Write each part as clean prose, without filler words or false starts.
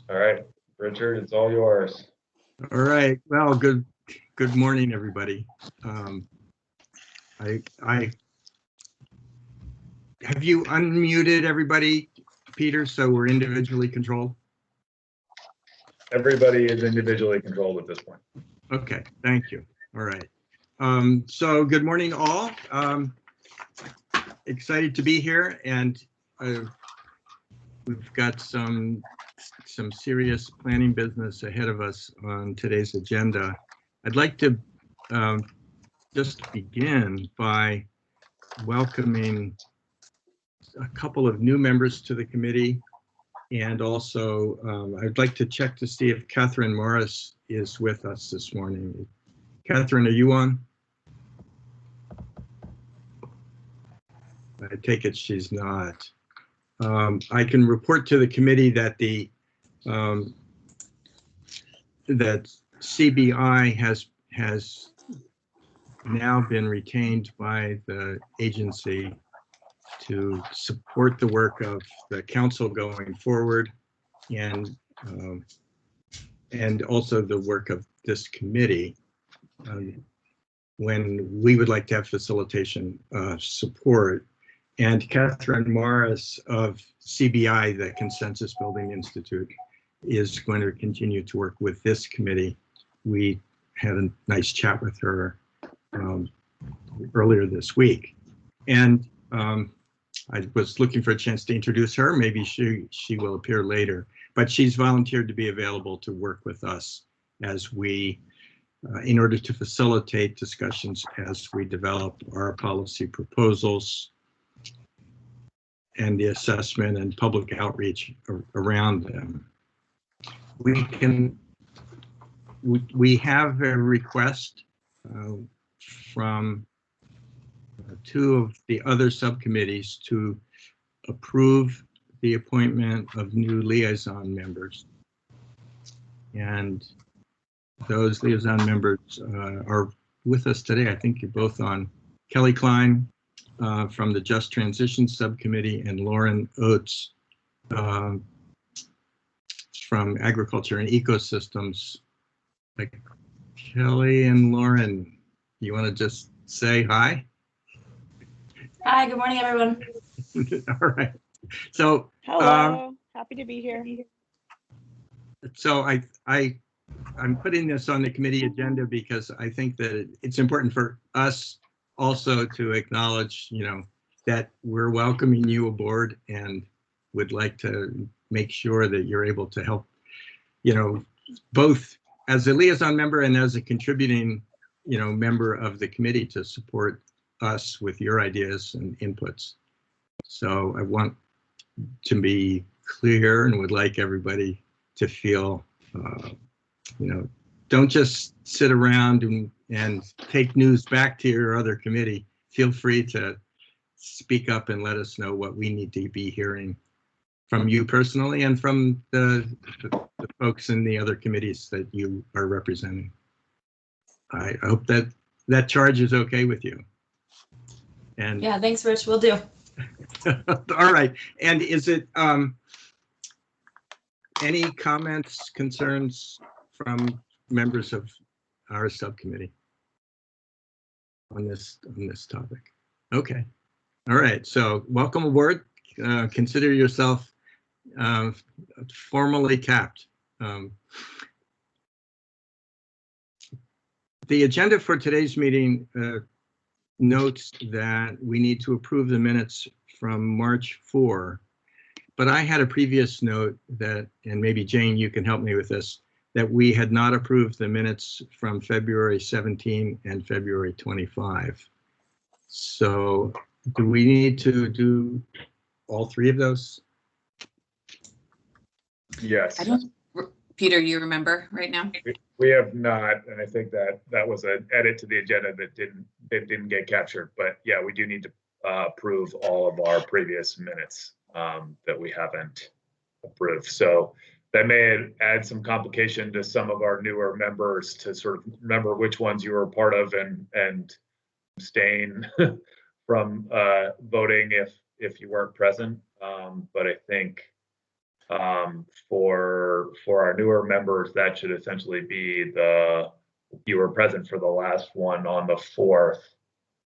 All right, Richard, it's all yours. All right. Well, good morning, everybody. I have you unmuted everybody, Peter, so we're individually controlled? Everybody is individually controlled at this point. Okay, thank you. All right. So good morning, all. Excited to be here, and we've got some serious planning business ahead of us on today's agenda. I'd like to just begin by welcoming a couple of new members to the committee, and also I'd like to check to see if Catherine Morris is with us this morning. Catherine, are you on? I take it she's not. I can report to the committee that that CBI has now been retained by the agency to support the work of the council going forward, and also the work of this committee when we would like to have facilitation support. And Catherine Morris of CBI, the Consensus Building Institute, is going to continue to work with this committee. We had a nice chat with her earlier this week, and I was looking for a chance to introduce her. Maybe she will appear later, but she's volunteered to be available to work with us as we, in order to facilitate discussions as we develop our policy proposals and the assessment and public outreach around them. We have a request from two of the other subcommittees to approve the appointment of new liaison members. And those liaison members are with us today. I think you're both on. Kelly Klein from the Just Transition Subcommittee, and Lauren Oates from Agriculture and Ecosystems. Kelly and Lauren, you want to just say hi? Hi, good morning, everyone. All right. So hello, happy to be here. So I'm putting this on the committee agenda because I think that it's important for us also to acknowledge, that we're welcoming you aboard and would like to make sure that you're able to help, both as a liaison member and as a contributing, member of the committee to support us with your ideas and inputs. So I want to be clear and would like everybody to feel, don't just sit around and take news back to your other committee. Feel free to speak up and let us know what we need to be hearing from you personally and from the folks in the other committees that you are representing. I hope that charge is okay with you. And yeah, thanks, Rich. We'll do. All right. And is it any comments, concerns from members of our subcommittee on this topic? Okay. All right. So welcome aboard. Consider yourself formally capped. The agenda for today's meeting notes that we need to approve the minutes from March 4, but I had a previous note that, and maybe Jane, you can help me with this, that we had not approved the minutes from February 17 and February 25. So do we need to do all three of those? Yes. I don't, Peter, you remember right now? We have not, and I think that was an edit to the agenda that didn't get captured. But yeah, we do need to approve all of our previous minutes that we haven't approved. So that may add some complication to some of our newer members to sort of remember which ones you were a part of and abstain from voting if you weren't present. But I think For our newer members, that should essentially be you were present for the last one on the 4th,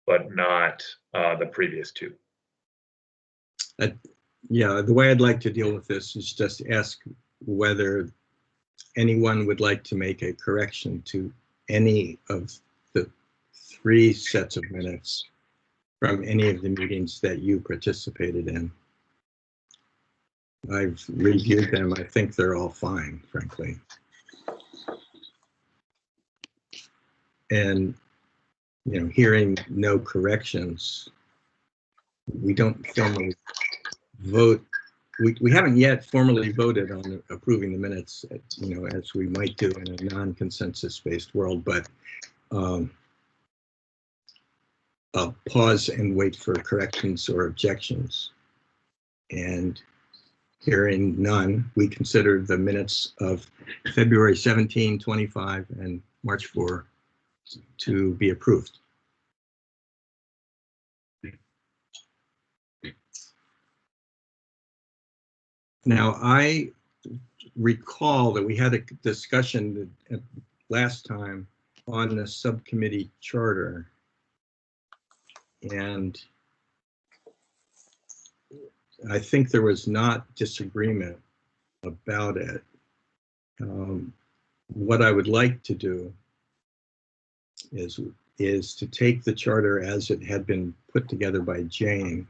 but not the previous 2. Yeah, the way I'd like to deal with this is just ask whether anyone would like to make a correction to any of the 3 sets of minutes from any of the meetings that you participated in. I've reviewed them. I think they're all fine, frankly. And, you know, hearing no corrections, we don't formally vote. We haven't yet formally voted on approving the minutes, you know, as we might do in a non-consensus based world, but I'll pause and wait for corrections or objections. And hearing none, we consider the minutes of February 17, 25, and March 4 to be approved. Now, I recall that we had a discussion last time on the subcommittee charter, and I think there was not disagreement about it. What I would like to do is to take the charter as it had been put together by Jane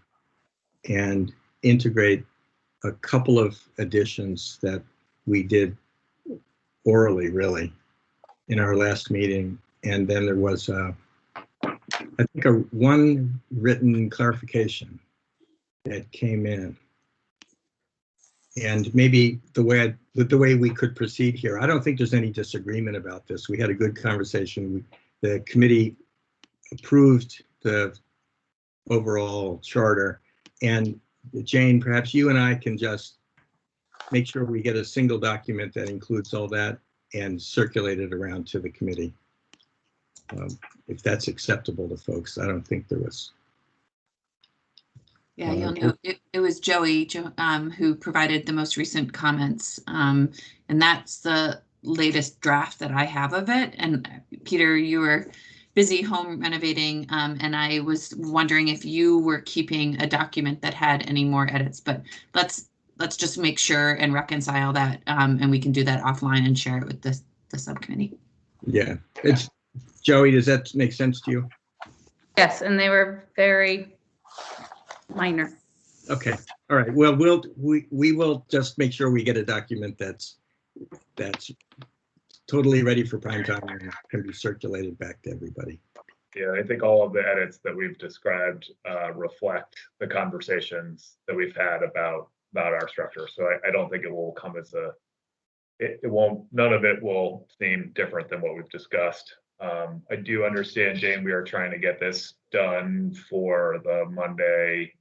and integrate a couple of additions that we did orally, really, in our last meeting. And then there was, I think, one written clarification that came in. And maybe the way we could proceed here, I don't think there's any disagreement about this. We had a good conversation. The committee approved the overall charter, and Jane, perhaps you and I can just make sure we get a single document that includes all that and circulate it around to the committee. If that's acceptable to folks. I don't think there was. Yeah, you'll know it was Joey who provided the most recent comments, and that's the latest draft that I have of it. And Peter, you were busy home renovating, and I was wondering if you were keeping a document that had any more edits, but let's just make sure and reconcile that, and we can do that offline and share it with the subcommittee. Yeah, it's Joey, does that make sense to you? Yes, and they were very minor. Okay, all right. Well, we will just make sure we get a document that's totally ready for prime time and can be circulated back to everybody. Yeah, I think all of the edits that we've described reflect the conversations that we've had about our structure. So I don't think it will come as none of it will seem different than what we've discussed. I do understand, Jane, we are trying to get this done for the Monday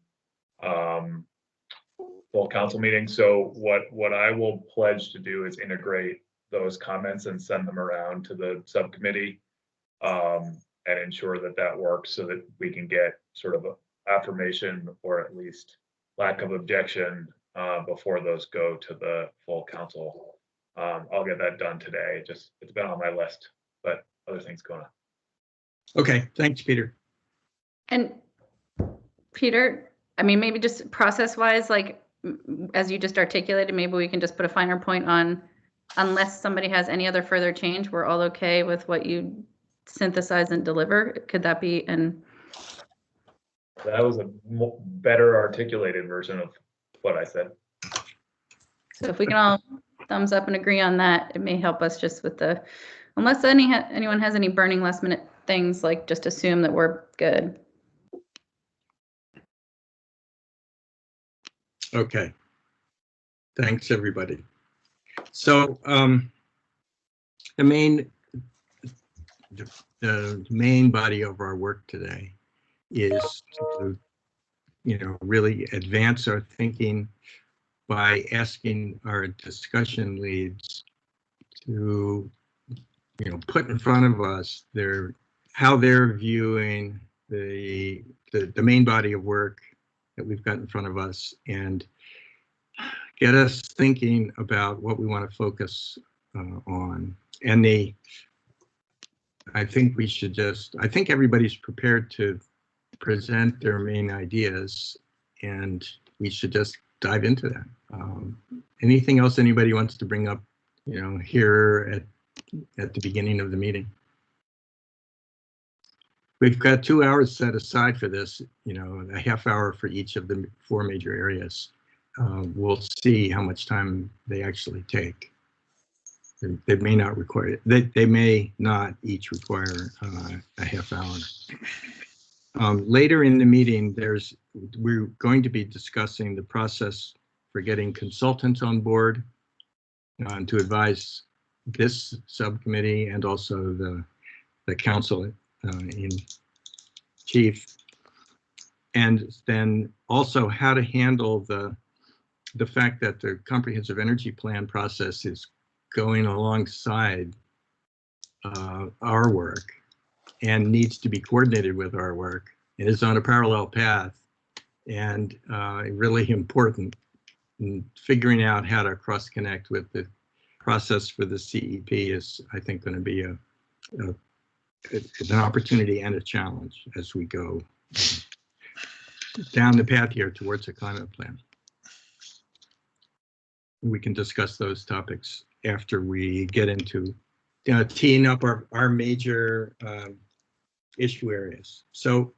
full council meeting. So what I will pledge to do is integrate those comments and send them around to the subcommittee and ensure that works so that we can get sort of an affirmation or at least lack of objection before those go to the full council. I'll get that done today. It's been on my list, but other things going on. Okay, thanks, Peter. And Peter, I mean, maybe just process-wise, like as you just articulated, maybe we can just put a finer point on, unless somebody has any other further change, we're all okay with what you synthesize and deliver. Could that be That was a better articulated version of what I said. So if we can all thumbs up and agree on that, it may help us just with unless anyone has any burning last minute things, like just assume that we're good. Okay. Thanks, everybody. So the main body of our work today is to, really advance our thinking by asking our discussion leads to, put in front of us how they're viewing the main body of work that we've got in front of us, and get us thinking about what we want to focus on. And I think we should I think everybody's prepared to present their main ideas, and we should just dive into that. Anything else anybody wants to bring up, here at the beginning of the meeting? We've got 2 hours set aside for this, a half hour for each of the 4 major areas. We'll see how much time they actually take. They may not require it. They may not each require a half hour. Later in the meeting, we're going to be discussing the process for getting consultants on board to advise this subcommittee and also the council in chief, and then also how to handle the fact that the comprehensive energy plan process is going alongside our work and needs to be coordinated with our work. It is on a parallel path, and really important in figuring out how to cross connect with the process for the CEP is, I think, going to be an opportunity and a challenge as we go down the path here towards a climate plan. We can discuss those topics after we get into teeing up our major issue areas. So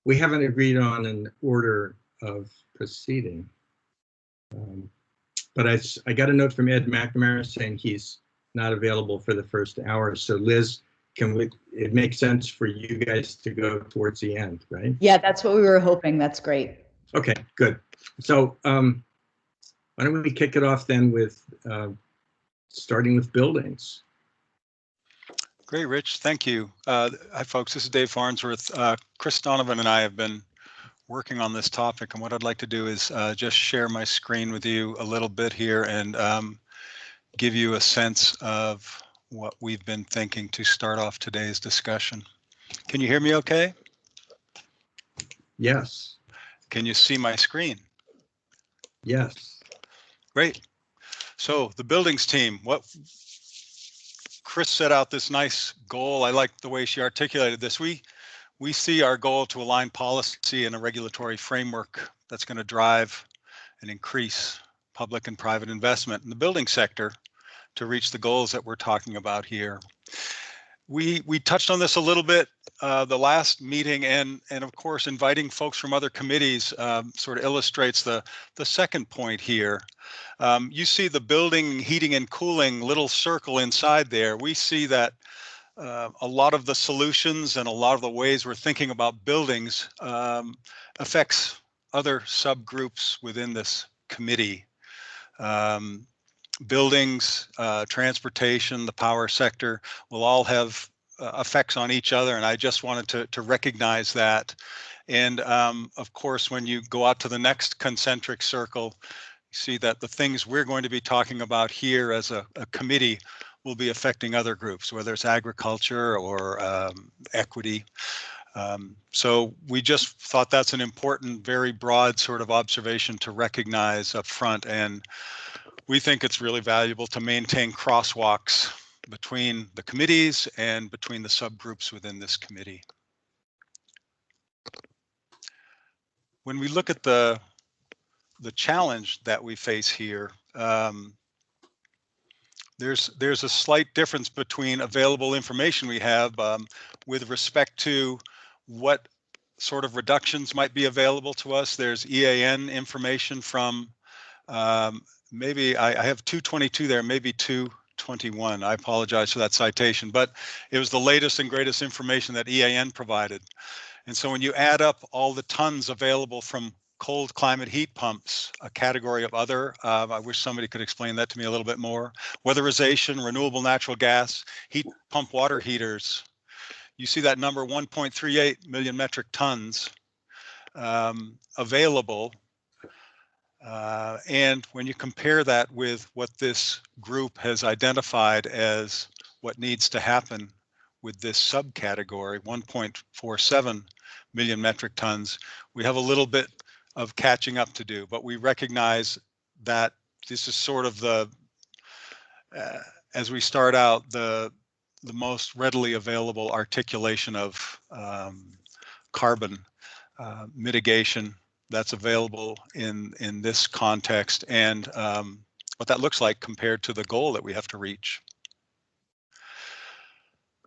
we haven't agreed on an order of proceeding. But I got a note from Ed McNamara saying he's not available for the first hour. So Liz, it makes sense for you guys to go towards the end, right? Yeah, that's what we were hoping. That's great. Okay, good. So why don't we kick it off then with starting with buildings. Great, Rich. Thank you. Hi, folks. This is Dave Farnsworth. Chris Donovan and I have been working on this topic, and what I'd like to do is just share my screen with you a little bit here and give you a sense of what we've been thinking to start off today's discussion. Can you hear me okay? Yes. Can you see my screen? Yes. Great. So the buildings team, Chris set out this nice goal. I like the way she articulated this. We see our goal to align policy and a regulatory framework that's going to drive and increase public and private investment in the building sector to reach the goals that we're talking about here. We touched on this a little bit the last meeting, and of course inviting folks from other committees sort of illustrates the second point here. You see the building heating and cooling little circle inside there. We see that a lot of the solutions and a lot of the ways we're thinking about buildings affects other subgroups within this committee. Buildings, transportation, the power sector will all have effects on each other, and I just wanted to recognize that. And of course, when you go out to the next concentric circle, you see that the things we're going to be talking about here as a committee will be affecting other groups, whether it's agriculture or equity. So we just thought that's an important, very broad sort of observation to recognize up front. And we think it's really valuable to maintain crosswalks between the committees and between the subgroups within this committee. When we look at the challenge that we face here, there's a slight difference between available information we have with respect to what sort of reductions might be available to us. There's EAN information from maybe I have 222 there, maybe 221. I apologize for that citation, but it was the latest and greatest information that EAN provided. And so when you add up all the tons available from cold climate heat pumps, a category of other, I wish somebody could explain that to me a little bit more. Weatherization, renewable natural gas, heat pump water heaters. You see that number 1.38 million metric tons available. And when you compare that with what this group has identified as what needs to happen with this subcategory, 1.47 million metric tons, we have a little bit of catching up to do, but we recognize that this is sort of the, as we start out, the most readily available articulation of carbon mitigation that's available in this context, and what that looks like compared to the goal that we have to reach.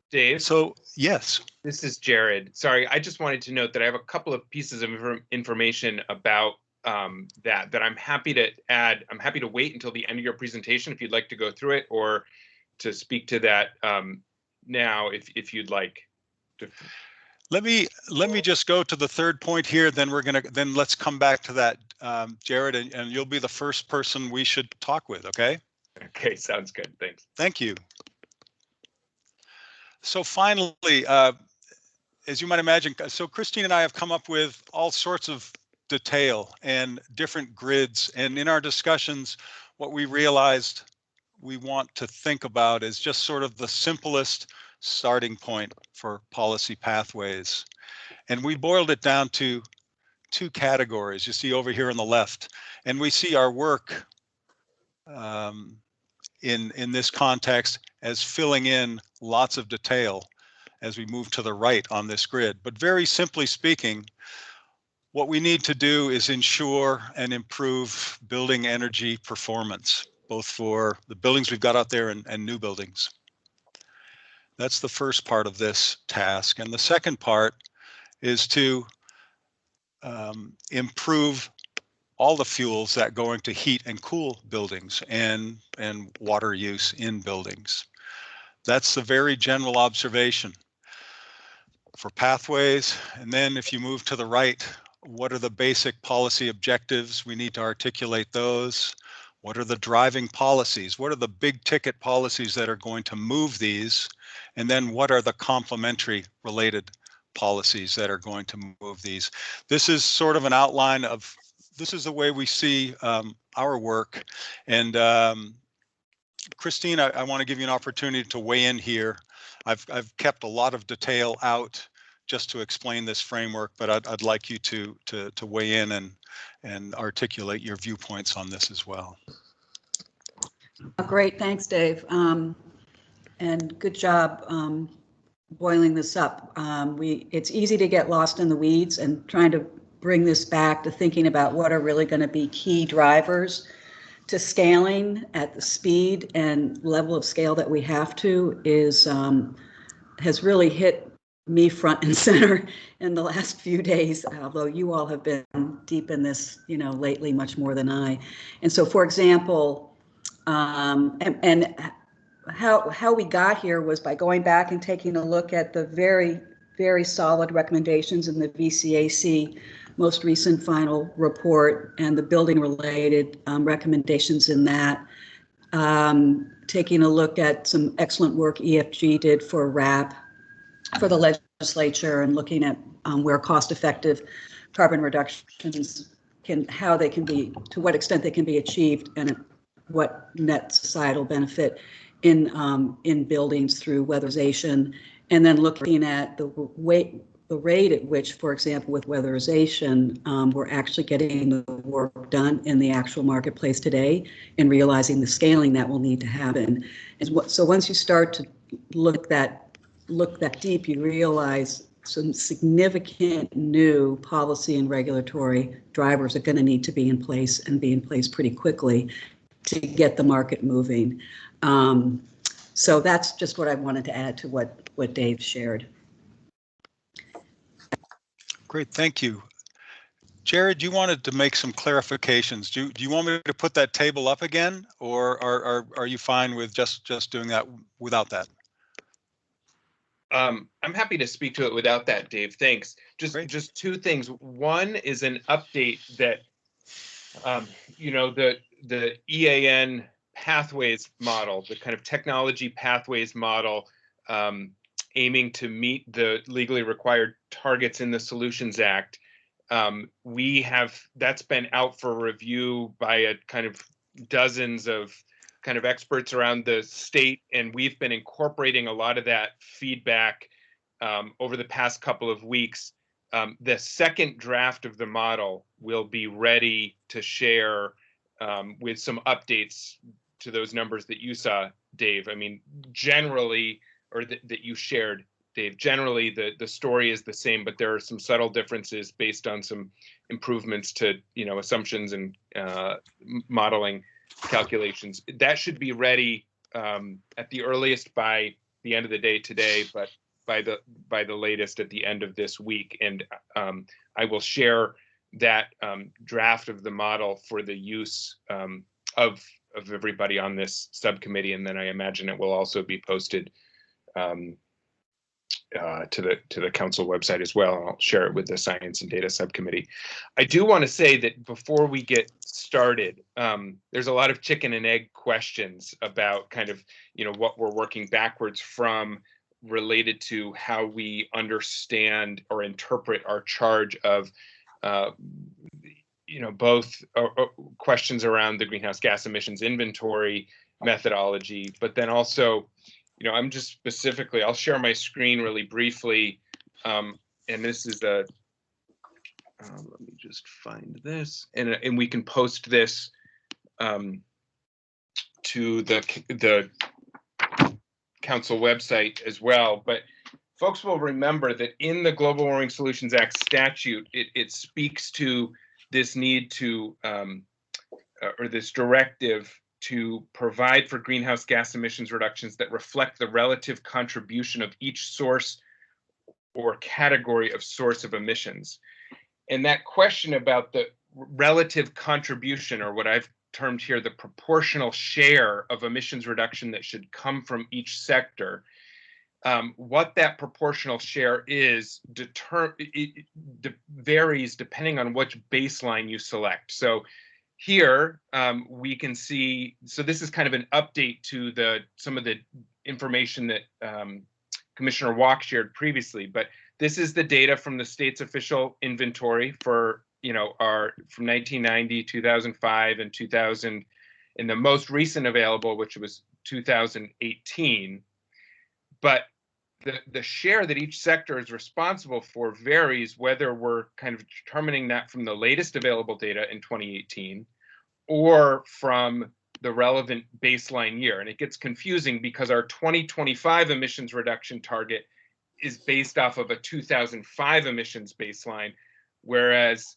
Dave? So, yes. This is Jared. Sorry, I just wanted to note that I have a couple of pieces of information about that I'm happy to add. I'm happy to wait until the end of your presentation if you'd like to go through it, or to speak to that now if you'd like. Let me just go to the third point here. Then let's come back to that, Jared, and you'll be the first person we should talk with. Okay. Okay, sounds good. Thanks. Thank you. So finally, as you might imagine, so Christine and I have come up with all sorts of detail and different grids. And in our discussions, what we realized we want to think about is just sort of the simplest starting point for policy pathways. And we boiled it down to two categories. You see over here on the left, and we see our work in this context as filling in lots of detail as we move to the right on this grid. But very simply speaking, what we need to do is ensure and improve building energy performance, both for the buildings we've got out there and new buildings. That's the first part of this task. And the second part is to improve all the fuels that go into heat and cool buildings and water use in buildings. That's the very general observation for pathways. And then if you move to the right, what are the basic policy objectives? We need to articulate those. What are the driving policies? What are the big ticket policies that are going to move these? And then what are the complementary related policies that are going to move these? This is sort of an outline of, this is the way we see our work. And Christine, I want to give you an opportunity to weigh in here. I've kept a lot of detail out just to explain this framework, but I'd like you to weigh in and articulate your viewpoints on this as well. Great, thanks, Dave. And good job boiling this up. It's easy to get lost in the weeds, and trying to bring this back to thinking about what are really going to be key drivers to scaling at the speed and level of scale that we have to has really hit me front and center in the last few days, although you all have been deep in this, lately much more than I. And so, for example, and how we got here was by going back and taking a look at the very, very solid recommendations in the VCAC most recent final report and the building related recommendations in that. Taking a look at some excellent work EFG did for RAP for the legislature, and looking at where cost-effective carbon reductions to what extent they can be achieved, and what net societal benefit in buildings through weatherization, and then looking at the rate at which, for example, with weatherization, we're actually getting the work done in the actual marketplace today, and realizing the scaling that will need to happen. So once you start to look that deep, you realize some significant new policy and regulatory drivers are going to need to be in place, and be in place pretty quickly to get the market moving. So that's just what I wanted to add to what Dave shared. Great, thank you. Jared, you wanted to make some clarifications. Do you want me to put that table up again, or are you fine with just doing that without that? I'm happy to speak to it without that, Dave. Thanks. Just two things. One is an update that, the EAN pathways model, the kind of technology pathways model, aiming to meet the legally required targets in the Solutions Act. That's been out for review by a kind of dozens of kind of experts around the state, and we've been incorporating a lot of that feedback over the past couple of weeks. The second draft of the model will be ready to share with some updates to those numbers that you saw, Dave. I mean, generally, or that you shared, Dave, generally the story is the same, but there are some subtle differences based on some improvements to, assumptions and modeling calculations. That should be ready at the earliest by the end of the day today, but by the latest at the end of this week. And I will share that draft of the model for the use of everybody on this subcommittee, and then I imagine it will also be posted to the council website as well, and I'll share it with the Science and Data Subcommittee. I do want to say that before we get started, there's a lot of chicken and egg questions about kind of what we're working backwards from, related to how we understand or interpret our charge of both questions around the greenhouse gas emissions inventory methodology, but then also, I'm just specifically, I'll share my screen really briefly. And this is let me just find this, and we can post this to the council website as well. But folks will remember that in the Global Warming Solutions Act statute, it speaks to this need to, or this directive to provide for greenhouse gas emissions reductions that reflect the relative contribution of each source or category of source of emissions. And that question about the relative contribution, or what I've termed here the proportional share of emissions reduction that should come from each sector, what that proportional share is varies depending on which baseline you select. So here we can see, so this is kind of an update to some of the information that Commissioner Walk shared previously, but this is the data from the state's official inventory for our from 1990, 2005, and 2000, and the most recent available, which was 2018. But the share that each sector is responsible for varies, whether we're kind of determining that from the latest available data in 2018 or from the relevant baseline year. And it gets confusing because our 2025 emissions reduction target is based off of a 2005 emissions baseline, whereas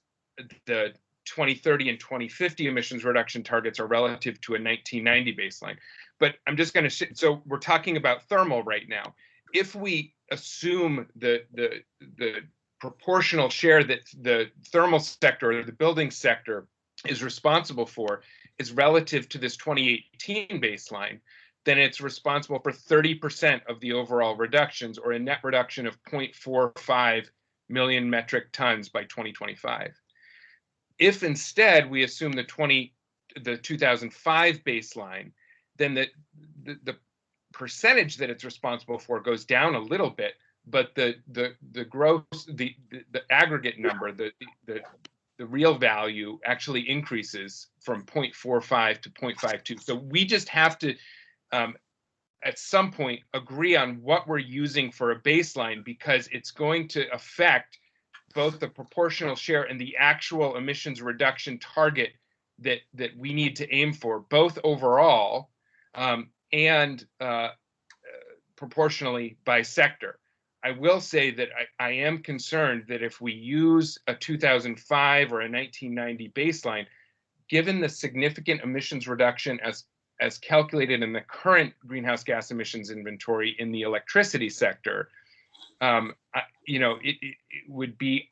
the 2030 and 2050 emissions reduction targets are relative to a 1990 baseline. But I'm just going to, so we're talking about thermal right now. If we assume the proportional share that the thermal sector or the building sector is responsible for is relative to this 2018 baseline, then it's responsible for 30% of the overall reductions, or a net reduction of 0.45 million metric tons by 2025. If instead we assume the 2005 baseline, then the percentage that it's responsible for goes down a little bit, but the gross, the aggregate number, the real value actually increases from 0.45 to 0.52. So we just have to at some point agree on what we're using for a baseline, because it's going to affect both the proportional share and the actual emissions reduction target that we need to aim for, both overall and proportionally by sector. I will say that I am concerned that if we use a 2005 or a 1990 baseline, given the significant emissions reduction as calculated in the current greenhouse gas emissions inventory in the electricity sector, it would be,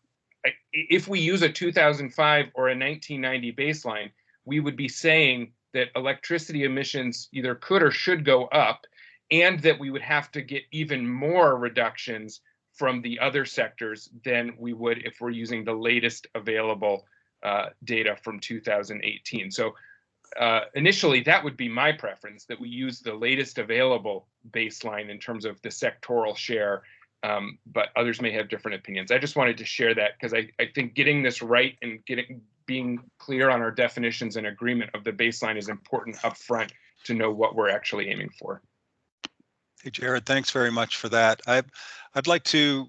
if we use a 2005 or a 1990 baseline, we would be saying that electricity emissions either could or should go up, and that we would have to get even more reductions from the other sectors than we would if we're using the latest available data from 2018. So initially, that would be my preference, that we use the latest available baseline in terms of the sectoral share, but others may have different opinions. I just wanted to share that because I think getting this right and being clear on our definitions and agreement of the baseline is important up front to know what we're actually aiming for. Hey, Jared, thanks very much for that. I'd like to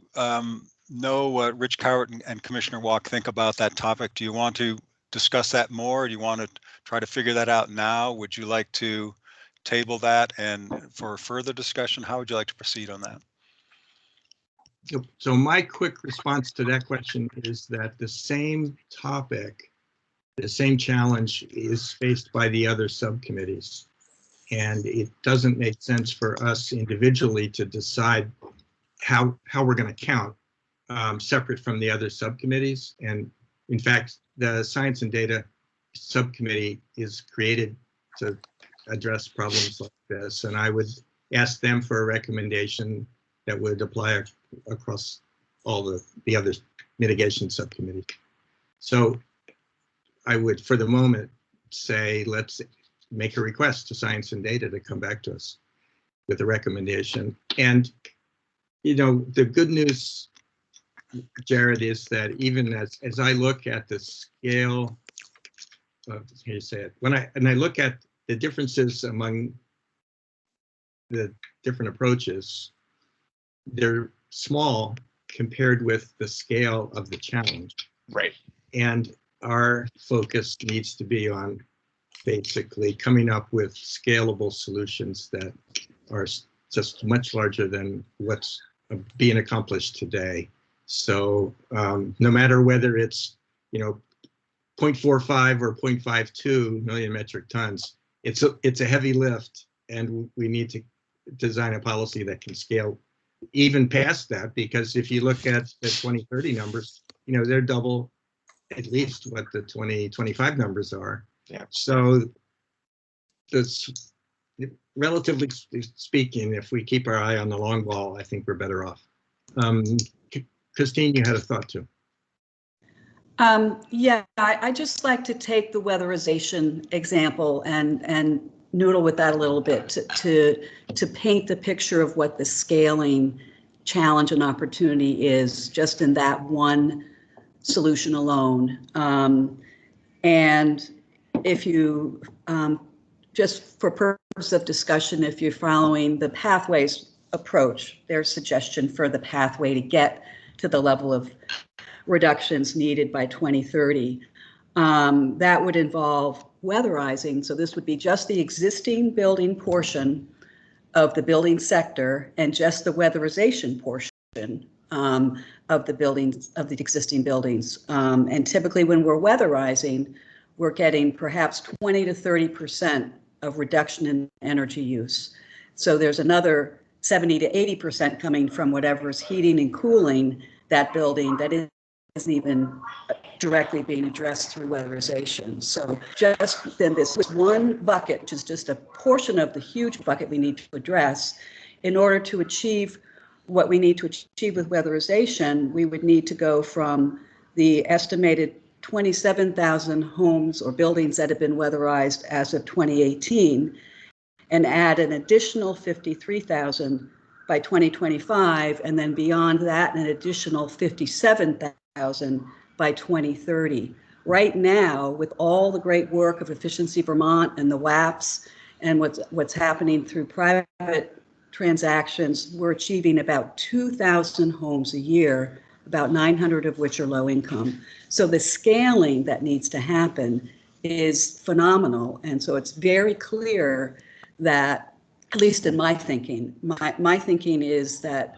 know what Rich Cowart and Commissioner Walk think about that topic. Do you want to discuss that more? Do you want to try to figure that out now? Would you like to table that and for further discussion? How would you like to proceed on that? So my quick response to that question is that the same topic, the same challenge is faced by the other subcommittees. And it doesn't make sense for us individually to decide how we're going to count separate from the other subcommittees. And in fact, the Science and Data Subcommittee is created to address problems like this. And I would ask them for a recommendation that would apply across all the other mitigation subcommittees. So I would, for the moment, say, let's make a request to Science and Data to come back to us with a recommendation. And, you know, the good news, Jared, is that even as I look at the scale of, here you say it, when I look at the differences among the different approaches, they're small compared with the scale of the challenge. Right. And our focus needs to be on basically coming up with scalable solutions that are just much larger than what's being accomplished today. So no matter whether it's, you know, 0.45 or 0.52 million metric tons, it's a heavy lift, and we need to design a policy that can scale even past that, because if you look at the 2030 numbers, you know, they're double at least what the 2025 numbers are. Yeah. So this, relatively speaking, if we keep our eye on the long ball, I think we're better off. Christine, you had a thought too. Yeah, I just like to take the weatherization example and noodle with that a little bit to paint the picture of what the scaling challenge and opportunity is just in that one solution alone. And if you, just for purpose of discussion, if you're following the pathways approach, their suggestion for the pathway to get to the level of reductions needed by 2030, that would involve weatherizing. So this would be just the existing building portion of the building sector and just the weatherization portion of the buildings, of the existing buildings. And typically when we're weatherizing, we're getting perhaps 20 to 30% of reduction in energy use. So there's another 70 to 80% coming from whatever's heating and cooling that building that isn't even directly being addressed through weatherization. So just then this one bucket, which is just a portion of the huge bucket we need to address, in order to achieve what we need to achieve with weatherization, we would need to go from the estimated 27,000 homes or buildings that have been weatherized as of 2018 and add an additional 53,000 by 2025, and then beyond that, an additional 57,000 by 2030. Right now, with all the great work of Efficiency Vermont and the WAPs and what's happening through private transactions, we're achieving about 2,000 homes a year, about 900 of which are low income. So the scaling that needs to happen is phenomenal. And so it's very clear that, at least in my thinking, my thinking is that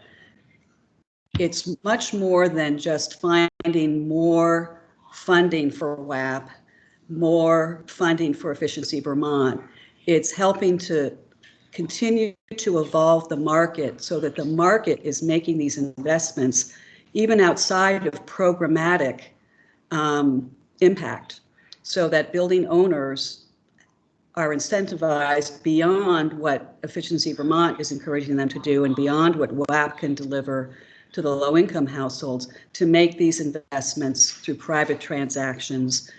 it's much more than just finding more funding for WAP, more funding for Efficiency Vermont. It's helping to continue to evolve the market so that the market is making these investments even outside of programmatic impact, so that building owners are incentivized beyond what Efficiency Vermont is encouraging them to do and beyond what WAP can deliver to the low-income households to make these investments through private transactions,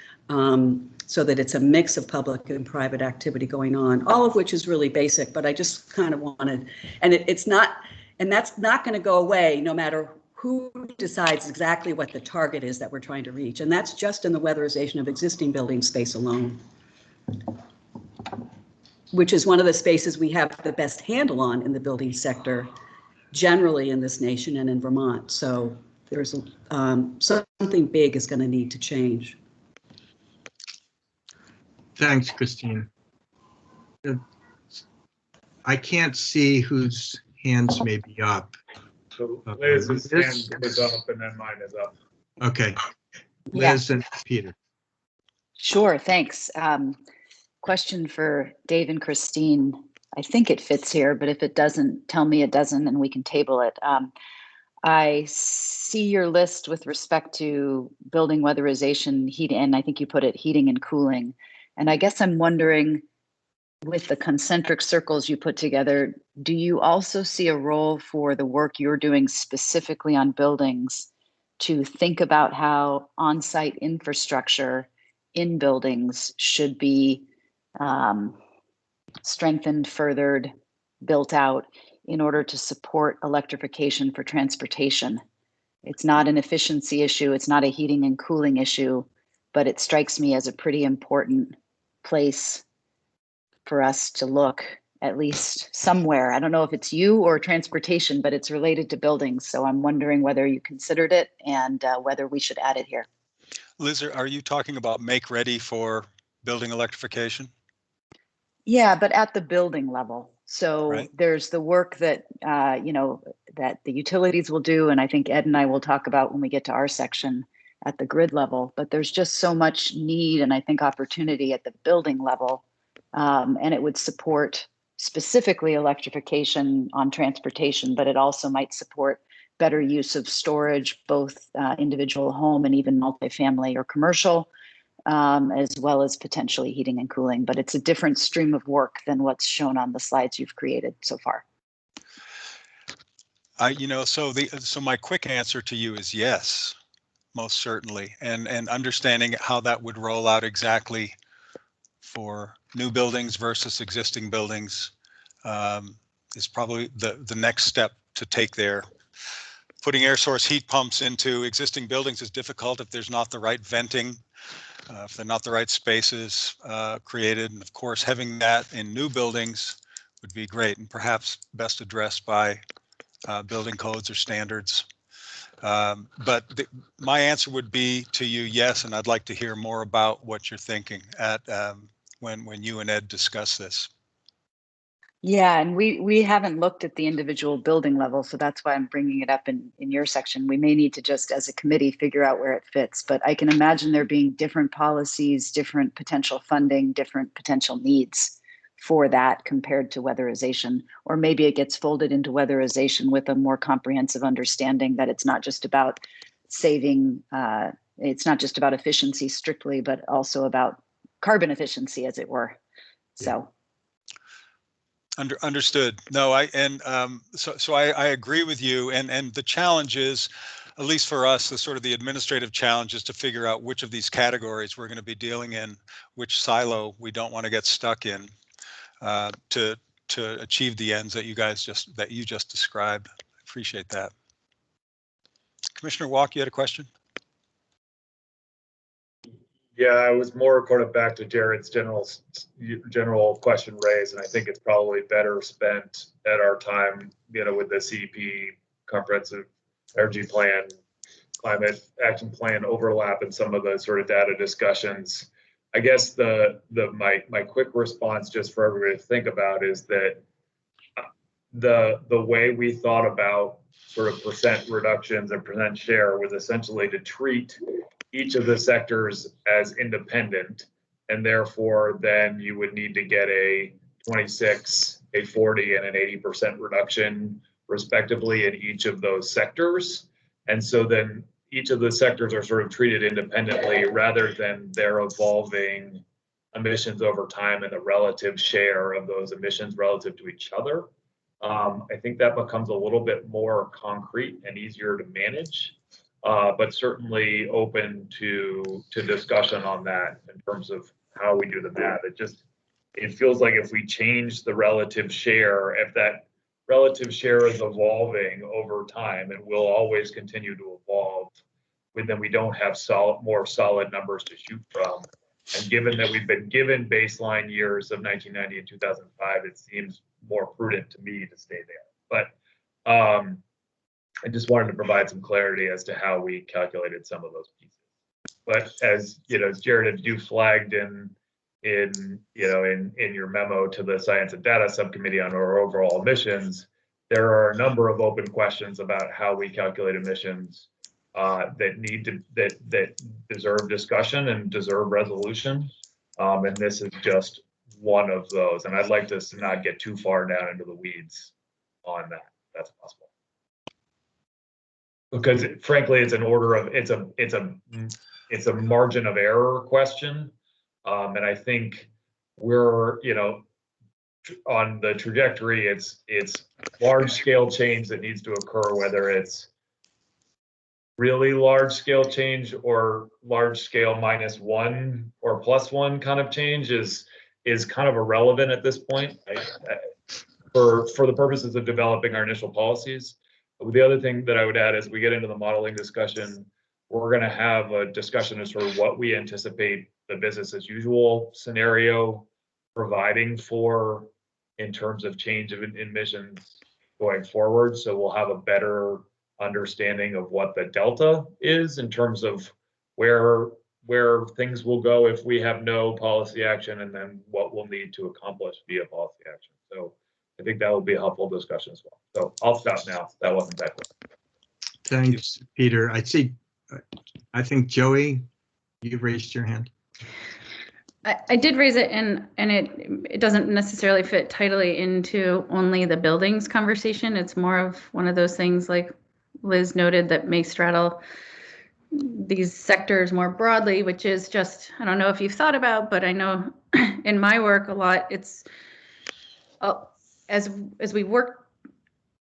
so that it's a mix of public and private activity going on, all of which is really basic, but I just kind of wanted, and it's not, and that's not going to go away no matter who decides exactly what the target is that we're trying to reach. And that's just in the weatherization of existing building space alone, which is one of the spaces we have the best handle on in the building sector, generally in this nation and in Vermont. So there's something big is going to need to change. Thanks, Christine. I can't see whose hands may be up. So Liz's Liz? hand was up and then mine is up. Okay, Yeah, Liz and Peter. sure, thanks. Question for Dave and Christine. I think it fits here, but if it doesn't, tell me it doesn't and we can table it. I see your list with respect to building weatherization, heat, and I think you put it heating and cooling. And I guess I'm wondering, with the concentric circles you put together, do you also see a role for the work you're doing specifically on buildings to think about how on-site infrastructure in buildings should be strengthened, furthered, built out in order to support electrification for transportation? It's not an efficiency issue, it's not a heating and cooling issue, but it strikes me as a pretty important place for us to look, at least somewhere. I don't know if it's you or transportation, but it's related to buildings. So I'm wondering whether you considered it and whether we should add it here. Liz, are you talking about make ready for building electrification? Yeah, but at the building level. So Right. there's the work that, that the utilities will do. And I think Ed and I will talk about when we get to our section at the grid level, but there's just so much need and I think opportunity at the building level. And it would support specifically electrification on transportation, but it also might support better use of storage, both individual home and even multifamily or commercial, as well as potentially heating and cooling. But it's a different stream of work than what's shown on the slides you've created so far. So my quick answer to you is yes, most certainly. And understanding how that would roll out exactly for new buildings versus existing buildings is probably the next step to take there. Putting air source heat pumps into existing buildings is difficult if there's not the right venting, if they're not the right spaces created. And of course, having that in new buildings would be great and perhaps best addressed by building codes or standards. But my answer would be to you, yes, and I'd like to hear more about what you're thinking at when you and Ed discuss this. Yeah, and we haven't looked at the individual building level, so that's why I'm bringing it up in your section. We may need to just, as a committee, figure out where it fits, but I can imagine there being different policies, different potential funding, different potential needs for that compared to weatherization. Or maybe it gets folded into weatherization with a more comprehensive understanding that it's not just about saving, it's not just about efficiency strictly, but also about carbon efficiency, as it were. So. Understood. No, I agree with you. And the challenge is, at least for us, the sort of the administrative challenge is to figure out which of these categories we're going to be dealing in, which silo we don't want to get stuck in to achieve the ends that you just described. I appreciate that. Commissioner Walk, you had a question? Yeah, I was more kind of back to Jared's general question raised, and I think it's probably better spent at our time, with the CEP comprehensive energy plan, climate action plan overlap and some of the sort of data discussions. I guess my quick response, just for everybody to think about, is that the way we thought about sort of percent reductions and percent share was essentially to treat each of the sectors as independent, and therefore then you would need to get a 26, a 40, and an 80% reduction respectively in each of those sectors. And so then each of the sectors are sort of treated independently rather than their evolving emissions over time and the relative share of those emissions relative to each other. I think that becomes a little bit more concrete and easier to manage. But certainly open to discussion on that in terms of how we do the math. It feels like if we change the relative share, if that relative share is evolving over time and will always continue to evolve, then we don't have more solid numbers to shoot from. And given that we've been given baseline years of 1990 and 2005, it seems more prudent to me to stay there. But I just wanted to provide some clarity as to how we calculated some of those pieces. But as Jared, you flagged in in your memo to the Science and Data Subcommittee on our overall emissions, there are a number of open questions about how we calculate emissions that deserve discussion and deserve resolution. And this is just one of those. And I'd like us to not get too far down into the weeds on that. That's possible. Because frankly, it's an order of it's a margin of error question. And I think we're, on the trajectory, it's large scale change that needs to occur, whether it's really large scale change or large scale -1 or +1 kind of change is kind of irrelevant at this point for the purposes of developing our initial policies. The other thing that I would add as we get into the modeling discussion, we're going to have a discussion as sort of what we anticipate the business as usual scenario providing for in terms of change of emissions going forward. So we'll have a better understanding of what the delta is in terms of where things will go if we have no policy action, and then what we'll need to accomplish via policy action. So I think that will be a helpful discussion as well. So I'll stop now. That wasn't that quick. Thanks, Peter. I think Joey, you've raised your hand. I did raise it, and it doesn't necessarily fit tightly into only the buildings conversation. It's more of one of those things, like Liz noted, that may straddle these sectors more broadly, which is just, I don't know if you've thought about, but I know in my work a lot, it's as we work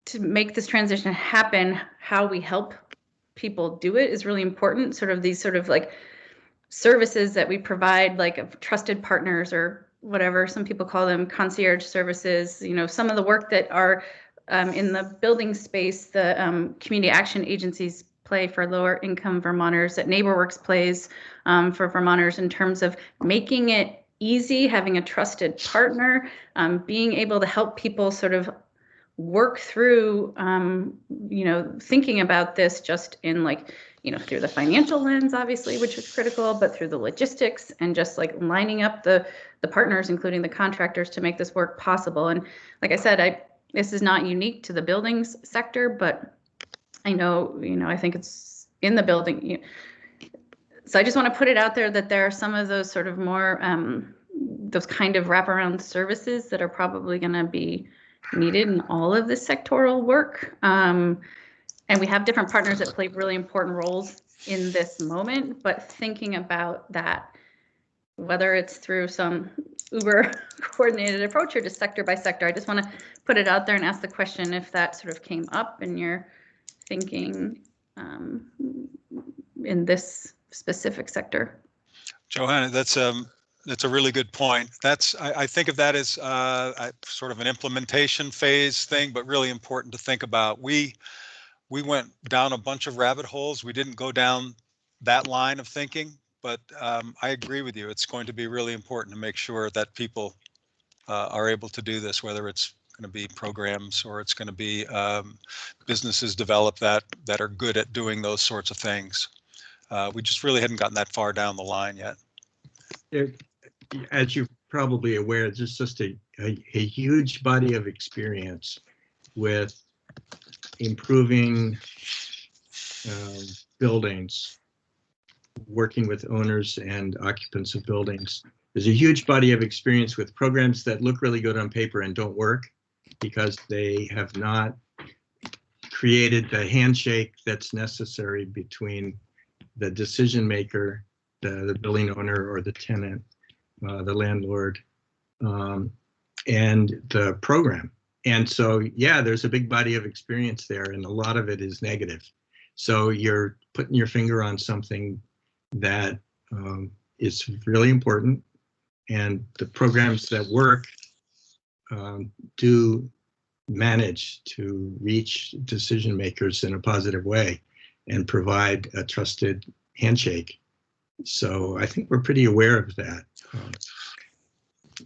to make this transition happen, how we help people do it is really important. Sort of these sort of like services that we provide, like of trusted partners or whatever, some people call them concierge services, some of the work that are in the building space, the community action agencies play for lower income Vermonters, that NeighborWorks plays for Vermonters in terms of making it easy, having a trusted partner, being able to help people sort of work through, thinking about this just in like, through the financial lens, obviously, which is critical, but through the logistics and just like lining up the partners, including the contractors, to make this work possible. And like I said, this is not unique to the buildings sector, but I know, I think it's in the building. So I just want to put it out there that there are some of those sort of more, those kind of wraparound services that are probably going to be needed in all of this sectoral work. And we have different partners that play really important roles in this moment, but thinking about that, whether it's through some uber coordinated approach or just sector by sector, I just want to put it out there and ask the question if that sort of came up in your thinking in this specific sector. Johanna, that's a really good point. I think of that as sort of an implementation phase thing, but really important to think about. We went down a bunch of rabbit holes. We didn't go down that line of thinking, but I agree with you. It's going to be really important to make sure that people are able to do this, whether it's going to be programs or it's going to be businesses develop that are good at doing those sorts of things. We just really hadn't gotten that far down the line yet. As you're probably aware, there's just a huge body of experience with improving buildings, working with owners and occupants of buildings. There's a huge body of experience with programs that look really good on paper and don't work because they have not created the handshake that's necessary between the decision maker, the building owner or the tenant, the landlord, and the program. And so, yeah, there's a big body of experience there, and a lot of it is negative. So you're putting your finger on something that is really important, and the programs that work do manage to reach decision makers in a positive way and provide a trusted handshake. So I think we're pretty aware of that.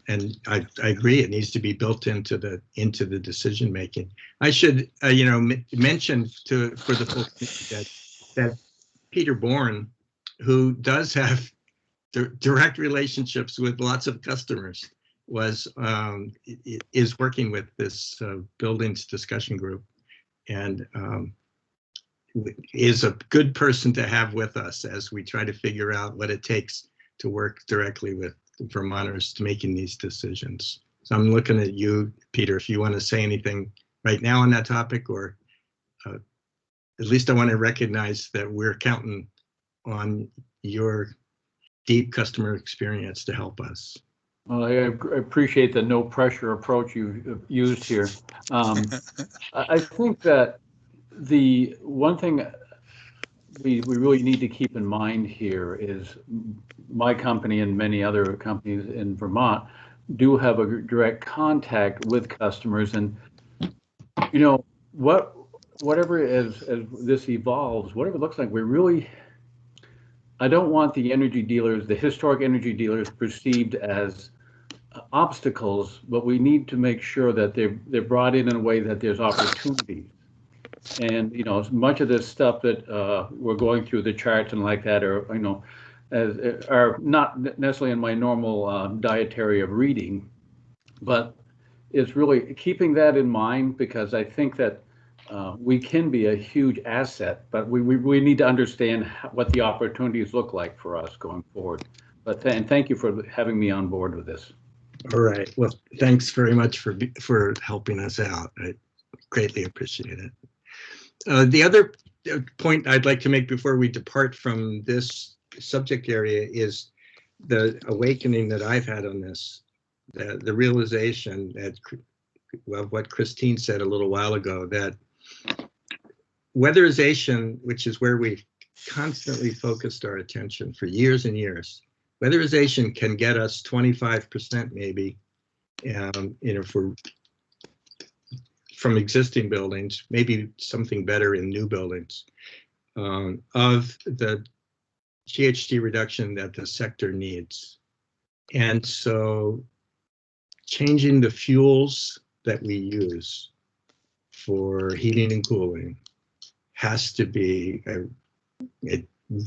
And I agree, it needs to be built into the decision making. I should mention for the folks that Peter Bourne, who does have direct relationships with lots of customers, is working with this buildings discussion group, and is a good person to have with us as we try to figure out what it takes to work directly with Vermonters to making these decisions. So I'm looking at you, Peter, if you want to say anything right now on that topic, or at least I want to recognize that we're counting on your deep customer experience to help us. Well, I appreciate the no pressure approach you've used here. I think that the one thing we really need to keep in mind here is my company and many other companies in Vermont do have a direct contact with customers, and you know whatever as this evolves, whatever it looks like, I don't want the energy dealers, the historic energy dealers, perceived as obstacles, but we need to make sure that they're brought in a way that there's opportunities. And you know, much of this stuff that we're going through, the charts and like that, are not necessarily in my normal dietary of reading, but it's really keeping that in mind, because I think that we can be a huge asset, but we need to understand what the opportunities look like for us going forward. But and thank you for having me on board with this. All right. Well, thanks very much for helping us out. I greatly appreciate it. The other point I'd like to make before we depart from this subject area is the awakening that I've had on this, the realization that, well, what Christine said a little while ago, that weatherization, which is where we've constantly focused our attention for years and years, weatherization can get us 25% maybe, from existing buildings, maybe something better in new buildings, of the GHG reduction that the sector needs. And so changing the fuels that we use for heating and cooling has to be a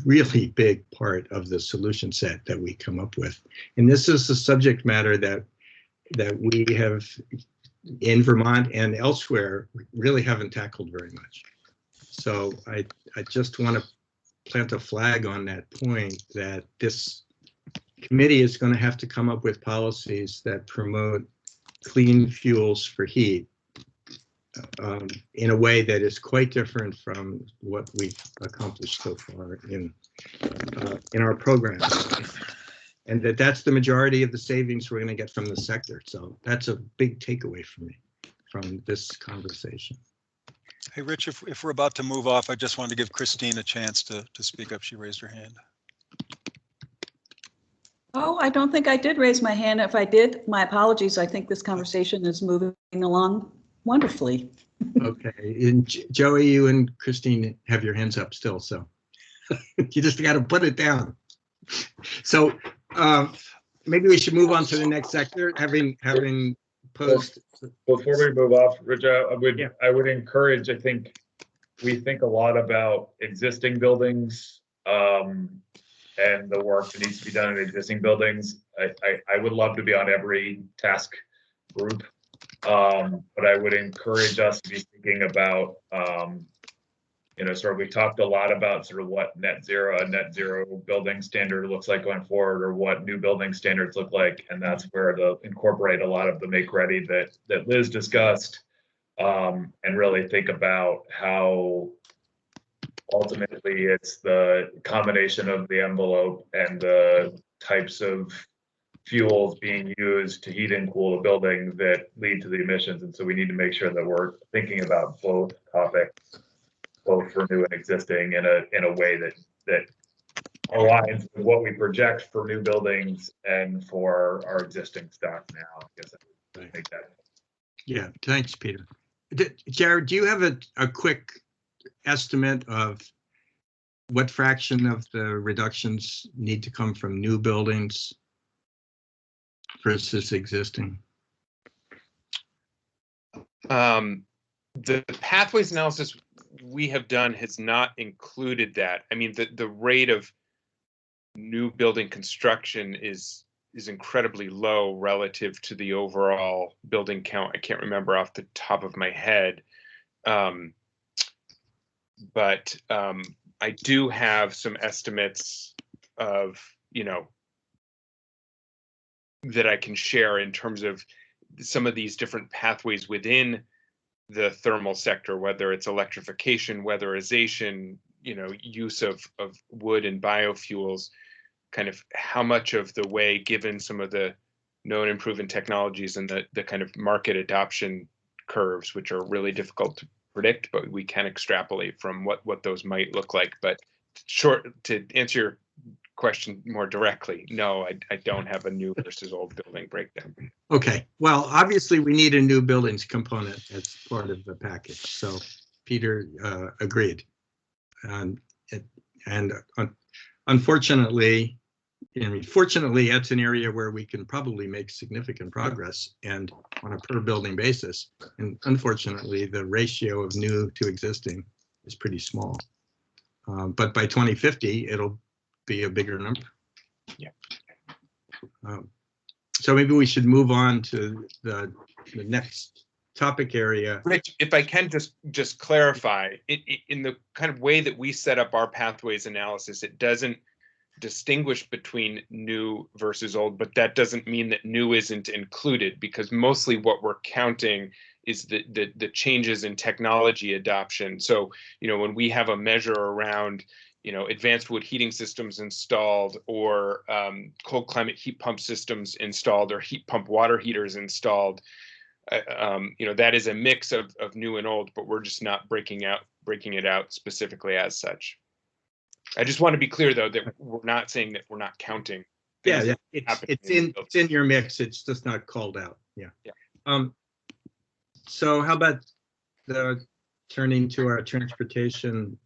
really big part of the solution set that we come up with. And this is a subject matter that we have in Vermont and elsewhere really haven't tackled very much. So I just want to plant a flag on that point, that this committee is going to have to come up with policies that promote clean fuels for heat in a way that is quite different from what we've accomplished so far in our program. And that's the majority of the savings we're going to get from the sector. So that's a big takeaway for me from this conversation. Hey, Rich, if we're about to move off, I just wanted to give Christine a chance to speak up. She raised her hand. Oh, I don't think I did raise my hand. If I did, my apologies. I think this conversation is moving along wonderfully. Okay, and Joey, you and Christine have your hands up still, so you just got to put it down. So maybe we should move on to the next sector, having posed. Before we move off, Rich, I would encourage, I think we think a lot about existing buildings and the work that needs to be done in existing buildings. I would love to be on every task group, but I would encourage us to be thinking about sort of, we talked a lot about sort of what a net zero building standard looks like going forward, or what new building standards look like. And that's where to incorporate a lot of the make ready that Liz discussed, and really think about how ultimately it's the combination of the envelope and the types of fuels being used to heat and cool a building that lead to the emissions. And so we need to make sure that we're thinking about both topics, both for new and existing, in a way that aligns with what we project for new buildings and for our existing stock now. I guess I would make that. Yeah, thanks, Peter. Jared, do you have a quick estimate of what fraction of the reductions need to come from new buildings versus existing? The pathways analysis we have done has not included that. I mean, the rate of new building construction is incredibly low relative to the overall building count. I can't remember off the top of my head. But I do have some estimates of, that I can share in terms of some of these different pathways within the thermal sector, whether it's electrification, weatherization, use of wood and biofuels, kind of how much of the way, given some of the known and proven technologies and the kind of market adoption curves, which are really difficult to predict, but we can extrapolate from what those might look like. But to answer your question more directly, no, I don't have a new versus old building breakdown. Okay, well, obviously we need a new buildings component as part of the package. So Peter agreed. Unfortunately, fortunately, that's an area where we can probably make significant progress and on a per building basis. And unfortunately, the ratio of new to existing is pretty small. But by 2050, it'll be a bigger number. Yeah. So maybe we should move on to the next topic area. Rich, if I can just clarify, in the kind of way that we set up our pathways analysis, it doesn't distinguish between new versus old, but that doesn't mean that new isn't included, because mostly what we're counting is the changes in technology adoption. So, when we have a measure around, advanced wood heating systems installed, or cold climate heat pump systems installed, or heat pump water heaters installed, that is a mix of new and old, but we're just not breaking it out specifically as such. I just want to be clear, though, that we're not saying that we're not counting. Yeah, it's in your mix. It's just not called out. Yeah. So how about turning to our transportation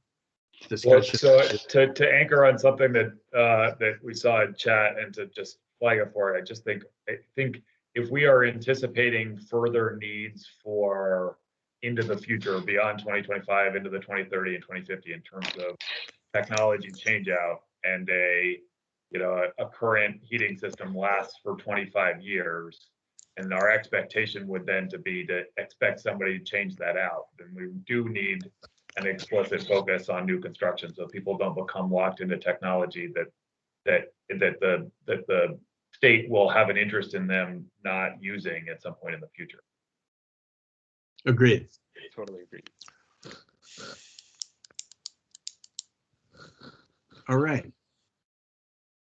discussion? Well, so to anchor on something that we saw in chat, and to just flag it for it, I think if we are anticipating further needs for into the future, beyond 2025, into the 2030 and 2050, in terms of technology change out, and a current heating system lasts for 25 years, and our expectation would then be to expect somebody to change that out, then we do need an explicit focus on new construction, so people don't become locked into technology that the state will have an interest in them not using at some point in the future. Agreed. Totally agreed. All right.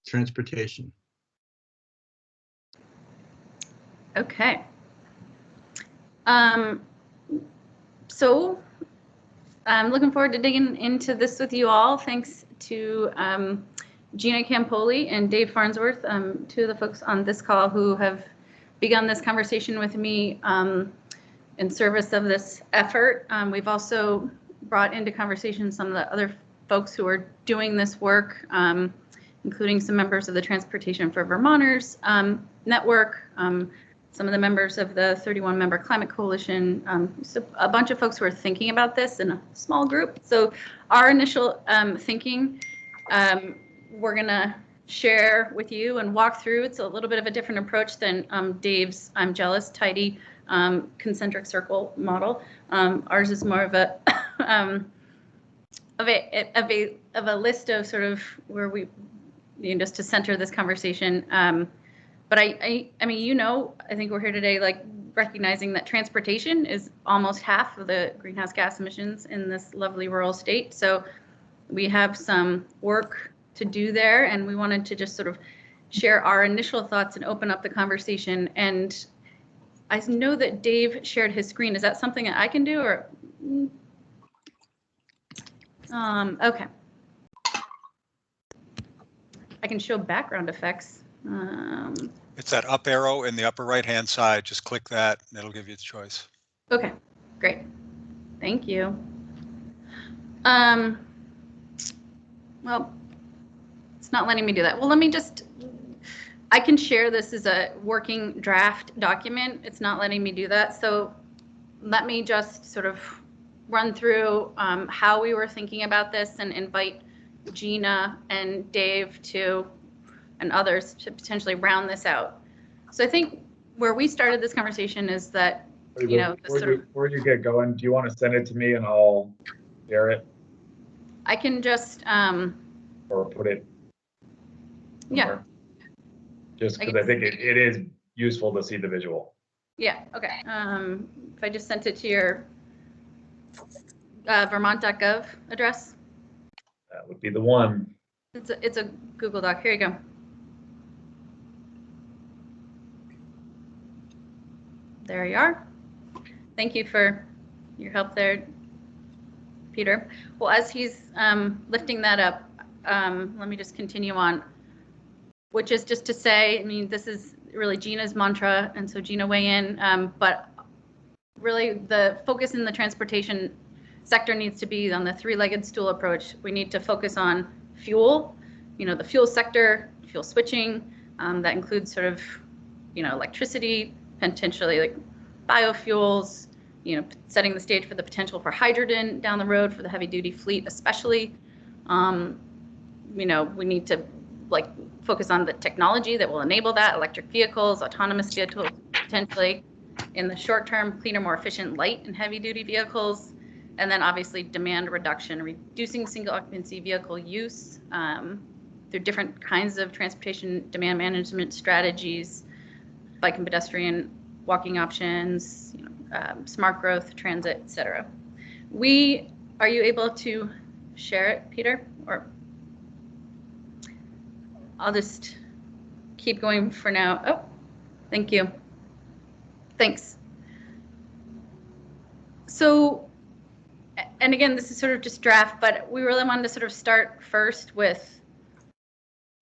Transportation. Okay. So I'm looking forward to digging into this with you all. Thanks to Gina Campoli and Dave Farnsworth, two of the folks on this call who have begun this conversation with me in service of this effort. We've also brought into conversation some of the other folks who are doing this work, including some members of the Transportation for Vermonters network, some of the members of the 31-member Climate Coalition, so a bunch of folks who are thinking about this in a small group. So our initial thinking, we're going to share with you and walk through. It's a little bit of a different approach than Dave's I'm jealous, tidy, concentric circle model. Ours is more of a of a list of sort of where we, just to center this conversation. But I mean, I think we're here today, like, recognizing that transportation is almost half of the greenhouse gas emissions in this lovely rural state. So we have some work to do there, and we wanted to just sort of share our initial thoughts and open up the conversation. And I know that Dave shared his screen. Is that something that I can do, or? Okay. I can show background effects. It's that up arrow in the upper right-hand side. Just click that and it'll give you the choice. Okay, great. Thank you. Well, it's not letting me do that. Well, let me I can share this as a working draft document. It's not letting me do that. So let me just sort of run through how we were thinking about this and invite Gina and Dave to and others to potentially round this out. So I think where we started this conversation is that, you know, Before you get going, do you want to send it to me and I'll share it I can just, or put it yeah, somewhere? Just because I think it is useful to see the visual. yeah, okay. If I just sent it to your vermont.gov address, That would be the one. it's a Google Doc. Here you go. There you are. Thank you for your help there, Peter. Well, as he's lifting that up, let me just continue on, which is just to say, I mean, this is really Gina's mantra, and so Gina weigh in, but really the focus in the transportation sector needs to be on the three-legged stool approach. We need to focus on fuel, you know, the fuel sector, fuel switching, that includes sort of, you know, electricity, potentially like biofuels, you know, setting the stage for the potential for hydrogen down the road for the heavy duty fleet, especially. You know, we need to like focus on the technology that will enable that, electric vehicles, autonomous vehicles, potentially in the short term, cleaner, more efficient light and heavy duty vehicles. And then obviously demand reduction, reducing single occupancy vehicle use through different kinds of transportation demand management strategies, bike and pedestrian walking options, you know, smart growth, transit, et cetera. Are you able to share it, Peter? Or I'll just keep going for now. Oh, thank you. Thanks. So, and again, this is sort of just draft, but we really wanted to sort of start first with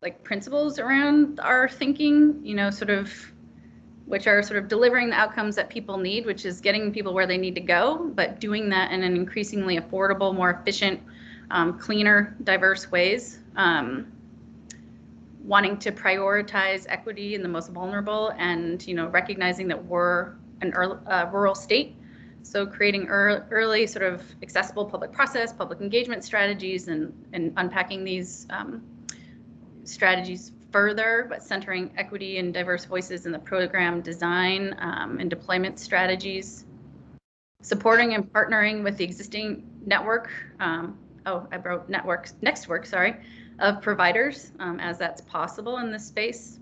like principles around our thinking, you know, sort of, which are sort of delivering the outcomes that people need, which is getting people where they need to go, but doing that in an increasingly affordable, more efficient, cleaner, diverse ways. Wanting to prioritize equity in the most vulnerable, and, you know, recognizing that we're a rural state. So creating early sort of accessible public process, public engagement strategies, and unpacking these strategies further, but centering equity and diverse voices in the program design and deployment strategies. Supporting and partnering with the existing network, network, of providers as that's possible in this space.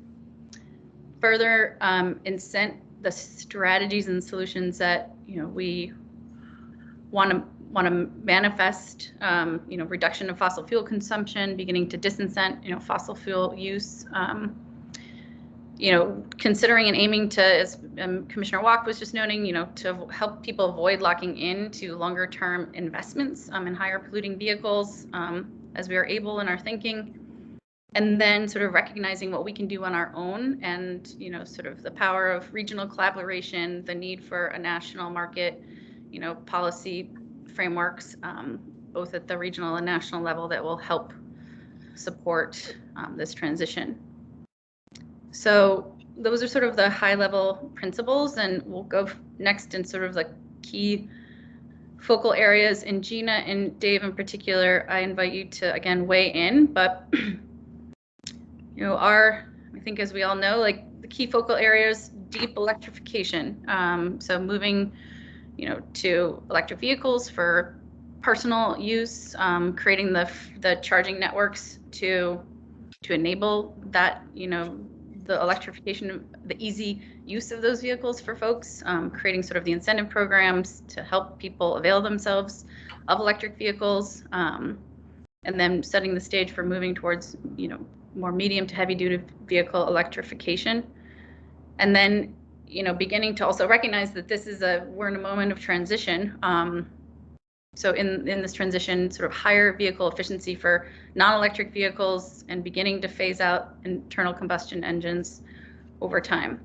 Further incent the strategies and solutions that, you know, we want to manifest, you know, reduction of fossil fuel consumption, beginning to disincent, you know, fossil fuel use, you know, considering and aiming to, as Commissioner Walk was just noting, you know, to help people avoid locking into longer term investments in higher polluting vehicles as we are able in our thinking. And then sort of recognizing what we can do on our own, and, you know, sort of the power of regional collaboration, the need for a national market, you know, policy frameworks, both at the regional and national level, that will help support this transition. So those are sort of the high level principles, and we'll go next in sort of the key focal areas. And Gina and Dave in particular, I invite you to again weigh in, but you know, I think as we all know, like the key focal areas, deep electrification. So moving, you know, to electric vehicles for personal use, creating the charging networks to enable that, you know, the electrification, the easy use of those vehicles for folks, creating sort of the incentive programs to help people avail themselves of electric vehicles, and then setting the stage for moving towards, you know, more medium to heavy duty vehicle electrification. And then, you know, beginning to also recognize that we're in a moment of transition. So in this transition, sort of higher vehicle efficiency for non-electric vehicles, and beginning to phase out internal combustion engines over time.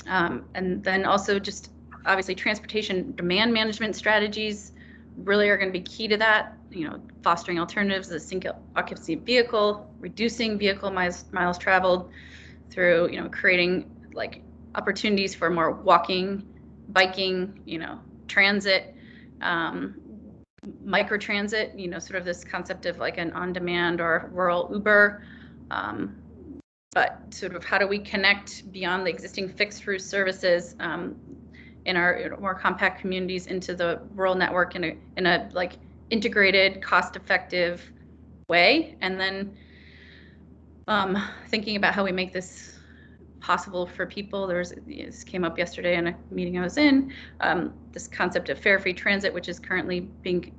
And then also just obviously transportation demand management strategies really are going to be key to that. You know, fostering alternatives, the single occupancy vehicle, reducing vehicle miles traveled through, you know, creating like opportunities for more walking, biking, you know, transit, microtransit, you know, sort of this concept of like an on-demand or rural Uber, but sort of how do we connect beyond the existing fixed route services in our more compact communities into the rural network in a like integrated, cost-effective way, and then thinking about how we make this possible for people. This came up yesterday in a meeting I was in, this concept of fare-free transit, which is currently being,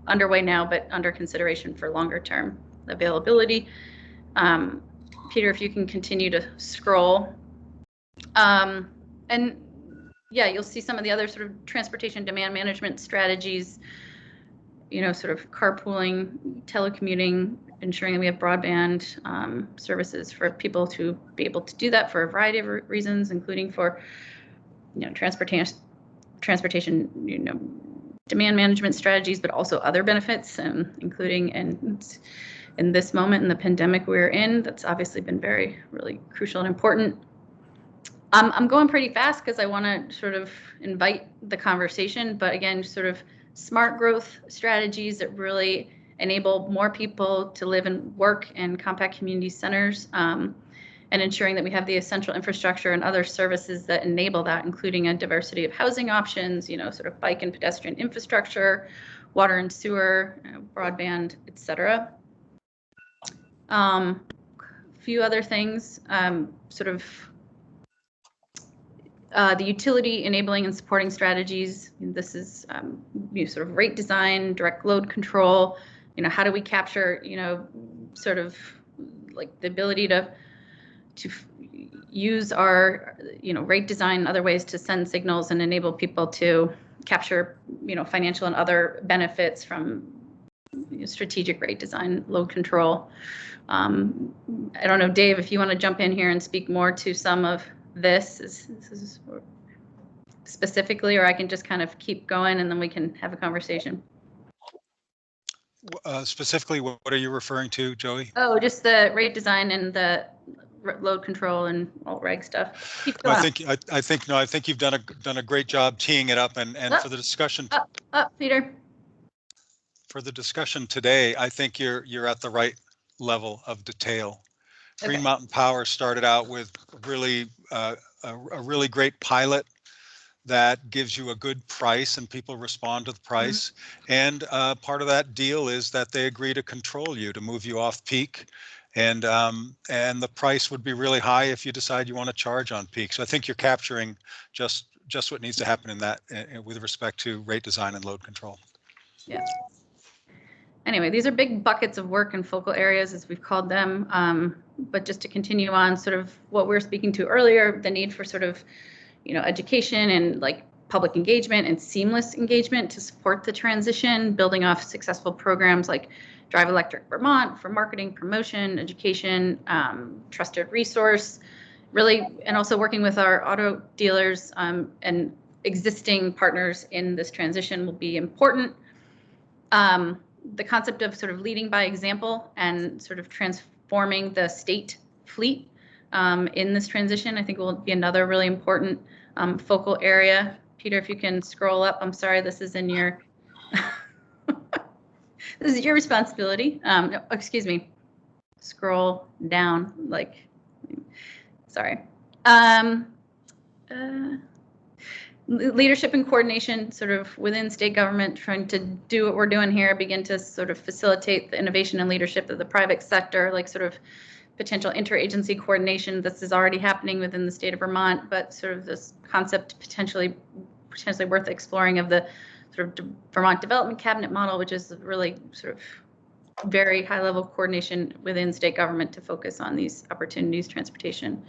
underway now, but under consideration for longer term availability. Peter, if you can continue to scroll. And yeah, you'll see some of the other sort of transportation demand management strategies, sort of carpooling, telecommuting, ensuring that we have broadband services for people to be able to do that for a variety of reasons, including for, transportation, demand management strategies, but also other benefits, including in this moment in the pandemic we're in. That's obviously been really crucial and important. I'm going pretty fast because I want to sort of invite the conversation, but again, sort of smart growth strategies that really enable more people to live and work in compact community centers, and ensuring that we have the essential infrastructure and other services that enable that, including a diversity of housing options, sort of bike and pedestrian infrastructure, water and sewer, broadband, etc. A few other things, sort of the utility enabling and supporting strategies. This is sort of rate design, direct load control. How do we capture, sort of like the ability to use our, rate design and other ways to send signals and enable people to capture, financial and other benefits from strategic rate design, load control. I don't know, Dave, if you want to jump in here and speak more to some of this specifically, or I can just kind of keep going and then we can have a conversation. Specifically, what are you referring to, Joey? Oh, just the rate design and the load control and all reg stuff. Keep going. I think you've done a great job teeing it up, and for the discussion. Peter. For the discussion today, I think you're at the right level of detail. Okay. Green Mountain Power started out with really a really great pilot that gives you a good price and people respond to the price. Mm-hmm. And part of that deal is that they agree to control you, to move you off peak. And the price would be really high if you decide you want to charge on peak. So I think you're capturing just what needs to happen in that with respect to rate design and load control. Yeah. Anyway, these are big buckets of work and focal areas, as we've called them. But just to continue on sort of what we were speaking to earlier, the need for sort of, education and like public engagement and seamless engagement to support the transition, building off successful programs like Drive Electric Vermont for marketing, promotion, education, trusted resource, really, and also working with our auto dealers and existing partners in this transition will be important. The concept of sort of leading by example and sort of transforming the state fleet in this transition, I think will be another really important focal area. Peter, if you can scroll up, I'm sorry, this is in your, this is your responsibility. No, excuse me, scroll down, like, sorry. Leadership and coordination sort of within state government, trying to do what we're doing here, begin to sort of facilitate the innovation and leadership of the private sector, like sort of potential interagency coordination. This is already happening within the state of Vermont, but sort of this concept potentially worth exploring of the sort of Vermont Development Cabinet model, which is really sort of very high level coordination within state government to focus on these opportunities, transportation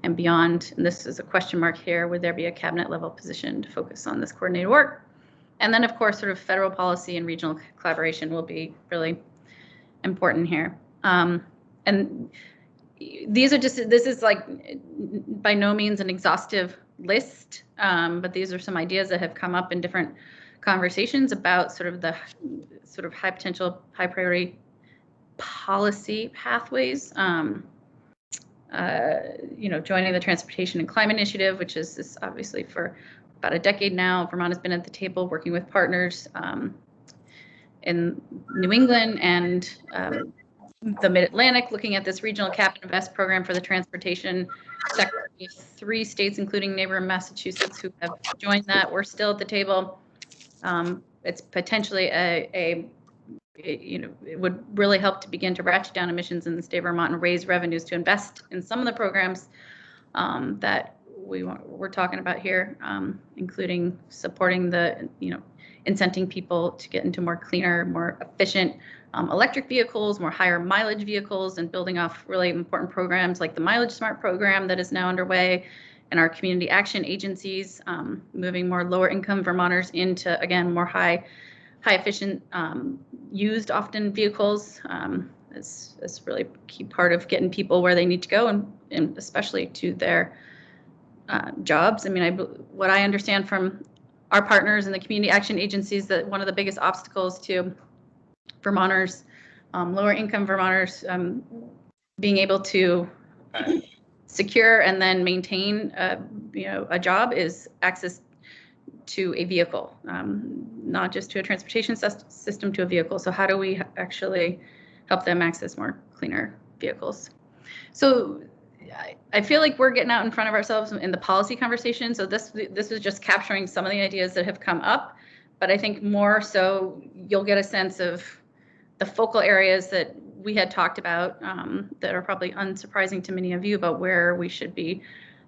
and beyond. And this is a question mark here. Would there be a cabinet level position to focus on this coordinated work? And then of course, sort of federal policy and regional collaboration will be really important here. And these are just, this is like by no means an exhaustive list, but these are some ideas that have come up in different conversations about sort of the sort of high potential, high priority policy pathways. Joining the Transportation and Climate Initiative, which is this obviously for about a decade now. Vermont has been at the table working with partners in New England and the Mid-Atlantic, looking at this regional cap and invest program for the transportation sector. We have 3 states, including neighbor Massachusetts, who have joined that. We're still at the table. It's potentially it would really help to begin to ratchet down emissions in the state of Vermont and raise revenues to invest in some of the programs that we're talking about here, including supporting the, incenting people to get into more cleaner, more efficient electric vehicles, more higher mileage vehicles, and building off really important programs like the Mileage Smart program that is now underway, and our community action agencies, moving more lower income Vermonters into, again, more high efficient used often vehicles is really a key part of getting people where they need to go, and especially to their jobs. I mean, what I understand from our partners and the community action agencies, that one of the biggest obstacles to Vermonters, lower income Vermonters, being able to secure and then maintain a job is access to a vehicle, not just to a transportation system, to a vehicle. So how do we actually help them access more cleaner vehicles? So I feel like we're getting out in front of ourselves in the policy conversation. So this is just capturing some of the ideas that have come up, but I think more so you'll get a sense of the focal areas that we had talked about that are probably unsurprising to many of you about where we should be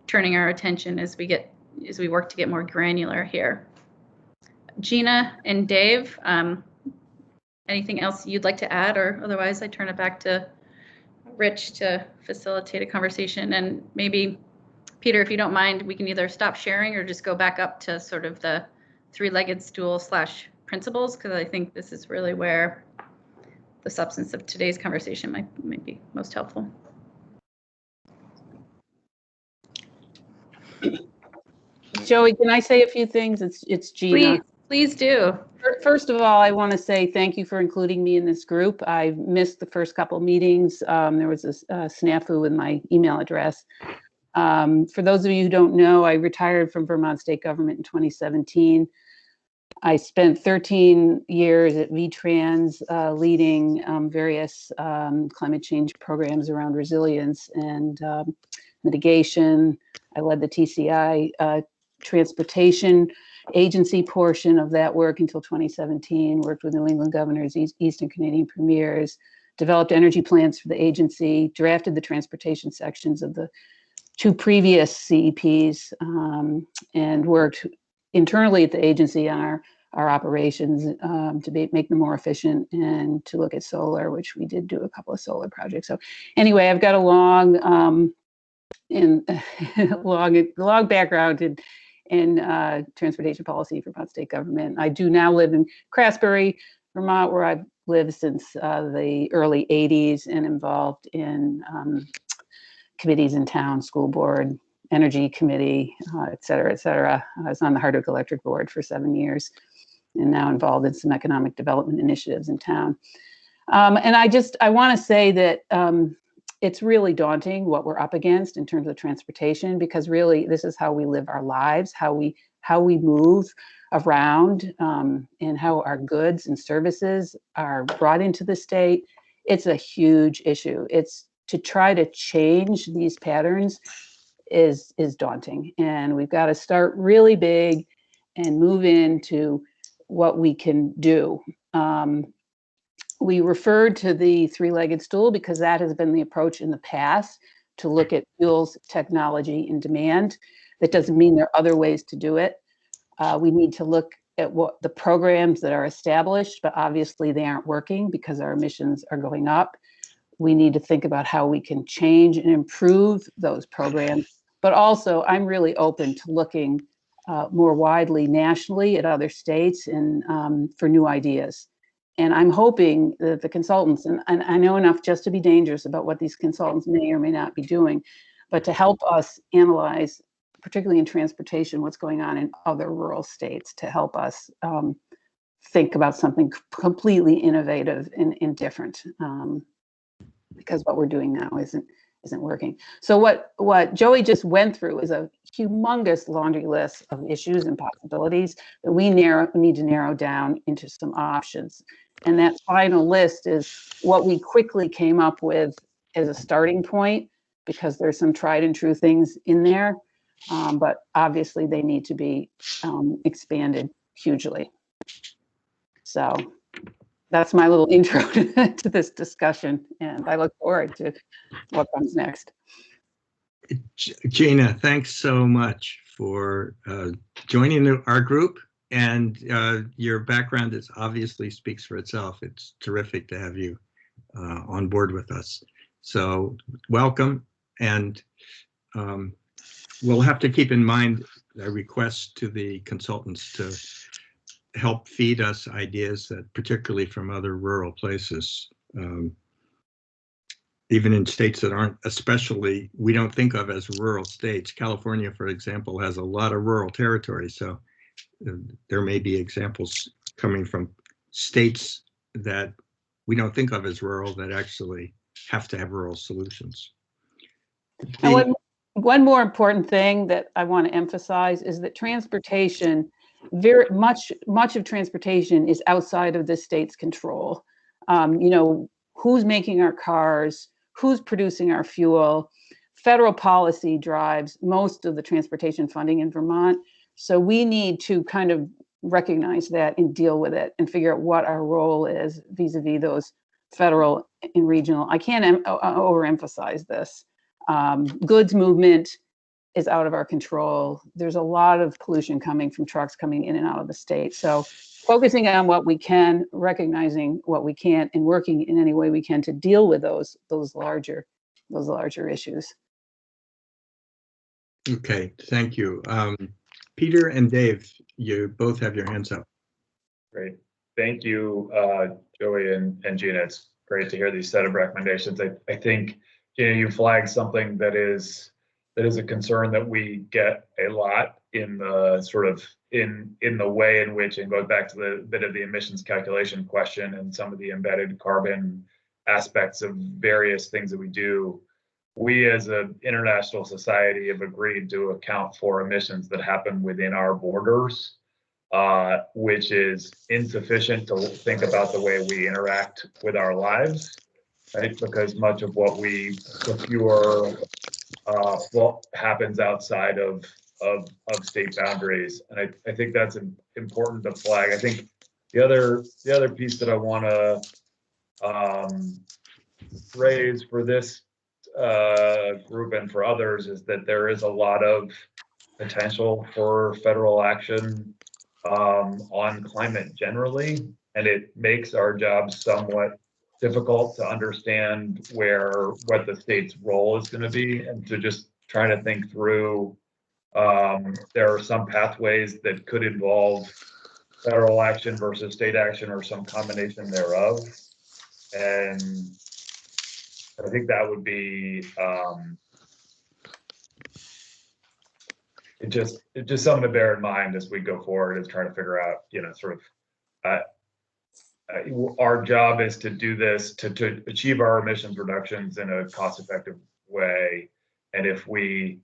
turning our attention as we work to get more granular here. Gina and Dave, anything else you'd like to add, or otherwise I turn it back to Rich to facilitate a conversation. And maybe, Peter, if you don't mind, we can either stop sharing or just go back up to sort of the 3-legged stool / principles, because I think this is really where the substance of today's conversation might be most helpful. Joey, can I say a few things? It's Gina. Please do. First of all, I want to say thank you for including me in this group. I missed the first couple meetings. There was a snafu with my email address. For those of you who don't know, I retired from Vermont state government in 2017. I spent 13 years at VTrans leading various climate change programs around resilience and mitigation. I led the TCI transportation agency portion of that work until 2017, worked with New England governors, Eastern Canadian premiers, developed energy plans for the agency, drafted the transportation sections of the 2 previous CEPs, and worked internally at the agency on our operations to make them more efficient and to look at solar, which we did do a couple of solar projects. So anyway, I've got a long background in transportation policy for Vermont state government. I do now live in Craftsbury, Vermont, where I've lived since the early 80s and involved in committees in town, school board, energy committee, et cetera, et cetera. I was on the Hardwick Electric Board for 7 years and now involved in some economic development initiatives in town. And I want to say that it's really daunting what we're up against in terms of transportation, because really this is how we live our lives, how we move around, and how our goods and services are brought into the state. It's a huge issue. It's to try to change these patterns is daunting, and we've got to start really big and move into what we can do. We referred to the 3-legged stool because that has been the approach in the past to look at fuels, technology, and demand. That doesn't mean there are other ways to do it. We need to look at what the programs that are established, but obviously they aren't working because our emissions are going up. We need to think about how we can change and improve those programs. But also, I'm really open to looking more widely nationally at other states and for new ideas. And I'm hoping that the consultants, and I know enough just to be dangerous about what these consultants may or may not be doing, but to help us analyze, particularly in transportation, what's going on in other rural states, to help us think about something completely innovative and different, because what we're doing now isn't working. So what Joey just went through is a humongous laundry list of issues and possibilities that we need to narrow down into some options. And that final list is what we quickly came up with as a starting point, because there's some tried and true things in there. But obviously they need to be expanded hugely. So that's my little intro to this discussion, and I look forward to what comes next. Gina, thanks so much for joining our group, and your background is obviously speaks for itself. It's terrific to have you on board with us. So welcome, and we'll have to keep in mind a request to the consultants to help feed us ideas that, particularly from other rural places, even in states that aren't especially, we don't think of as rural states. California, for example, has a lot of rural territory. So there may be examples coming from states that we don't think of as rural that actually have to have rural solutions. And one more important thing that I want to emphasize is that transportation, very much of transportation is outside of the state's control. You know, who's making our cars, who's producing our fuel. Federal policy drives most of the transportation funding in Vermont. So we need to kind of recognize that and deal with it and figure out what our role is vis-a-vis those federal and regional. I can't overemphasize this. Goods movement is out of our control. There's a lot of pollution coming from trucks coming in and out of the state. So focusing on what we can, recognizing what we can't, and working in any way we can to deal with those larger issues. Okay, thank you. Peter and Dave, you both have your hands up. Great. Thank you, Joey and Gina. It's great to hear these set of recommendations. I think, Gina, you flagged something that is a concern that we get a lot in the sort of in the way in which, and goes back to the bit of the emissions calculation question and some of the embedded carbon aspects of various things that we do. We as an international society have agreed to account for emissions that happen within our borders, which is insufficient to think about the way we interact with our lives, right? Because much of what we procure happens outside of state boundaries, and I think that's important to flag. I think the other piece that I want to raise for this group and for others is that there is a lot of potential for federal action on climate generally, and it makes our jobs somewhat difficult to understand what the state's role is going to be, and to just trying to think through. There are some pathways that could involve federal action versus state action, or some combination thereof, and I think that would be it's just something to bear in mind as we go forward, is trying to figure out, you know, sort of our job is to do this to achieve our emissions reductions in a cost-effective way, and if we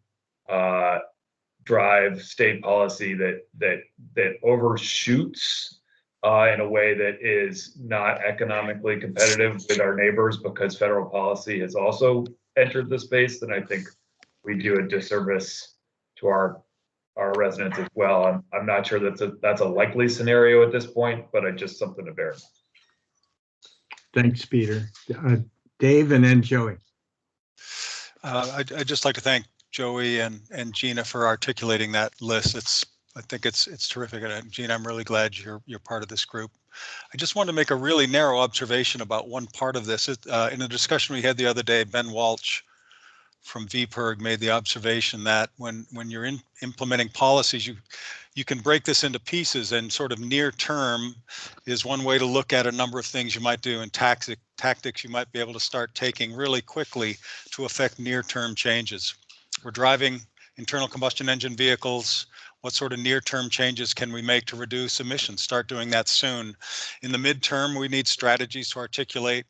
drive state policy that overshoots in a way that is not economically competitive with our neighbors because federal policy has also entered the space, then I think we do a disservice to our residents as well. I'm not sure that's a likely scenario at this point, but it's just something to bear in mind. Thanks, Peter. Dave, and then Joey. I'd just like to thank Joey and Gina for articulating that list. I think it's terrific. And Gina, I'm really glad you're part of this group. I just want to make a really narrow observation about one part of this. In a discussion we had the other day, Ben Walsh from VPIRG made the observation that when you're implementing policies, you can break this into pieces, and sort of near term is one way to look at a number of things you might do, and tactics you might be able to start taking really quickly to affect near term changes. We're driving internal combustion engine vehicles. What sort of near-term changes can we make to reduce emissions? Start doing that soon. In the midterm, we need strategies to articulate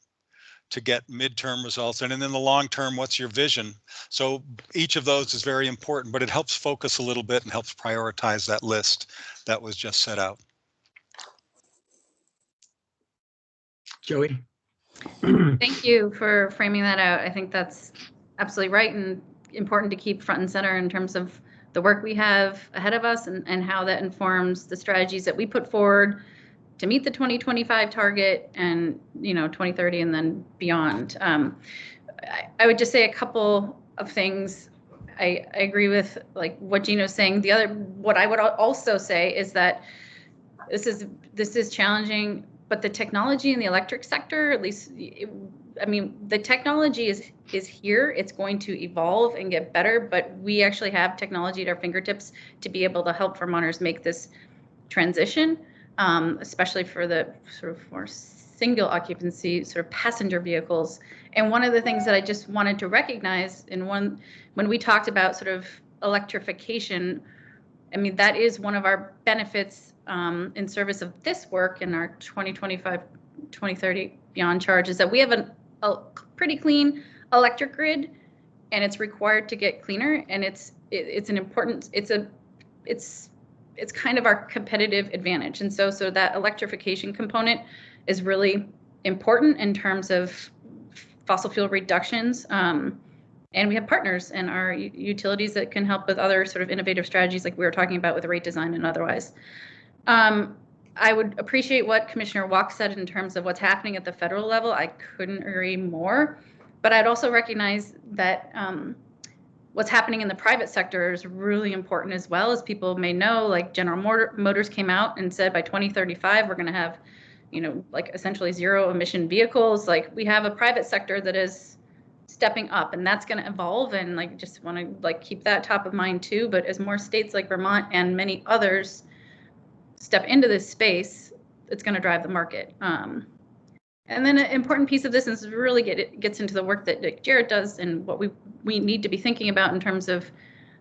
to get midterm results. And then in the long term, what's your vision? So each of those is very important, but it helps focus a little bit and helps prioritize that list that was just set out. Joey? Thank you for framing that out. I think that's absolutely right and important to keep front and center in terms of the work we have ahead of us and how that informs the strategies that we put forward to meet the 2025 target and 2030 and then beyond. I would just say a couple of things. I agree with like what Gino's saying. What I would also say is that this is challenging, but the technology in the electric sector, at least, the technology is here. It's going to evolve and get better, but we actually have technology at our fingertips to be able to help Vermonters make this transition, especially for the sort of more single occupancy sort of passenger vehicles. And one of the things that I just wanted to recognize when we talked about sort of electrification, that is one of our benefits in service of this work in our 2025, 2030 beyond charge, is that we have a pretty clean electric grid, and it's required to get cleaner. And it's kind of our competitive advantage. And so that electrification component is really important in terms of fossil fuel reductions. And we have partners in our utilities that can help with other sort of innovative strategies like we were talking about with rate design and otherwise. I would appreciate what Commissioner Walk said in terms of what's happening at the federal level. I couldn't agree more, but I'd also recognize that what's happening in the private sector is really important as well. As people may know, like General Motors came out and said by 2035, we're going to have, like essentially zero emission vehicles. Like we have a private sector that is stepping up, and that's going to evolve, and like just want to like keep that top of mind too. But as more states like Vermont and many others step into this space, it's going to drive the market. And then an important piece of this is really gets into the work that Jared does and what we need to be thinking about in terms of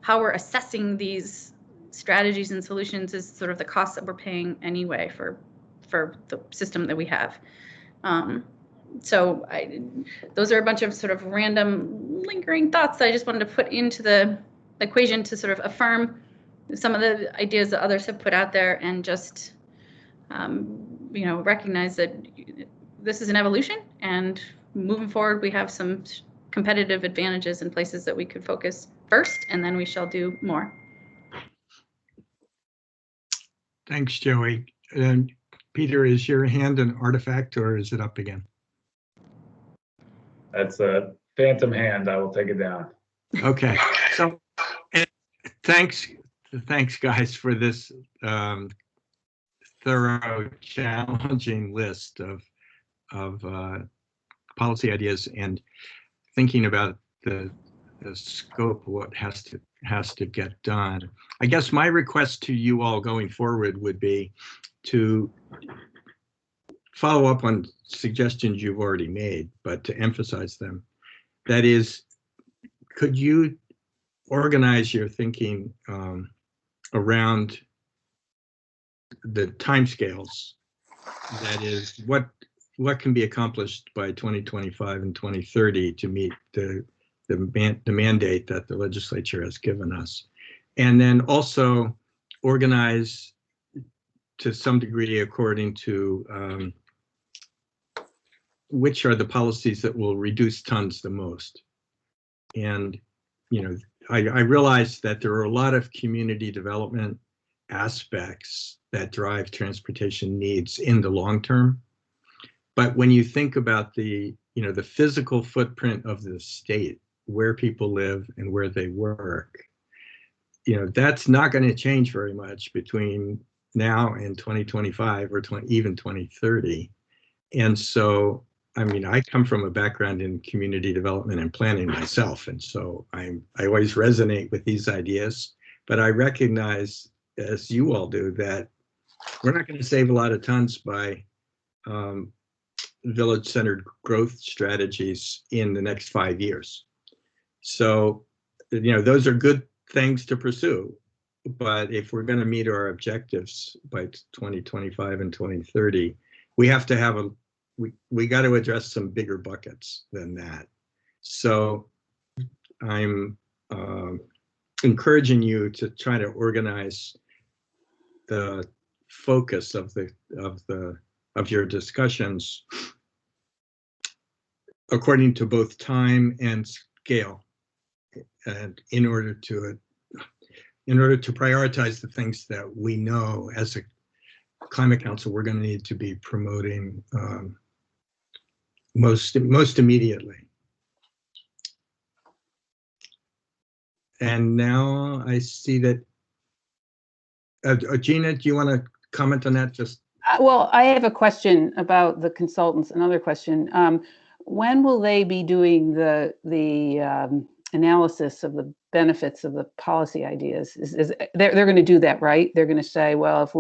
how we're assessing these strategies and solutions is sort of the costs that we're paying anyway for the system that we have. So those are a bunch of sort of random lingering thoughts that I just wanted to put into the equation to sort of affirm some of the ideas that others have put out there, and just recognize that this is an evolution, and moving forward we have some competitive advantages in places that we could focus first, and then we shall do more. Thanks, Joey. And Peter, is your hand an artifact or is it up again? That's a phantom hand. I will take it down. Okay. So thanks guys for this thorough, challenging list of policy ideas and thinking about the scope of what has to get done. I guess my request to you all going forward would be to follow up on suggestions you've already made, but to emphasize them. That is, could you organize your thinking around the timescales? That is, what can be accomplished by 2025 and 2030 to meet the mandate that the legislature has given us, and then also organize to some degree according to which are the policies that will reduce tons the most. And I realize that there are a lot of community development aspects that drive transportation needs in the long term. But when you think about the physical footprint of the state, where people live and where they work, that's not going to change very much between now and 2025 or even 2030. And so, I come from a background in community development and planning myself. And so I always resonate with these ideas, but I recognize, as you all do, that we're not going to save a lot of tons by village-centered growth strategies in the next 5 years. So, those are good things to pursue. But if we're going to meet our objectives by 2025 and 2030, we have to have we got to address some bigger buckets than that. So I'm encouraging you to try to organize the focus of your discussions according to both time and scale. And in order to prioritize the things that we know as a climate council, we're going to need to be promoting most immediately. And now I see that, Gina, do you want to comment on that? Just well, I have a question about the consultants. Another question: when will they be doing the analysis of the benefits of the policy ideas? They're going to do that, right? They're going to say, well, if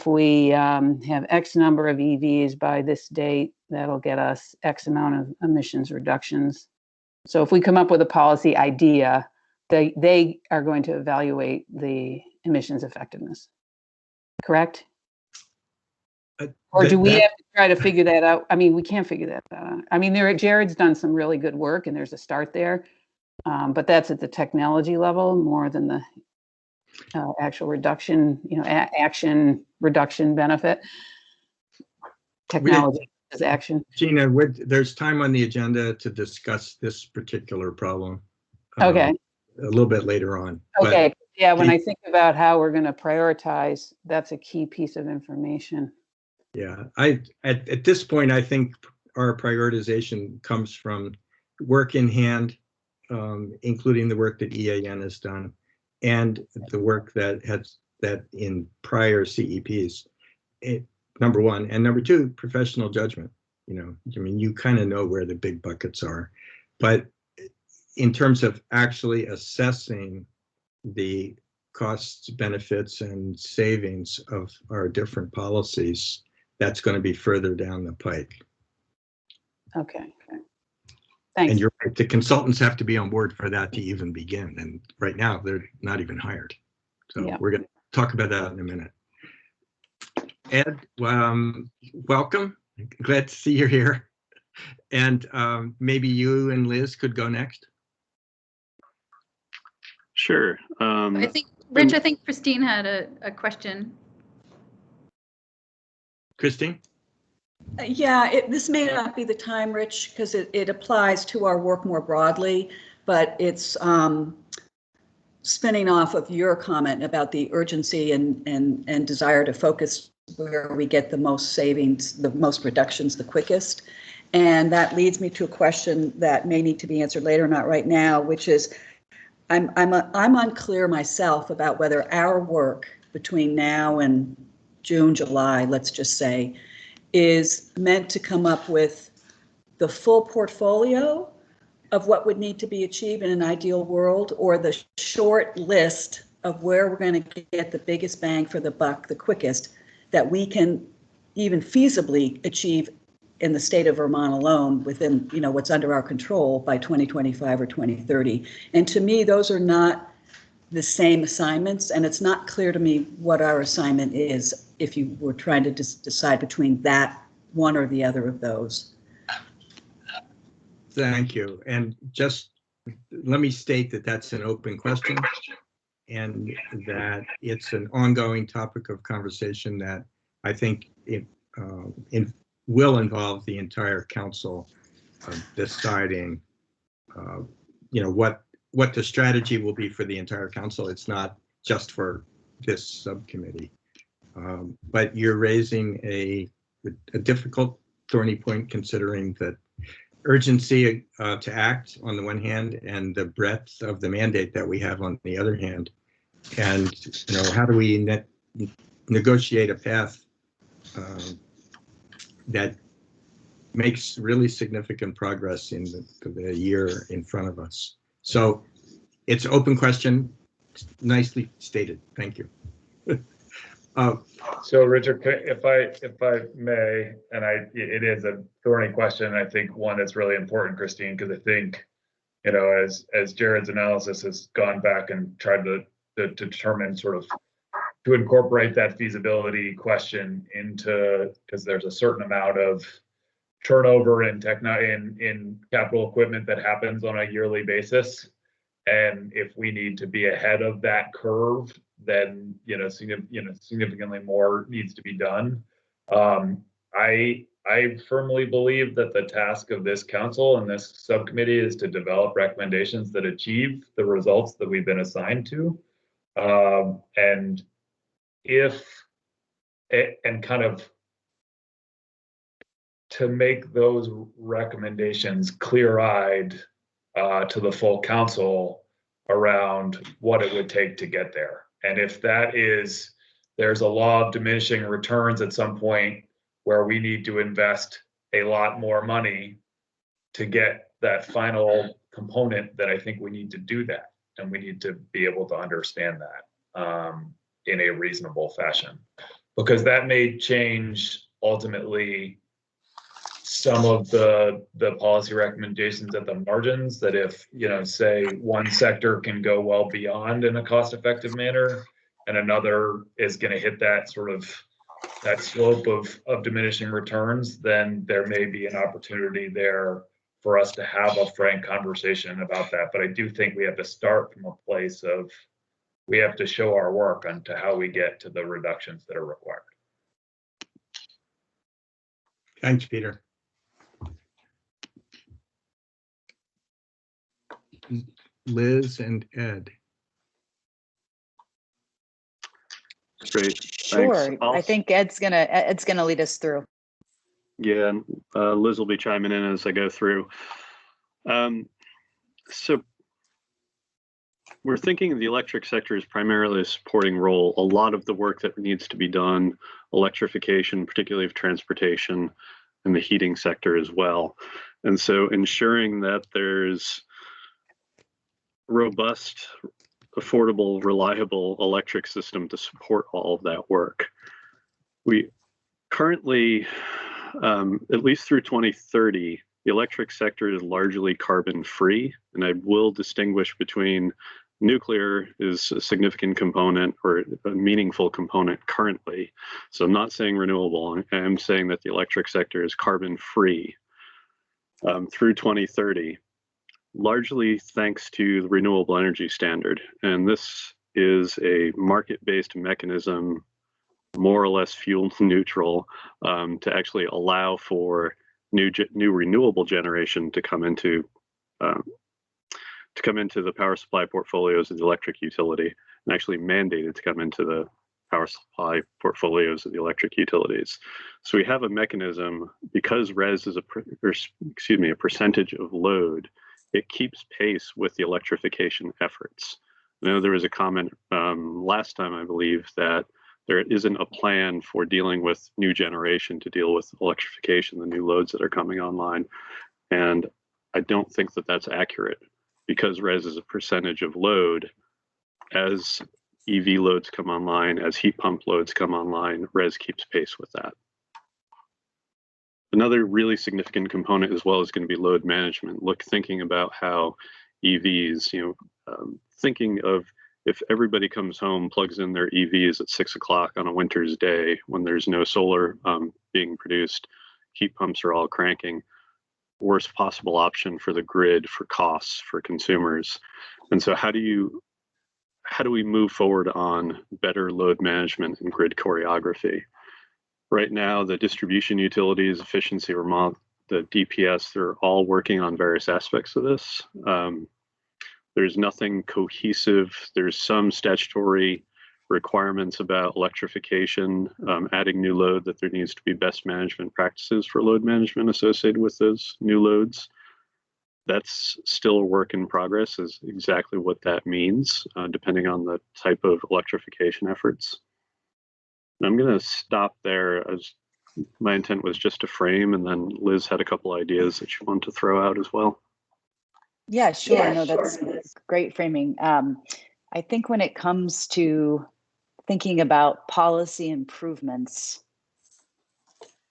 we have X number of EVs by this date, that'll get us X amount of emissions reductions. So if we come up with a policy idea, they are going to evaluate the emissions effectiveness, correct? Or do we have to try to figure that out? I mean, we can't figure that out. I mean, Jared's done some really good work, and there's a start there, but that's at the technology level more than the actual reduction, action reduction benefit. Technology is action. Gina, there's time on the agenda to discuss this particular problem. Okay. A little bit later on. Okay. Yeah, when I think about how we're going to prioritize, that's a key piece of information. Yeah, at this point, I think our prioritization comes from work in hand, including the work that EAN has done, and the work that in prior CEPs. Number one, and number two, professional judgment. I mean, you kind of know where the big buckets are, but in terms of actually assessing the costs, benefits, and savings of our different policies, that's going to be further down the pike. Okay. Thanks. And you're right, the consultants have to be on board for that to even begin. And right now, they're not even hired. So yeah, we're going to talk about that in a minute. Ed, welcome. Glad to see you here. And maybe you and Liz could go next. Sure. I think, Rich, I think Christine had a question. Christine? Yeah, this may not be the time, Rich, because it applies to our work more broadly, but it's spinning off of your comment about the urgency and desire to focus where we get the most savings, the most reductions, the quickest. And that leads me to a question that may need to be answered later, not right now, which is, I'm unclear myself about whether our work between now and June, July, let's just say, is meant to come up with the full portfolio of what would need to be achieved in an ideal world, or the short list of where we're going to get the biggest bang for the buck, the quickest, that we can even feasibly achieve in the state of Vermont alone within, what's under our control by 2025 or 2030. And to me, those are not the same assignments, and it's not clear to me what our assignment is if you were trying to decide between that one or the other of those. Thank you. And just let me state that that's an open question and that it's an ongoing topic of conversation that I think it will involve the entire council deciding, what the strategy will be for the entire council. It's not just for this subcommittee. But you're raising a difficult, thorny point, considering the urgency to act on the one hand and the breadth of the mandate that we have on the other hand. And how do we negotiate a path that makes really significant progress in the year in front of us? So it's an open question, nicely stated. Thank you. So Richard, if I may, and it is a thorny question, I think one that's really important, Christine, because I think, as Jared's analysis has gone back and tried to determine sort of to incorporate that feasibility question into, because there's a certain amount of turnover in capital equipment that happens on a yearly basis. And if we need to be ahead of that curve, then significantly more needs to be done. I I firmly believe that the task of this council and this subcommittee is to develop recommendations that achieve the results that we've been assigned to. And kind of to make those recommendations clear-eyed to the full council around what it would take to get there. And if that is, there's a law of diminishing returns at some point where we need to invest a lot more money to get that final component, that I think we need to do that. And we need to be able to understand that in a reasonable fashion, because that may change ultimately some of the policy recommendations at the margins, that if, you know, say one sector can go well beyond in a cost-effective manner and another is going to hit that sort of that slope of diminishing returns, then there may be an opportunity there for us to have a frank conversation about that. But I do think we have to start from a place of, we have to show our work onto how we get to the reductions that are required. Thanks, Peter. Liz and Ed. Great. Sure. Thanks. I think Ed's gonna lead us through. Yeah, Liz will be chiming in as I go through. So we're thinking of the electric sector as primarily a supporting role. A lot of the work that needs to be done, electrification, particularly of transportation and the heating sector as well. And so ensuring that there's robust, affordable, reliable electric system to support all of that work. We currently, at least through 2030, the electric sector is largely carbon free. And I will distinguish between nuclear is a significant component or a meaningful component currently. So I'm not saying renewable, I'm saying that the electric sector is carbon free through 2030. Largely thanks to the renewable energy standard. And this is a market-based mechanism, more or less fuel neutral, to actually allow for new renewable generation to come into the power supply portfolios of the electric utility, and actually mandated to come into the power supply portfolios of the electric utilities. So we have a mechanism, because RES is a percentage of load. It keeps pace with the electrification efforts. I know there was a comment last time, I believe, that there isn't a plan for dealing with new generation to deal with electrification, the new loads that are coming online. And I don't think that that's accurate, because RES is a percentage of load. As EV loads come online, as heat pump loads come online, RES keeps pace with that. Another really significant component as well is going to be load management. Thinking about how EVs, thinking of if everybody comes home, plugs in their EVs at 6 o'clock on a winter's day when there's no solar being produced, heat pumps are all cranking. Worst possible option for the grid, for costs, for consumers. And so how do we move forward on better load management and grid choreography? Right now, the distribution utilities, Efficiency Vermont, the DPS, they're all working on various aspects of this. There's nothing cohesive. There's some statutory requirements about electrification, adding new load, that there needs to be best management practices for load management associated with those new loads. That's still a work in progress, is exactly what that means, depending on the type of electrification efforts. I'm going to stop there, as my intent was just to frame, and then Liz had a couple ideas that she wanted to throw out as well. Yeah, sure. No, that's great framing. I think when it comes to thinking about policy improvements,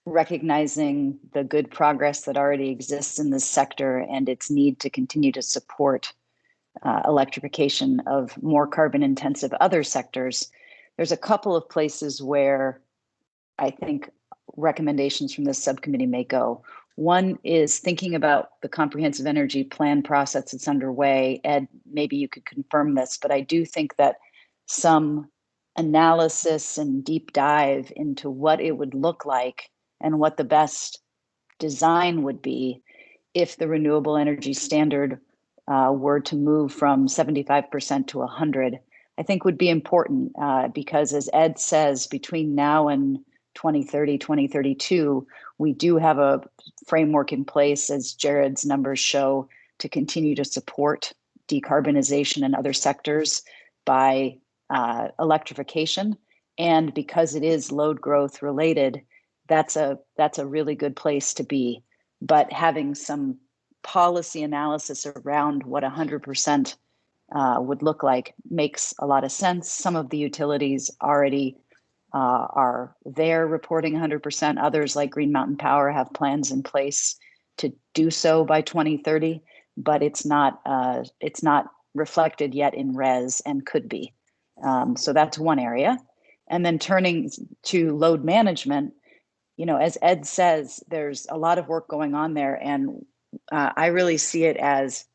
recognizing the good progress that already exists in this sector and its need to continue to support electrification of more carbon intensive other sectors, there's a couple of places where I think recommendations from this subcommittee may go. One is thinking about the comprehensive energy plan process that's underway. Ed, maybe you could confirm this, but I do think that some analysis and deep dive into what it would look like and what the best design would be if the renewable energy standard were to move from 75% to 100, I think would be important because as Ed says, between now and 2030, 2032, we do have a framework in place, as Jared's numbers show, to continue to support decarbonization in other sectors by electrification. And because it is load growth related, that's a really good place to be. But having some policy analysis around what 100% would look like makes a lot of sense. Some of the utilities already are there reporting 100%. Others, like Green Mountain Power, have plans in place to do so by 2030, but it's not reflected yet in RES and could be. So that's one area. And then turning to load management, as Ed says, there's a lot of work going on there, and I really see it as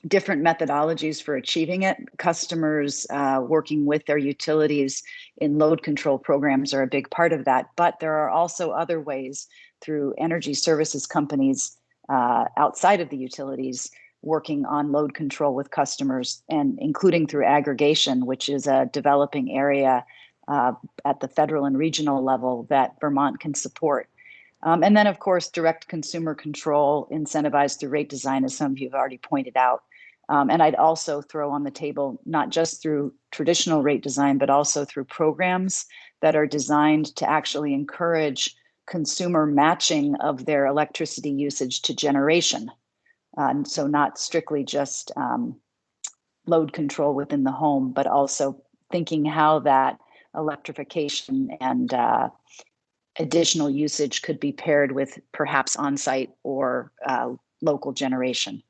different methodologies for achieving it. Customers working with their utilities in load control programs are a big part of that, but there are also other ways through energy services companies outside of the utilities working on load control with customers, and including through aggregation, which is a developing area at the federal and regional level that Vermont can support. And then, of course, direct consumer control incentivized through rate design, as some of you have already pointed out. And I'd also throw on the table, not just through traditional rate design, but also through programs that are designed to actually encourage consumer matching of their electricity usage to generation. So not strictly just load control within the home, but also thinking how that electrification and additional usage could be paired with perhaps on-site or local generation.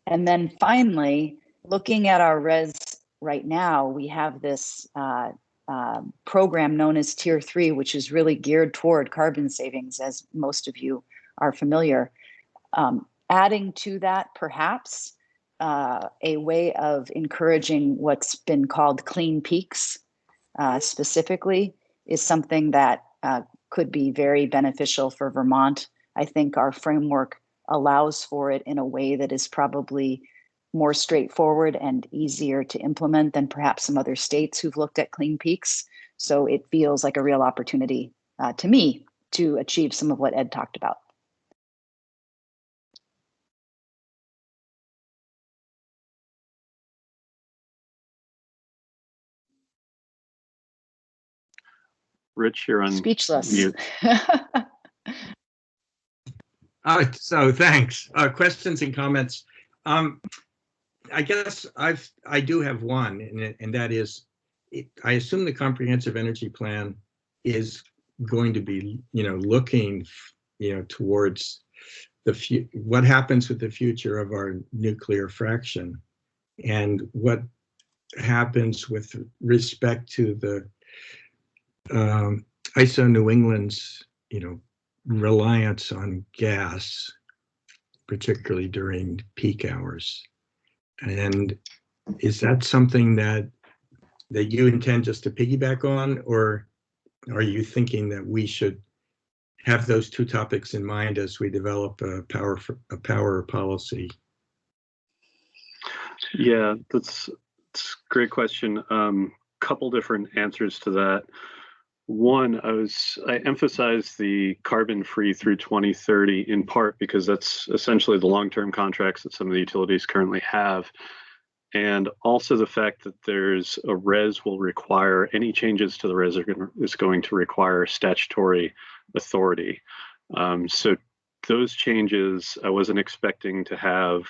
And then finally, looking at our RES right now, we have this program known as Tier 3, which is really geared toward carbon savings, as most of you are familiar. Adding to that, perhaps, a way of encouraging what's been called clean peaks specifically is something that could be very beneficial for Vermont. I think our framework allows for it in a way that is probably more straightforward and easier to implement than perhaps some other states who've looked at clean peaks. So it feels like a real opportunity to me to achieve some of what Ed talked about. Rich, you're on Speechless. mute. So thanks. Questions and comments. I guess I do have one, and that is, I assume the comprehensive energy plan is going to be, looking, towards what happens with the future of our nuclear fraction, and what happens with respect to the ISO New England's, reliance on gas, particularly during peak hours. And is that something that you intend just to piggyback on, or are you thinking that we should have those two topics in mind as we develop a power policy? Yeah, that's a great question. Couple different answers to that. One, I emphasized the carbon-free through 2030 in part because that's essentially the long-term contracts that some of the utilities currently have. And also the fact that there's a RES will require, any changes to the RES is going to require statutory authority. So those changes, I wasn't expecting to have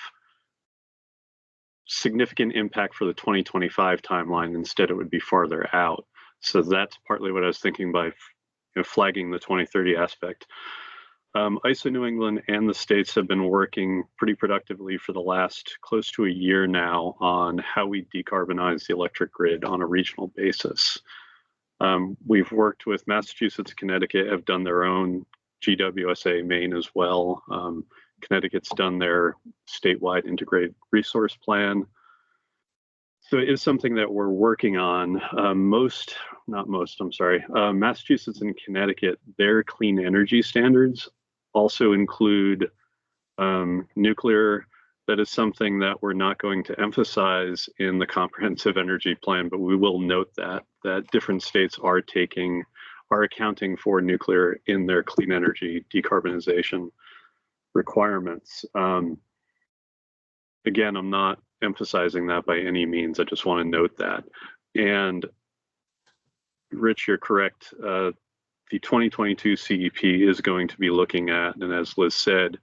significant impact for the 2025 timeline. Instead, it would be farther out. So that's partly what I was thinking by flagging the 2030 aspect. ISO New England and the states have been working pretty productively for the last close to a year now on how we decarbonize the electric grid on a regional basis. We've worked with Massachusetts, Connecticut have done their own GWSA Maine as well. Connecticut's done their statewide integrated resource plan. So it is something that we're working on. Massachusetts and Connecticut, their clean energy standards also include nuclear. That is something that we're not going to emphasize in the comprehensive energy plan, but we will note that different states are accounting for nuclear in their clean energy decarbonization requirements. Again, I'm not emphasizing that by any means. I just want to note that. And Rich, you're correct. The 2022 CEP is going to be looking at, and as Liz said,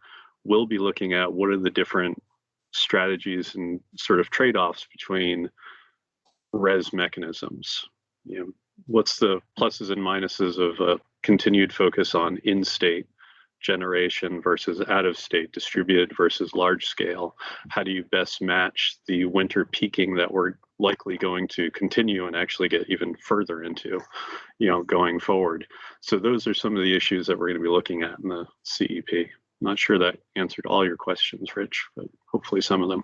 we'll be looking at what are the different strategies and sort of trade-offs between res mechanisms. You know, what's the pluses and minuses of a continued focus on in-state generation versus out-of-state, distributed versus large scale? How do you best match the winter peaking that we're likely going to continue and actually get even further into, you know, going forward? So those are some of the issues that we're going to be looking at in the CEP. I'm not sure that answered all your questions, Rich, but hopefully some of them.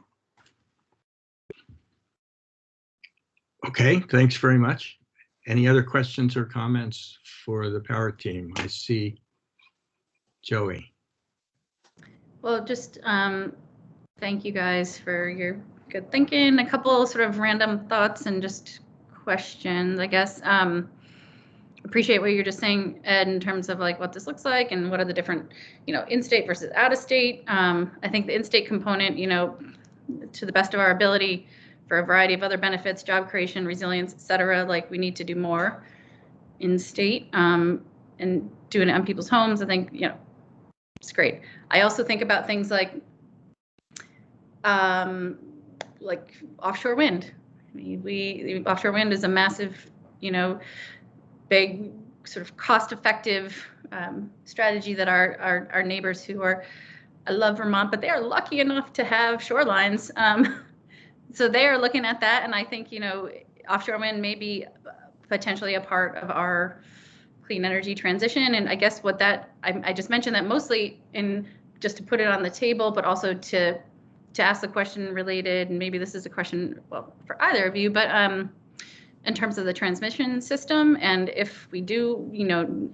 Okay, thanks very much. Any other questions or comments for the power team? I see Joey. Well, just thank you guys for your good thinking. A couple sort of random thoughts and just questions, I guess. Appreciate what you're just saying, Ed, in terms of like what this looks like and what are the different, you know, in-state versus out-of-state. I think the in-state component, you know, to the best of our ability for a variety of other benefits, job creation, resilience, et cetera, like we need to do more in-state and doing it on people's homes. I think, you know, it's great. I also think about things like offshore wind. I mean, offshore wind is a massive, you know, big sort of cost-effective strategy that our neighbors who are, I love Vermont, but they are lucky enough to have shorelines. So they are looking at that, and I think, you know, offshore wind may be potentially a part of our clean energy transition. And I guess what that, I just mentioned that mostly in just to put it on the table, but also to ask the question related, and maybe this is a question, well, for either of you, but in terms of the transmission system, and if we do, you know,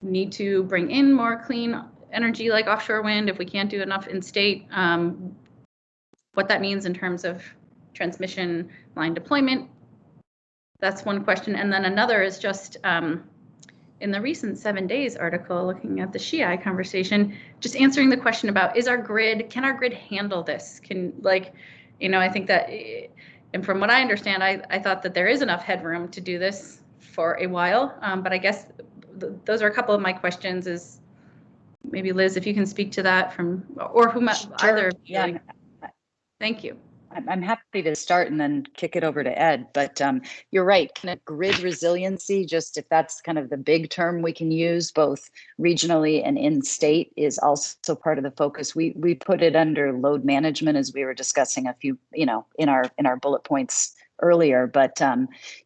need to bring in more clean energy like offshore wind, if we can't do enough in state, what that means in terms of transmission line deployment. That's one question. And then another is just in the recent 7 Days article, looking at the SHEI conversation, just answering the question about, can our grid handle this? I think that, and from what I understand, I thought that there is enough headroom to do this for a while, but I guess those are a couple of my questions. Is maybe Liz, if you can speak to that or whomever, either. Yeah. Thank you. I'm happy to start and then kick it over to Ed, but you're right, kind of grid resiliency, just if that's kind of the big term we can use both regionally and in state, is also part of the focus. We put it under load management, as we were discussing a few, you know, in our bullet points earlier, but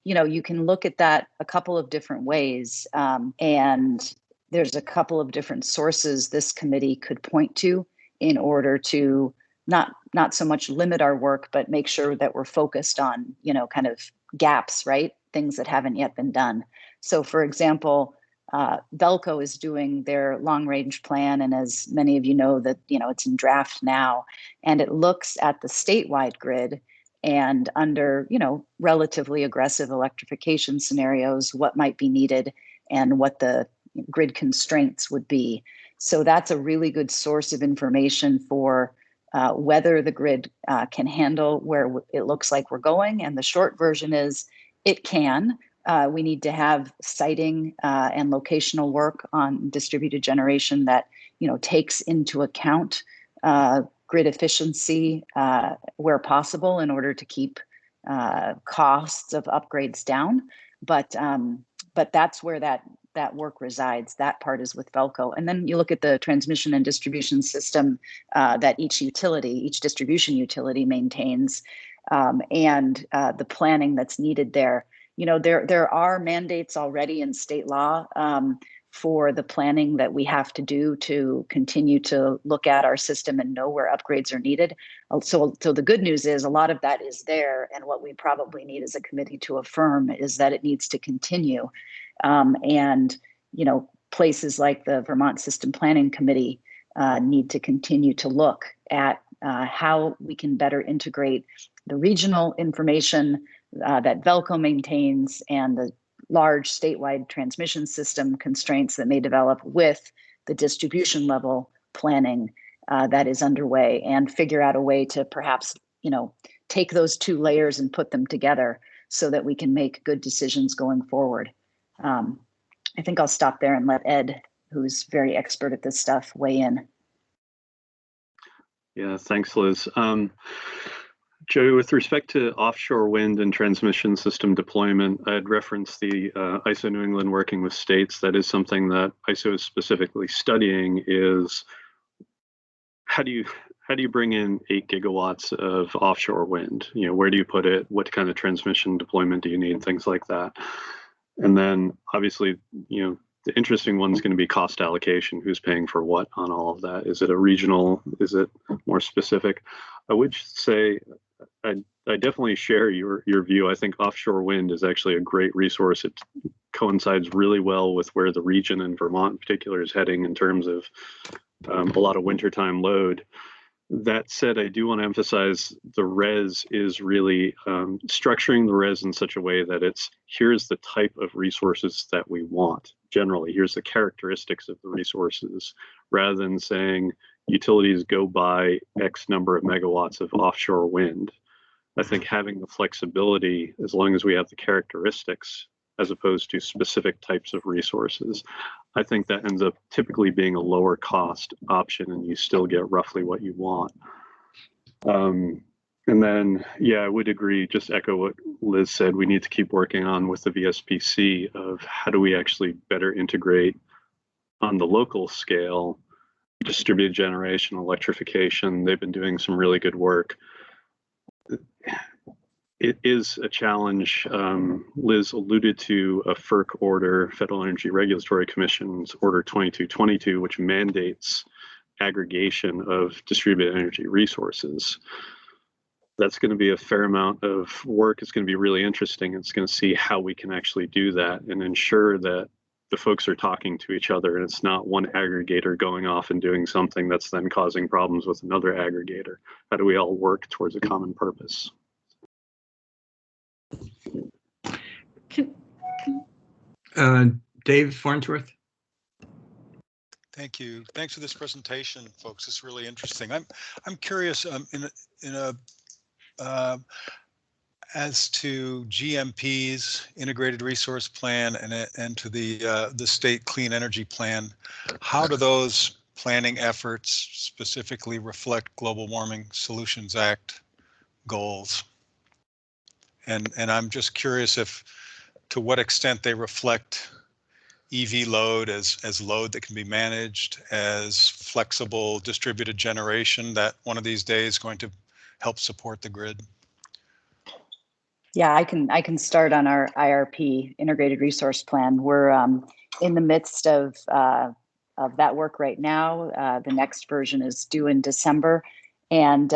you know, you can look at that a couple of different ways, and there's a couple of different sources this committee could point to in order to not so much limit our work, but make sure that we're focused on, you know, kind of gaps, right? Things that haven't yet been done. So for example, Velco is doing their long range plan. And as many of you know, that, you know, it's in draft now, and it looks at the statewide grid and under, you know, relatively aggressive electrification scenarios, what might be needed and what the grid constraints would be. So that's a really good source of information for whether the grid can handle where it looks like we're going. And the short version is it can. We need to have siting and locational work on distributed generation that, you know, takes into account grid efficiency where possible in order to keep costs of upgrades down. But that's where that work resides. That part is with Velco. And then you look at the transmission and distribution system that each distribution utility maintains, and the planning that's needed there. You know, there are mandates already in state law for the planning that we have to do to continue to look at our system and know where upgrades are needed. So the good news is a lot of that is there, and what we probably need as a committee to affirm is that it needs to continue. And, you know, places like the Vermont System Planning Committee need to continue to look at how we can better integrate the regional information that VELCO maintains and the large statewide transmission system constraints that may develop with the distribution level planning that is underway, and figure out a way to perhaps, take those two layers and put them together so that we can make good decisions going forward. I think I'll stop there and let Ed, who's very expert at this stuff, weigh in. Yeah, thanks, Liz. Joey, with respect to offshore wind and transmission system deployment, I'd referenced the ISO New England working with states. That is something that ISO is specifically studying, is how do you bring in 8 gigawatts of offshore wind? Where do you put it? What kind of transmission deployment do you need? Things like that. And then obviously, the interesting one is going to be cost allocation. Who's paying for what on all of that? Is it a regional? Is it more specific? I would say I definitely share your view. I think offshore wind is actually a great resource. It coincides really well with where the region and Vermont in particular is heading in terms of a lot of wintertime load. That said, I do want to emphasize the RES is really structuring the RES in such a way that here's the type of resources that we want. Generally, here's the characteristics of the resources, rather than saying utilities go buy X number of megawatts of offshore wind. I think having the flexibility, as long as we have the characteristics, as opposed to specific types of resources, I think that ends up typically being a lower cost option, and you still get roughly what you want. And then, yeah, I would agree, just echo what Liz said, we need to keep working on with the VSPC of how do we actually better integrate on the local scale, distributed generation, electrification. They've been doing some really good work. It is a challenge. Liz alluded to a FERC order, Federal Energy Regulatory Commission's Order 2222, which mandates aggregation of distributed energy resources. That's going to be a fair amount of work. It's going to be really interesting. It's going to see how we can actually do that and ensure that the folks are talking to each other, and it's not one aggregator going off and doing something that's then causing problems with another aggregator. How do we all work towards a common purpose? Dave Farnsworth. Thank you. Thanks for this presentation, folks. It's really interesting. I'm curious as to GMP's integrated resource plan and to the state clean energy plan. How do those planning efforts specifically reflect Global Warming Solutions Act goals? And I'm just curious to what extent they reflect EV load as load that can be managed, as flexible distributed generation that one of these days is going to help support the grid. Yeah, I can start on our IRP, Integrated Resource Plan. We're in the midst of that work right now. The next version is due in December. And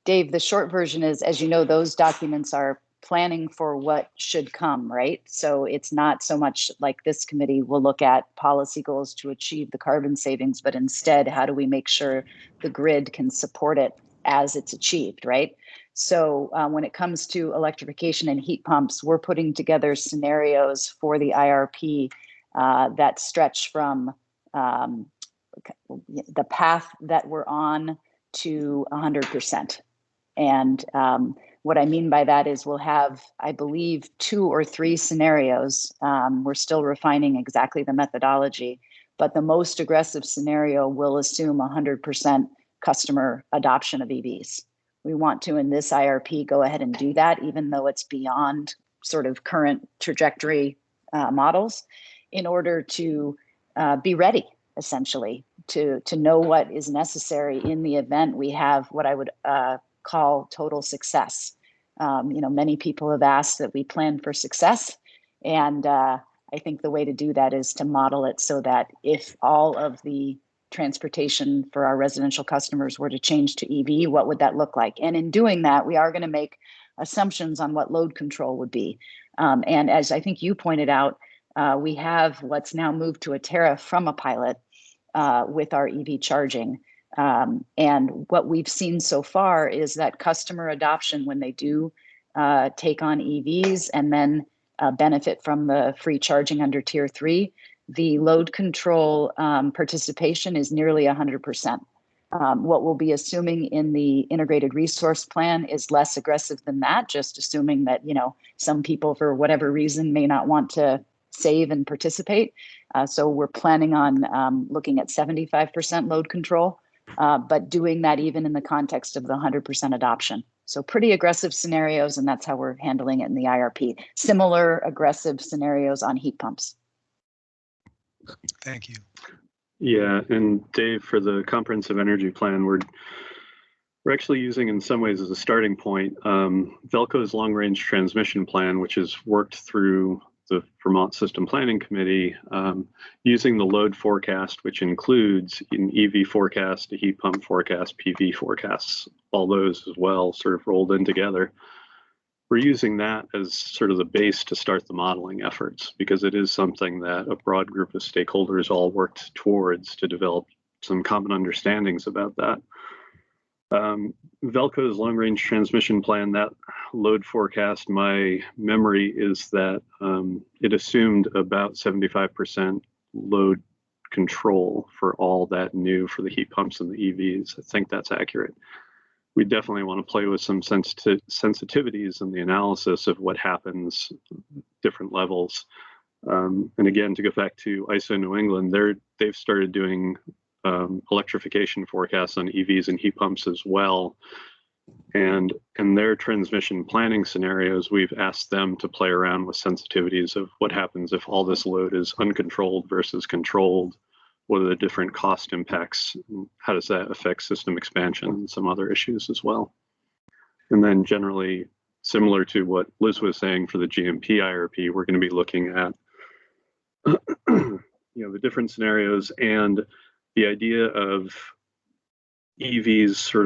Dave, the short version is, as you know, those documents are planning for what should come, right? So it's not so much like this committee will look at policy goals to achieve the carbon savings, but instead, how do we make sure the grid can support it as it's achieved, right? So when it comes to electrification and heat pumps, we're putting together scenarios for the IRP that stretch from the path that we're on to 100%. And what I mean by that is we'll have, I believe, 2 or 3 scenarios. We're still refining exactly the methodology, but the most aggressive scenario will assume 100% customer adoption of EVs. We want to, in this IRP, go ahead and do that, even though it's beyond sort of current trajectory models, in order to be ready, essentially, to know what is necessary in the event we have what I would call total success. Many people have asked that we plan for success, and I think the way to do that is to model it so that if all of the transportation for our residential customers were to change to EV, what would that look like? And in doing that, we are going to make assumptions on what load control would be. And as I think you pointed out, We have what's now moved to a tariff from a pilot with our EV charging. And what we've seen so far is that customer adoption, when they do take on EVs and then benefit from the free charging under Tier 3, the load control participation is nearly 100%. What we'll be assuming in the integrated resource plan is less aggressive than that, just assuming that, some people for whatever reason may not want to save and participate. So we're planning on looking at 75% load control, but doing that even in the context of the 100% adoption. So pretty aggressive scenarios, and that's how we're handling it in the IRP. Similar aggressive scenarios on heat pumps. Thank you. Yeah, and Dave, for the comprehensive energy plan, we're actually using in some ways as a starting point Velco's long-range transmission plan, which has worked through the Vermont System Planning Committee, using the load forecast, which includes an EV forecast, a heat pump forecast, PV forecasts, all those as well, sort of rolled in together. We're using that as sort of the base to start the modeling efforts, because it is something that a broad group of stakeholders all worked towards to develop some common understandings about that. Velco's long-range transmission plan, that load forecast, my memory is that it assumed about 75% load control for all that new for the heat pumps and the EVs. I think that's accurate. We definitely want to play with some sensitivities in the analysis of what happens, different levels. And again, to go back to ISO New England, they've started doing electrification forecasts on EVs and heat pumps as well. And in their transmission planning scenarios, we've asked them to play around with sensitivities of what happens if all this load is uncontrolled versus controlled. What are the different cost impacts? How does that affect system expansion and some other issues as well? And then generally, similar to what Liz was saying for the GMP IRP, we're going to be looking at the different scenarios, and the idea of EVs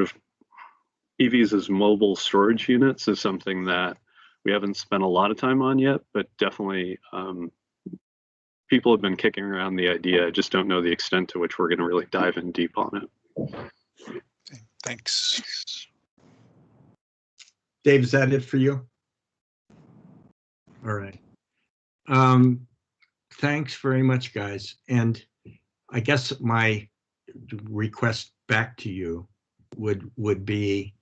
as mobile storage units is something that we haven't spent a lot of time on yet, but definitely people have been kicking around the idea. I just don't know the extent to which we're going to really dive in deep on it. Okay, thanks. Dave, is that it for you? All right. Thanks very much, guys. And I guess my request back to you would be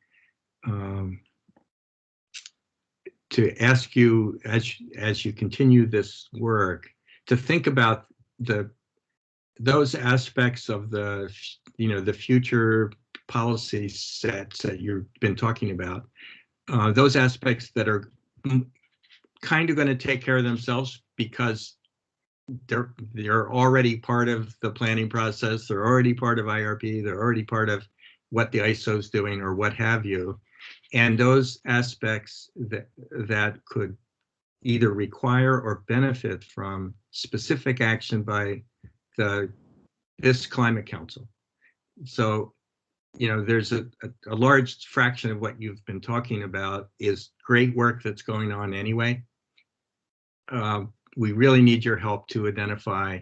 to ask you, as you continue this work, to think about those aspects of the future policy sets that you've been talking about, those aspects that are kind of going to take care of themselves because they're already part of the planning process, they're already part of IRP, they're already part of what the ISO is doing or what have you, and those aspects that could either require or benefit from specific action by this climate council. So, there's a large fraction of what you've been talking about is great work that's going on anyway. We really need your help to identify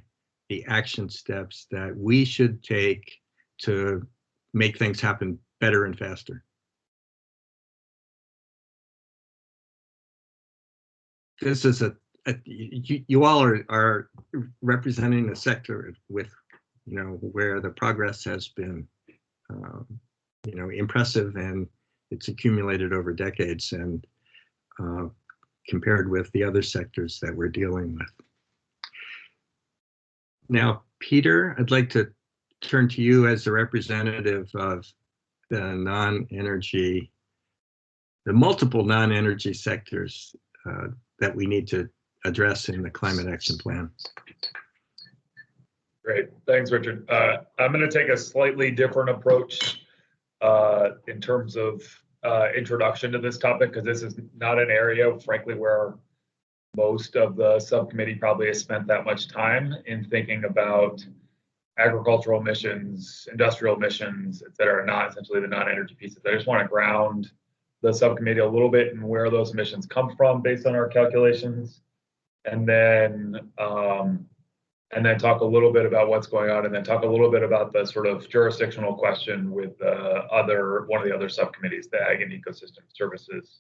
the action steps that we should take to make things happen better and faster. This is you all are representing a sector with, where the progress has been, impressive, and it's accumulated over decades, and compared with the other sectors that we're dealing with. Now, Peter, I'd like to turn to you as the representative of the multiple non-energy sectors that we need to address in the climate action plan. Great, thanks, Richard. I'm going to take a slightly different approach in terms of introduction to this topic, because this is not an area, frankly, where most of the subcommittee probably has spent that much time in thinking about agricultural emissions, industrial emissions, that are not essentially the non-energy pieces. I just want to ground the subcommittee a little bit in where those emissions come from based on our calculations, and then talk a little bit about what's going on, and then talk a little bit about the sort of jurisdictional question with one of the other subcommittees, the Ag and Ecosystem Services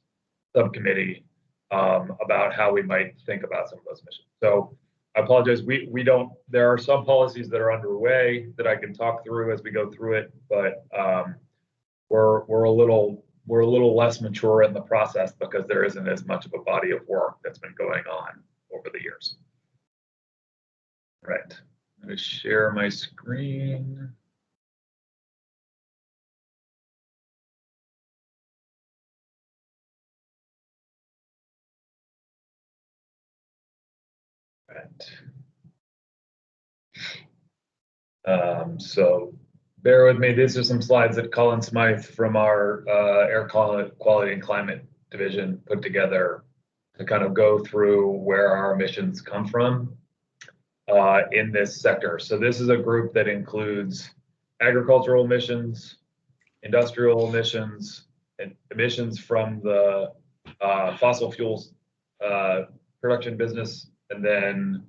Subcommittee, about how we might think about some of those missions. So I apologize. We don't. There are some policies that are underway that I can talk through as we go through it, but we're a little less mature in the process because there isn't as much of a body of work that's been going on over the years. Right. I'm going to share my screen. Right. So bear with me. These are some slides that Colin Smythe from our Air Quality and Climate Division put together to kind of go through where our emissions come from in this sector. So this is a group that includes agricultural emissions, industrial emissions, and emissions from the fossil fuels production business, and then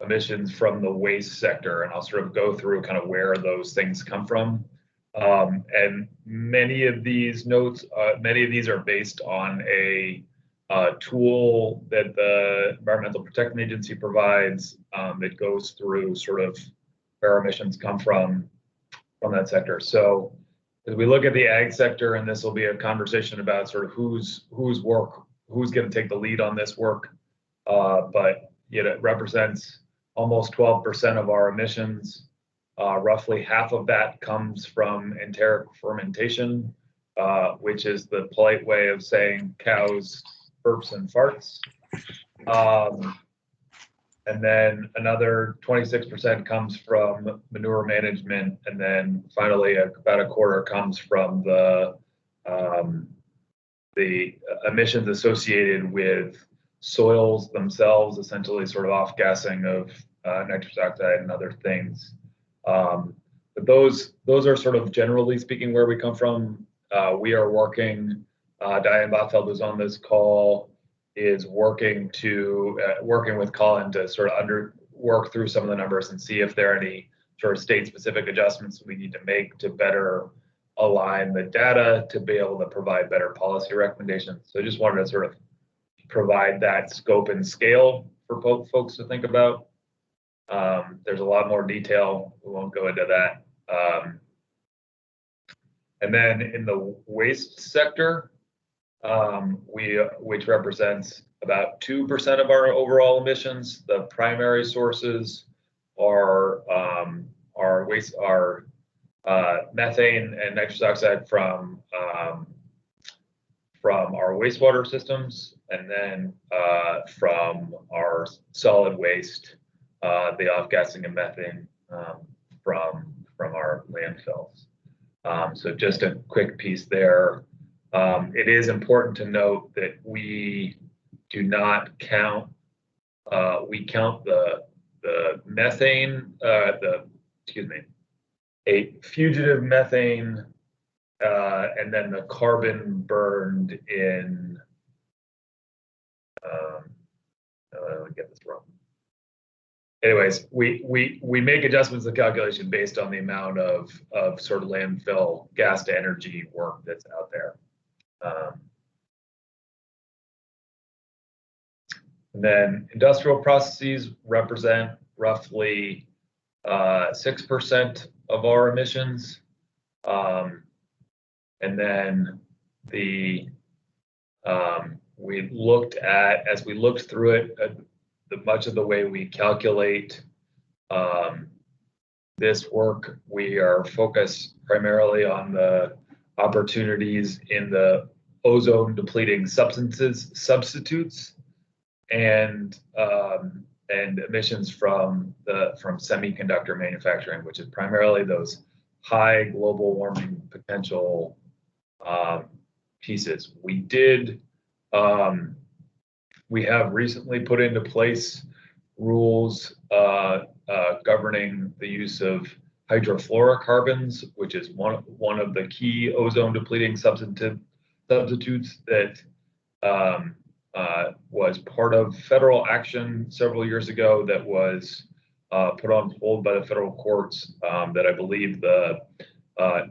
emissions from the waste sector. And I'll sort of go through kind of where those things come from. And many of these notes, many of these are based on a tool that the Environmental Protection Agency provides that goes through sort of where emissions come from that sector. So as we look at the ag sector, and this will be a conversation about sort of who's going to take the lead on this work, but it represents almost 12% of our emissions. Roughly half of that comes from enteric fermentation, which is the polite way of saying cows, burps, and farts. And then another 26% comes from manure management, and then finally about a quarter comes from the emissions associated with soils themselves, essentially sort of off-gassing of nitrous oxide and other things. But those are sort of generally speaking where we come from. We are working, Diane Botfeld, who's on this call, is working with Colin to sort of work through some of the numbers and see if there are any sort of state-specific adjustments we need to make to better align the data to be able to provide better policy recommendations. So I just wanted to sort of provide that scope and scale for folks to think about. There's a lot more detail. We won't go into that. And then in the waste sector, which represents about 2% of our overall emissions, the primary sources are methane and nitrous oxide from our wastewater systems, and then from our solid waste, the off-gassing of methane from our landfills. So just a quick piece there. It is important to note that we do not count, we count the methane, a fugitive methane, and then the carbon burned in, let me get this wrong. Anyways, we make adjustments to the calculation based on the amount of sort of landfill gas to energy work that's out there. And then industrial processes represent roughly 6% of our emissions. And then we looked at, as we looked through it, much of the way we calculate this work, we are focused primarily on the opportunities in the ozone depleting substitutes and emissions from semiconductor manufacturing, which is primarily those high global warming potential pieces. We have recently put into place rules governing the use of hydrofluorocarbons, which is one of the key ozone depleting substitutes that was part of federal action several years ago that was put on hold by the federal courts, that I believe the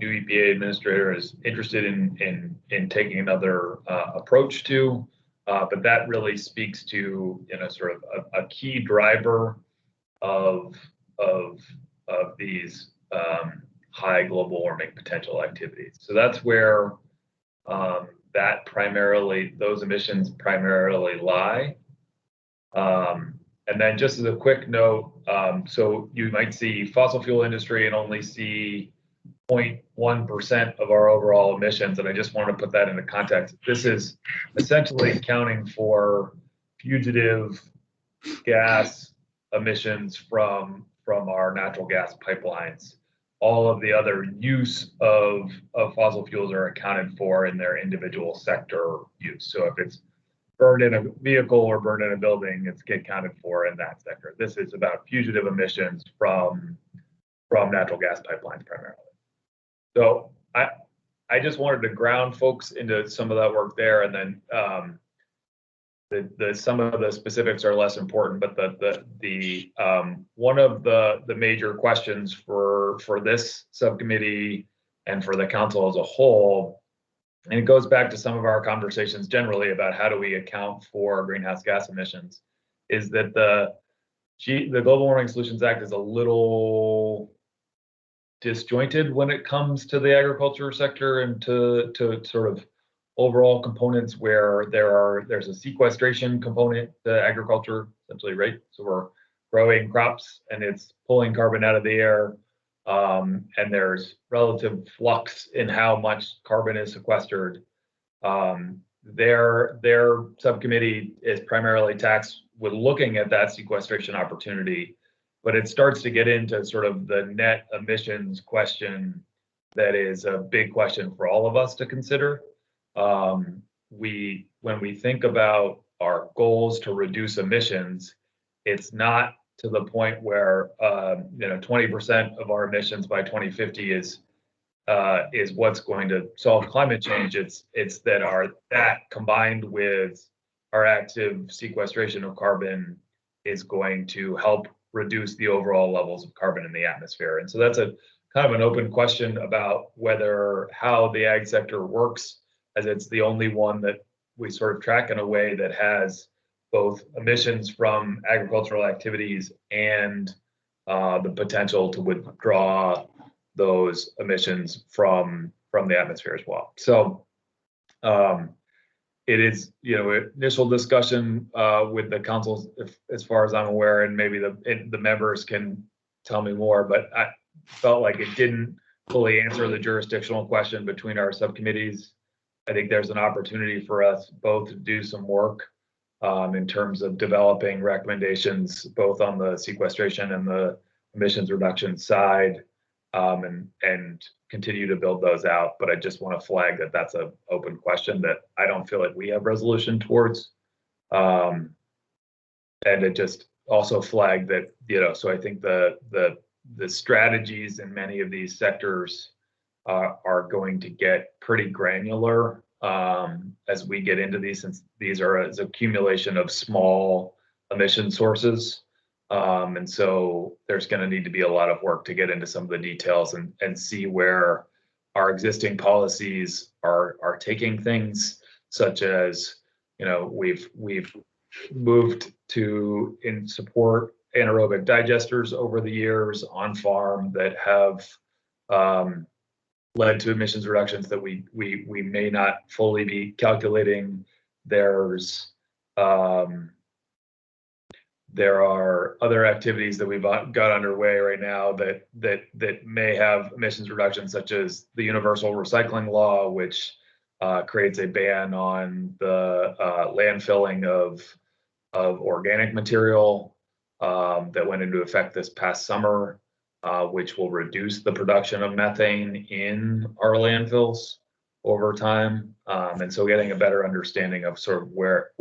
new EPA administrator is interested in taking another approach to. But that really speaks to, sort of a key driver of these high global warming potential activities. So that's where those emissions primarily lie. And then just as a quick note, so you might see fossil fuel industry and only see 0.1% of our overall emissions. And I just want to put that into context. This is essentially accounting for fugitive gas emissions from our natural gas pipelines. All of the other use of fossil fuels are accounted for in their individual sector use. So if it's burned in a vehicle or burned in a building, it's get accounted for in that sector. This is about fugitive emissions from natural gas pipelines primarily. So I just wanted to ground folks into some of that work there, and then some of the specifics are less important. But the one of the major questions for this subcommittee and for the council as a whole, and it goes back to some of our conversations generally about how do we account for greenhouse gas emissions, is that the Global Warming Solutions Act is a little disjointed when it comes to the agriculture sector and to sort of overall components where there's a sequestration component to agriculture, essentially, right? So we're growing crops and it's pulling carbon out of the air, and there's relative flux in how much carbon is sequestered. Their subcommittee is primarily tasked with looking at that sequestration opportunity, but it starts to get into sort of the net emissions question that is a big question for all of us to consider. When we think about our goals to reduce emissions, it's not to the point where 20% of our emissions by 2050 is what's going to solve climate change. It's that combined with our active sequestration of carbon is going to help reduce the overall levels of carbon in the atmosphere. And so that's a kind of an open question about how the ag sector works, as it's the only one that we sort of track in a way that has both emissions from agricultural activities and the potential to withdraw those emissions from the atmosphere as well. So it is, initial discussion with the council, as far as I'm aware, and maybe the members can tell me more, but I felt like it didn't fully answer the jurisdictional question between our subcommittees. I think there's an opportunity for us both to do some work in terms of developing recommendations, both on the sequestration and the emissions reduction side, and continue to build those out. But I just want to flag that that's an open question that I don't feel like we have resolution towards. And it just also flagged that, so I think the strategies in many of these sectors are going to get pretty granular as we get into these, since these are an accumulation of small emission sources. And so there's going to need to be a lot of work to get into some of the details and see where our existing policies are taking things, such as, we've moved to support anaerobic digesters over the years on farm that have led to emissions reductions that we may not fully be calculating. There are other activities that we've got underway right now that may have emissions reductions, such as the universal recycling law, which creates a ban on the landfilling of organic material that went into effect this past summer, which will reduce the production of methane in our landfills over time. And so getting a better understanding of sort of where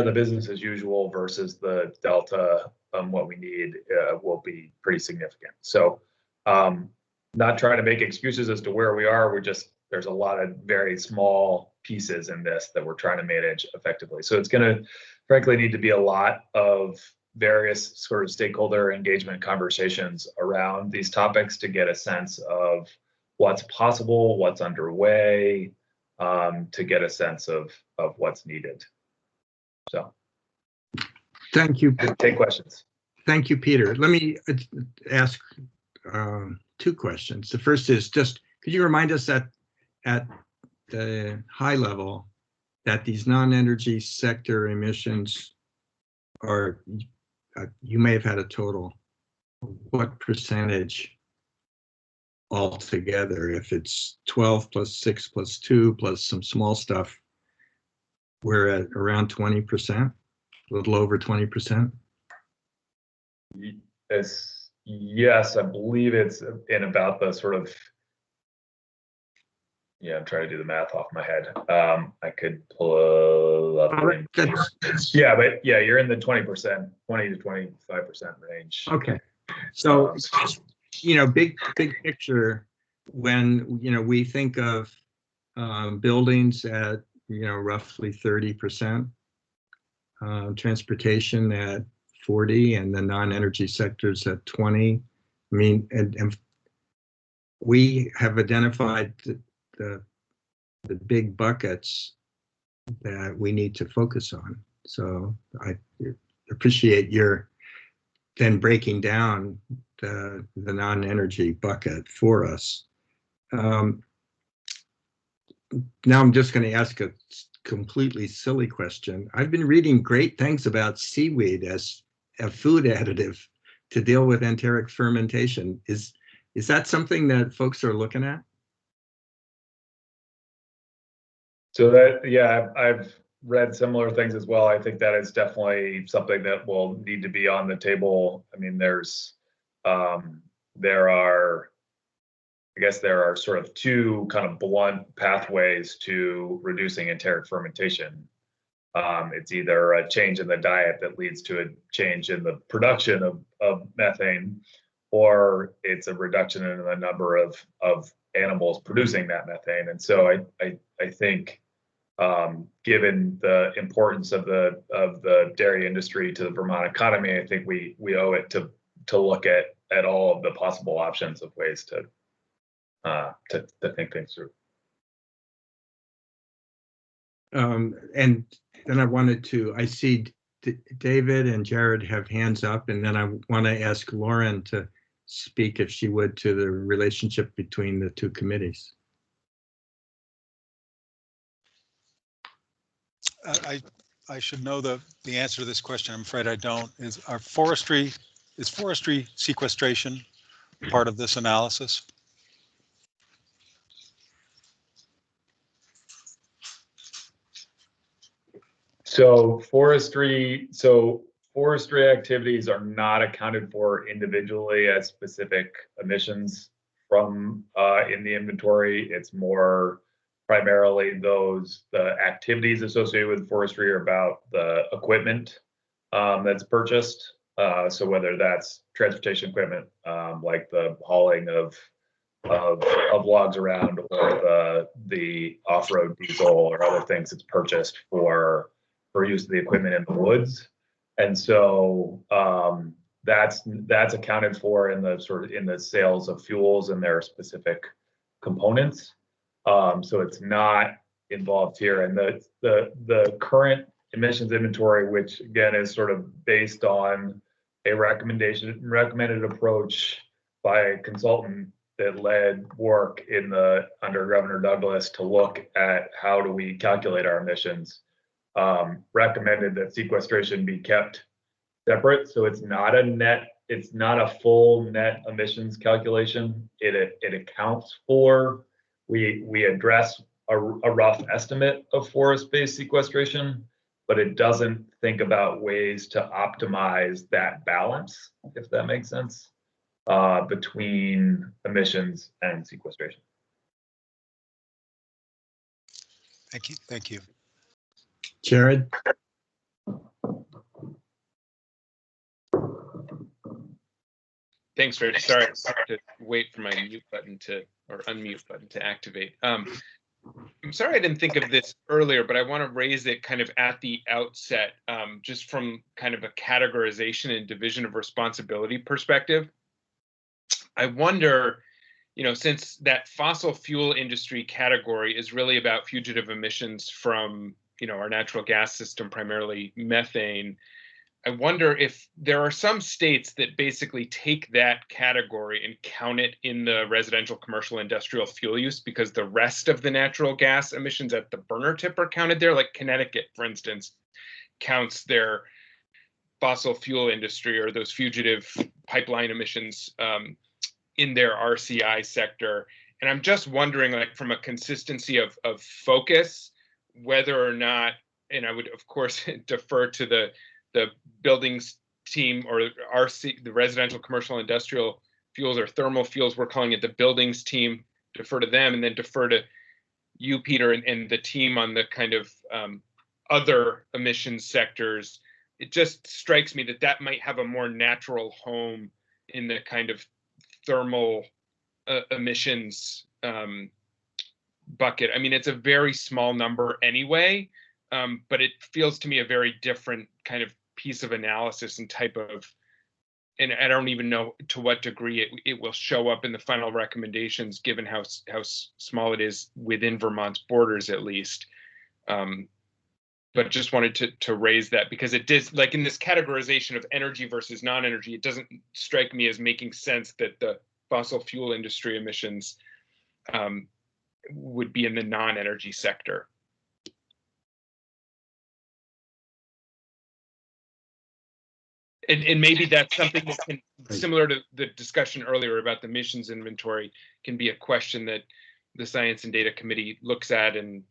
the business as usual versus the delta, what we need will be pretty significant. So not trying to make excuses as to where we are. We're just there's a lot of very small pieces in this that we're trying to manage effectively. So it's going to, frankly, need to be a lot of various sort of stakeholder engagement conversations around these topics to get a sense of what's possible, what's underway, to get a sense of what's needed. So, thank you. Take questions. Thank you, Peter. Let me ask two questions. The first is just, could you remind us that at the high level that these non-energy sector emissions are, you may have had a total, what percentage altogether? If it's 12 plus 6 plus 2 plus some small stuff, we're at around 20%, a little over 20%. Yes, I believe it's in about the sort of, yeah, I'm trying to do the math off my head. I could pull up. Yeah, but yeah, you're in the 20%, 20 to 25% range. Okay. So, you know, big picture, when, you know, we think of buildings at, you know, roughly 30%, transportation at 40, and the non-energy sectors at 20. I mean, and we have identified the big buckets that we need to focus on. So I appreciate your then breaking down the non-energy bucket for us. Now I'm just going to ask a completely silly question. I've been reading great things about seaweed as a food additive to deal with enteric fermentation. Is that something that folks are looking at? So that, yeah, I've read similar things as well. I think that is definitely something that will need to be on the table. I mean, there are sort of two kind of blunt pathways to reducing enteric fermentation. It's either a change in the diet that leads to a change in the production of methane, or it's a reduction in the number of animals producing that methane. And so I think, given the importance of the dairy industry to the Vermont economy, I think we owe it to look at all of the possible options of ways to think things through. And then I wanted to, I see David and Jared have hands up, and then I want to ask Lauren to speak, if she would, to the relationship between the two committees. I should know the answer to this question. I'm afraid I don't. Is forestry sequestration part of this analysis? So forestry activities are not accounted for individually as specific emissions from in the inventory. It's more primarily the activities associated with forestry are about the equipment that's purchased. So whether that's transportation equipment, like the hauling of logs around, or the off-road diesel or other things that's purchased for use of the equipment in the woods. And so that's accounted for in the sales of fuels and their specific components. So it's not involved here. And the current emissions inventory, which again is sort of based on a recommended approach by a consultant that led work under Governor Douglas to look at how do we calculate our emissions, recommended that sequestration be kept separate. So it's not a full net emissions calculation. It accounts for, we address a rough estimate of forest-based sequestration, but it doesn't think about ways to optimize that balance, if that makes sense, between emissions and sequestration. Thank you. Jared? Thanks, Rich. Sorry, I have to wait for my mute button or unmute button to activate. I'm sorry I didn't think of this earlier, but I want to raise it kind of at the outset, just from kind of a categorization and division of responsibility perspective. I wonder, since that fossil fuel industry category is really about fugitive emissions from, our natural gas system, primarily methane, I wonder if there are some states that basically take that category and count it in the residential, commercial, industrial fuel use, because the rest of the natural gas emissions at the burner tip are counted there. Like Connecticut, for instance, counts their fossil fuel industry or those fugitive pipeline emissions in their RCI sector. And I'm just wondering, like, from a consistency of focus, whether or not, and I would of course defer to the buildings team or the residential, commercial, industrial fuels or thermal fuels, we're calling it the buildings team, defer to them, and then defer to you, Peter, and the team on the kind of other emissions sectors. It just strikes me that that might have a more natural home in the kind of thermal emissions bucket. I mean, it's a very small number anyway, but it feels to me a very different kind of piece of analysis and type of, and I don't even know to what degree it will show up in the final recommendations, given how small it is within Vermont's borders, at least. But just wanted to raise that, because it does, like, in this categorization of energy versus non-energy, it doesn't strike me as making sense that the fossil fuel industry emissions would be in the non-energy sector. And maybe that's something that can, similar to the discussion earlier about the emissions inventory, can be a question that the Science and Data Committee looks at and,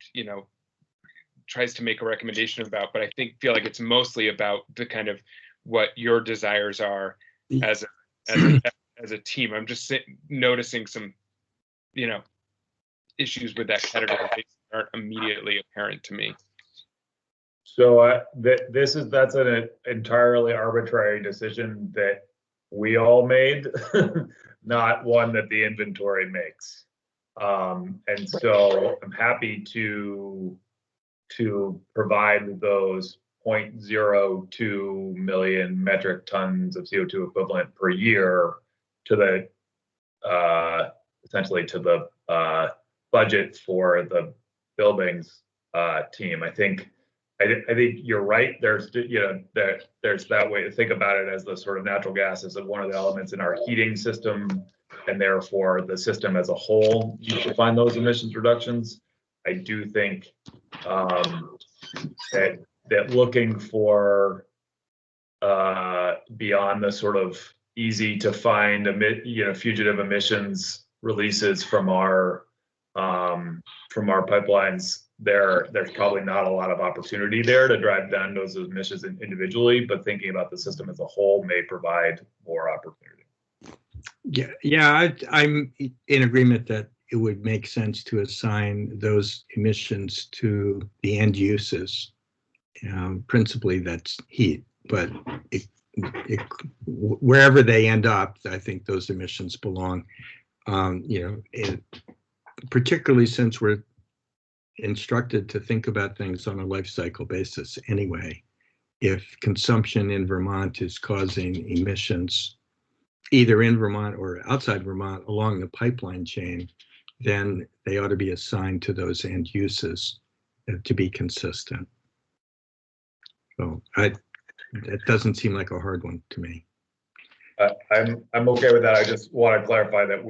tries to make a recommendation about. But I feel like it's mostly about the kind of what your desires are as a team. I'm just noticing some, issues with that category that aren't immediately apparent to me. So that's an entirely arbitrary decision that we all made, not one that the inventory makes. And so I'm happy to provide those 0.02 million metric tons of CO2 equivalent per year to the essentially to the budget for the buildings team. I think you're right. There's there's that way to think about it, as the sort of natural gas is one of the elements in our heating system, and therefore the system as a whole needs to find those emissions reductions. I do think that looking for beyond the sort of easy to find fugitive emissions releases from our pipelines, there's probably not a lot of opportunity there to drive down those emissions individually, but thinking about the system as a whole may provide more opportunity. Yeah, I'm in agreement that it would make sense to assign those emissions to the end uses. Principally, that's heat, but wherever they end up, I think those emissions belong. Particularly since we're instructed to think about things on a life cycle basis anyway. If consumption in Vermont is causing emissions, either in Vermont or outside Vermont along the pipeline chain, then they ought to be assigned to those end uses to be consistent. So it doesn't seem like a hard one to me. I'm okay with that. I just want to clarify that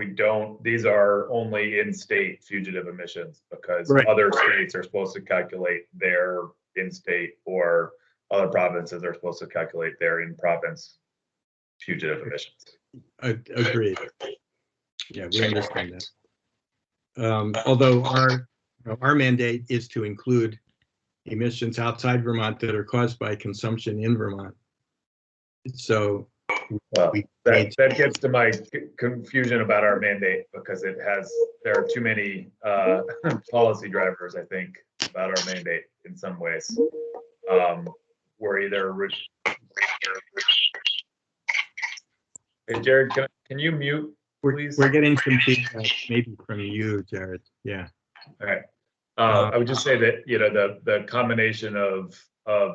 these are only in-state fugitive emissions, because other states are supposed to calculate their in-state, or other provinces are supposed to calculate their in-province fugitive emissions. Agreed. Yeah, we understand that. Although our mandate is to include emissions outside Vermont that are caused by consumption in Vermont. So that gets to my confusion about our mandate, because there are too many policy drivers, I think, about our mandate in some ways. We're either Hey, Jared, can you mute, please? We're getting some feedback, maybe from you, Jared. Yeah. All right. I would just say that, you know, the combination of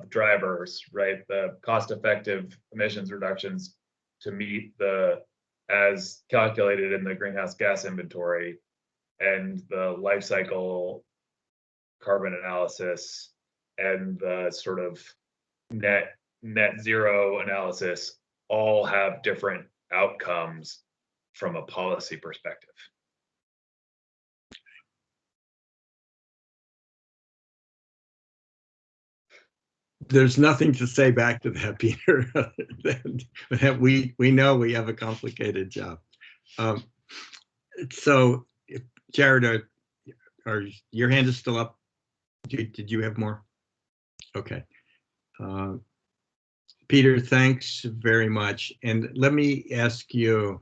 drivers, right? The cost-effective emissions reductions to meet the, as calculated in the greenhouse gas inventory, and the life cycle carbon analysis and the sort of net zero analysis all have different outcomes from a policy perspective. There's nothing to say back to that, Peter. That we know we have a complicated job. So, Jared, your hand is still up? Did you have more? Okay. Peter, thanks very much. And let me ask you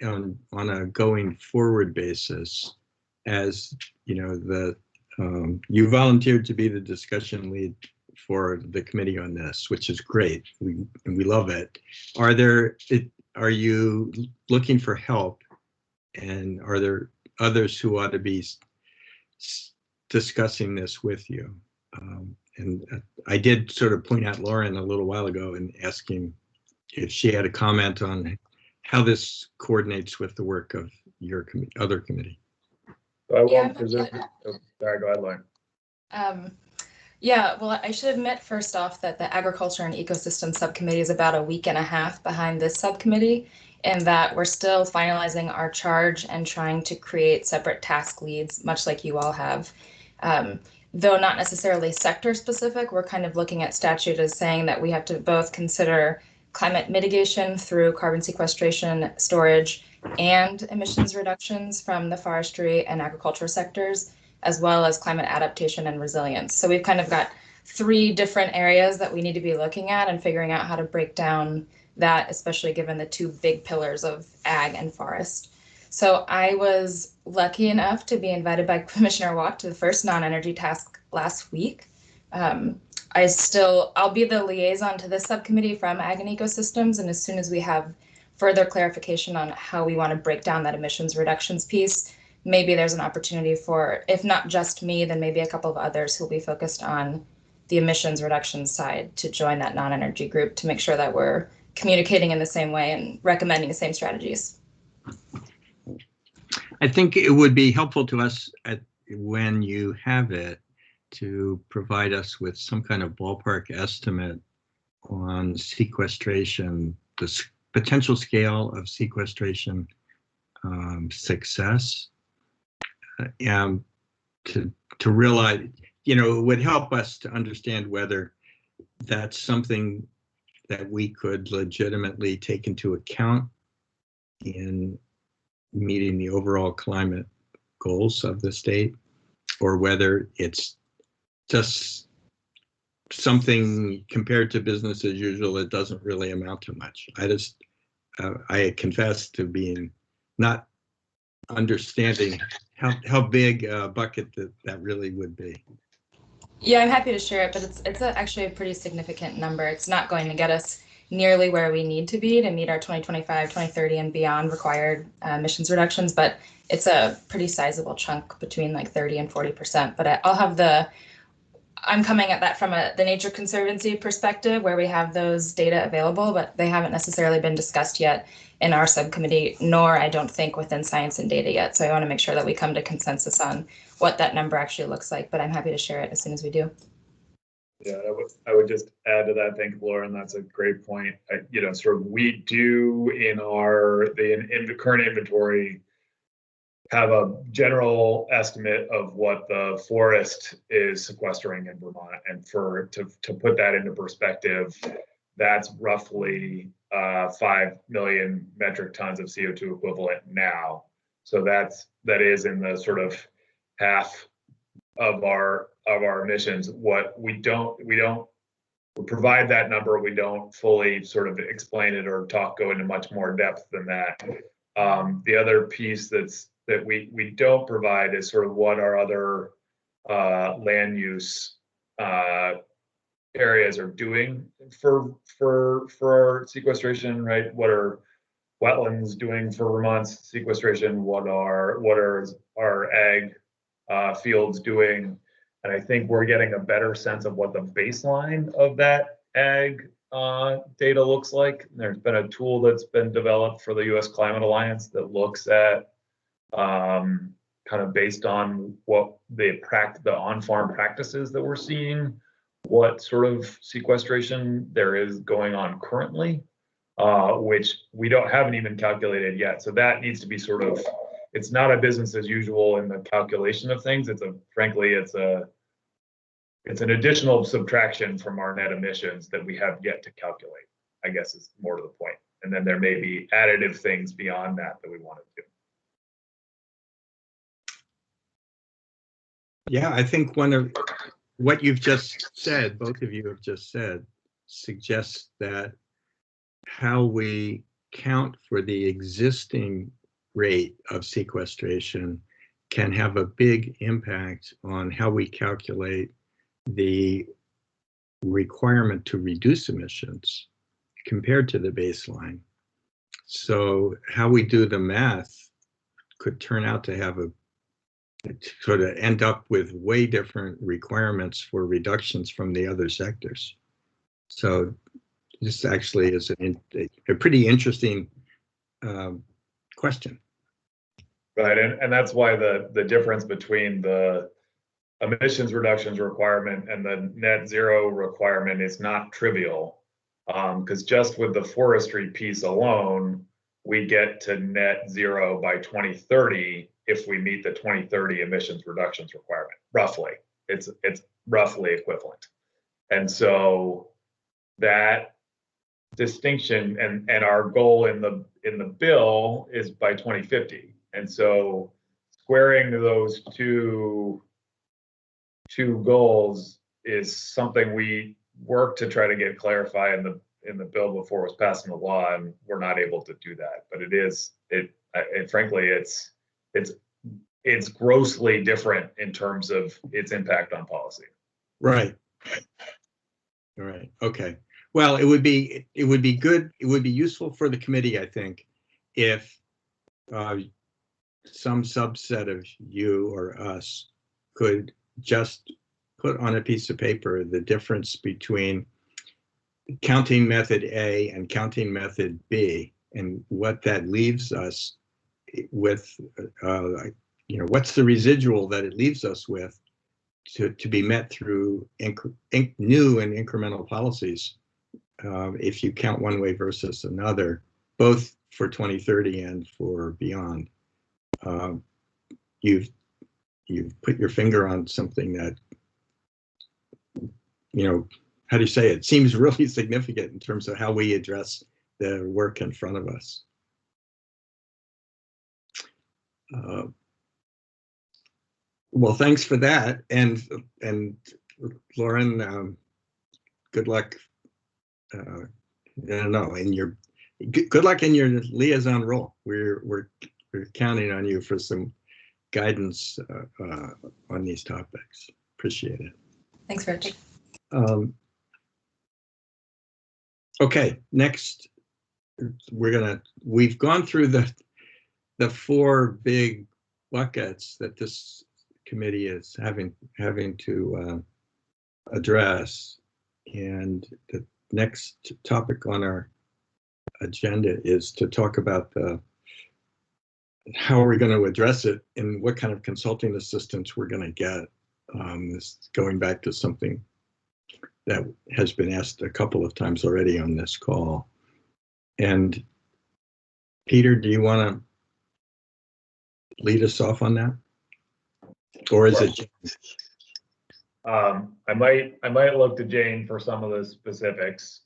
on a going forward basis, as you know, you volunteered to be the discussion lead for the committee on this, which is great. We love it. Are you looking for help? And are there others who ought to be discussing this with you? And I did sort of point out Lauren a little while ago and asking if she had a comment on how this coordinates with the work of your other committee. So I won't presume. Sorry, go ahead, Lauren. Yeah, well, I should admit first off that the Agriculture and Ecosystem Subcommittee is about a week and a half behind this subcommittee, and that we're still finalizing our charge and trying to create separate task leads, much like you all have. Though not necessarily sector specific, we're kind of looking at statute as saying that we have to both consider climate mitigation through carbon sequestration, storage, and emissions reductions from the forestry and agriculture sectors, as well as climate adaptation and resilience. So we've kind of got 3 different areas that we need to be looking at and figuring out how to break down that, especially given the 2 big pillars of ag and forest. So I was lucky enough to be invited by Commissioner Watt to the first non-energy task last week. I'll be the liaison to this subcommittee from Ag and Ecosystems, and as soon as we have further clarification on how we want to break down that emissions reductions piece, maybe there's an opportunity for, if not just me, then maybe a couple of others who'll be focused on the emissions reduction side to join that non-energy group to make sure that we're communicating in the same way and recommending the same strategies. I think it would be helpful to us when you have it to provide us with some kind of ballpark estimate on sequestration, the potential scale of sequestration success, and to realize, you know, it would help us to understand whether that's something that we could legitimately take into account in meeting the overall climate goals of the state, or whether it's just something compared to business as usual that doesn't really amount to much. I confess to being not understanding how big a bucket that really would be. Yeah, I'm happy to share it, but it's actually a pretty significant number. It's not going to get us nearly where we need to be to meet our 2025, 2030 and beyond required emissions reductions, but it's a pretty sizable chunk, between like 30 and 40%. But I'm coming at that from the Nature Conservancy perspective, where we have those data available, but they haven't necessarily been discussed yet in our subcommittee, nor I don't think within Science and Data yet. So I want to make sure that we come to consensus on what that number actually looks like, but I'm happy to share it as soon as we do. Yeah, I would just add to that. Thank you, Lauren. That's a great point. Sort of we do in the current inventory have a general estimate of what the forest is sequestering in Vermont, and to put that into perspective, that's roughly 5 million metric tons of CO2 equivalent now. So that is in the sort of half of our emissions. What we provide that number, we don't fully sort of explain it or go into much more depth than that. The other piece that we don't provide is sort of what our other land use areas are doing for sequestration, right? What are wetlands doing for Vermont's sequestration? What are our ag fields doing? And I think we're getting a better sense of what the baseline of that ag data looks like. There's been a tool that's been developed for the U.S. Climate Alliance that looks at kind of based on what the on-farm practices that we're seeing, what sort of sequestration there is going on currently, which we haven't even calculated yet. So that needs to be sort of, it's not a business as usual in the calculation of things. Frankly, it's an additional subtraction from our net emissions that we have yet to calculate, I guess is more to the point. And then there may be additive things beyond that we want to do. Yeah, I think one of what you've just said, both of you have just said, suggests that how we count for the existing rate of sequestration can have a big impact on how we calculate the requirement to reduce emissions compared to the baseline. So how we do the math could turn out to have sort of end up with way different requirements for reductions from the other sectors. So this actually is a pretty interesting question. Right, and that's why the difference between the emissions reductions requirement and the net zero requirement is not trivial, because just with the forestry piece alone, we get to net zero by 2030 if we meet the 2030 emissions reductions requirement. Roughly, it's roughly equivalent, and so that distinction and our goal in the bill is by 2050, and so squaring those two goals is something we work to try to get clarified in the bill before it was passed into law, and we're not able to do that. But frankly, it's grossly different in terms of its impact on policy. Right. All right. Okay. Well, it would be good. It would be useful for the committee, I think, if some subset of you or us could just put on a piece of paper the difference between counting method A and counting method B, and what that leaves us with, what's the residual that it leaves us with to be met through new and incremental policies, if you count one way versus another, both for 2030 and for beyond. You've put your finger on something that, how do you say it? Seems really significant in terms of how we address the work in front of us. Well, thanks for that, and Lauren, good luck. Good luck in your liaison role. We're counting on you for some guidance on these topics. Appreciate it. Thanks, Rich. Okay, next we've gone through the four big buckets that this committee is having to address, and the next topic on our agenda is to talk about how are we going to address it and what kind of consulting assistance we're going to get. This is going back to something that has been asked a couple of times already on this call. And Peter, do you want to lead us off on that? Or is it? I might look to Jane for some of the specifics.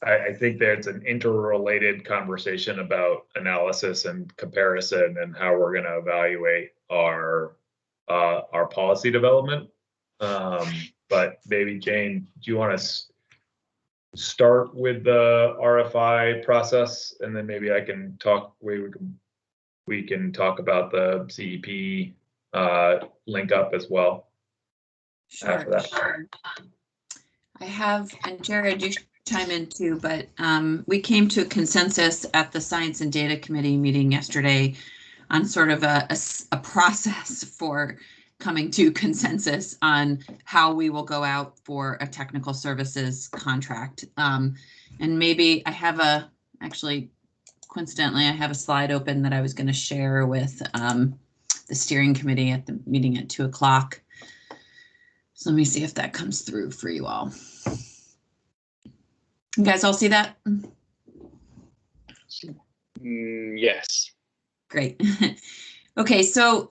I think there's an interrelated conversation about analysis and comparison and how we're going to evaluate our policy development. But maybe Jane, do you want to start with the RFI process, and then maybe I can talk. We can talk about the CEP link up as well. Sure. I have, and Jared, chime in too, but we came to a consensus at the Science and Data Committee meeting yesterday on sort of a process for coming to consensus on how we will go out for a technical services contract. And maybe I have actually, coincidentally, I have a slide open that I was going to share with the steering committee at the meeting at 2 o'clock. So let me see if that comes through for you all. You guys all see that? Yes. Great. Okay, so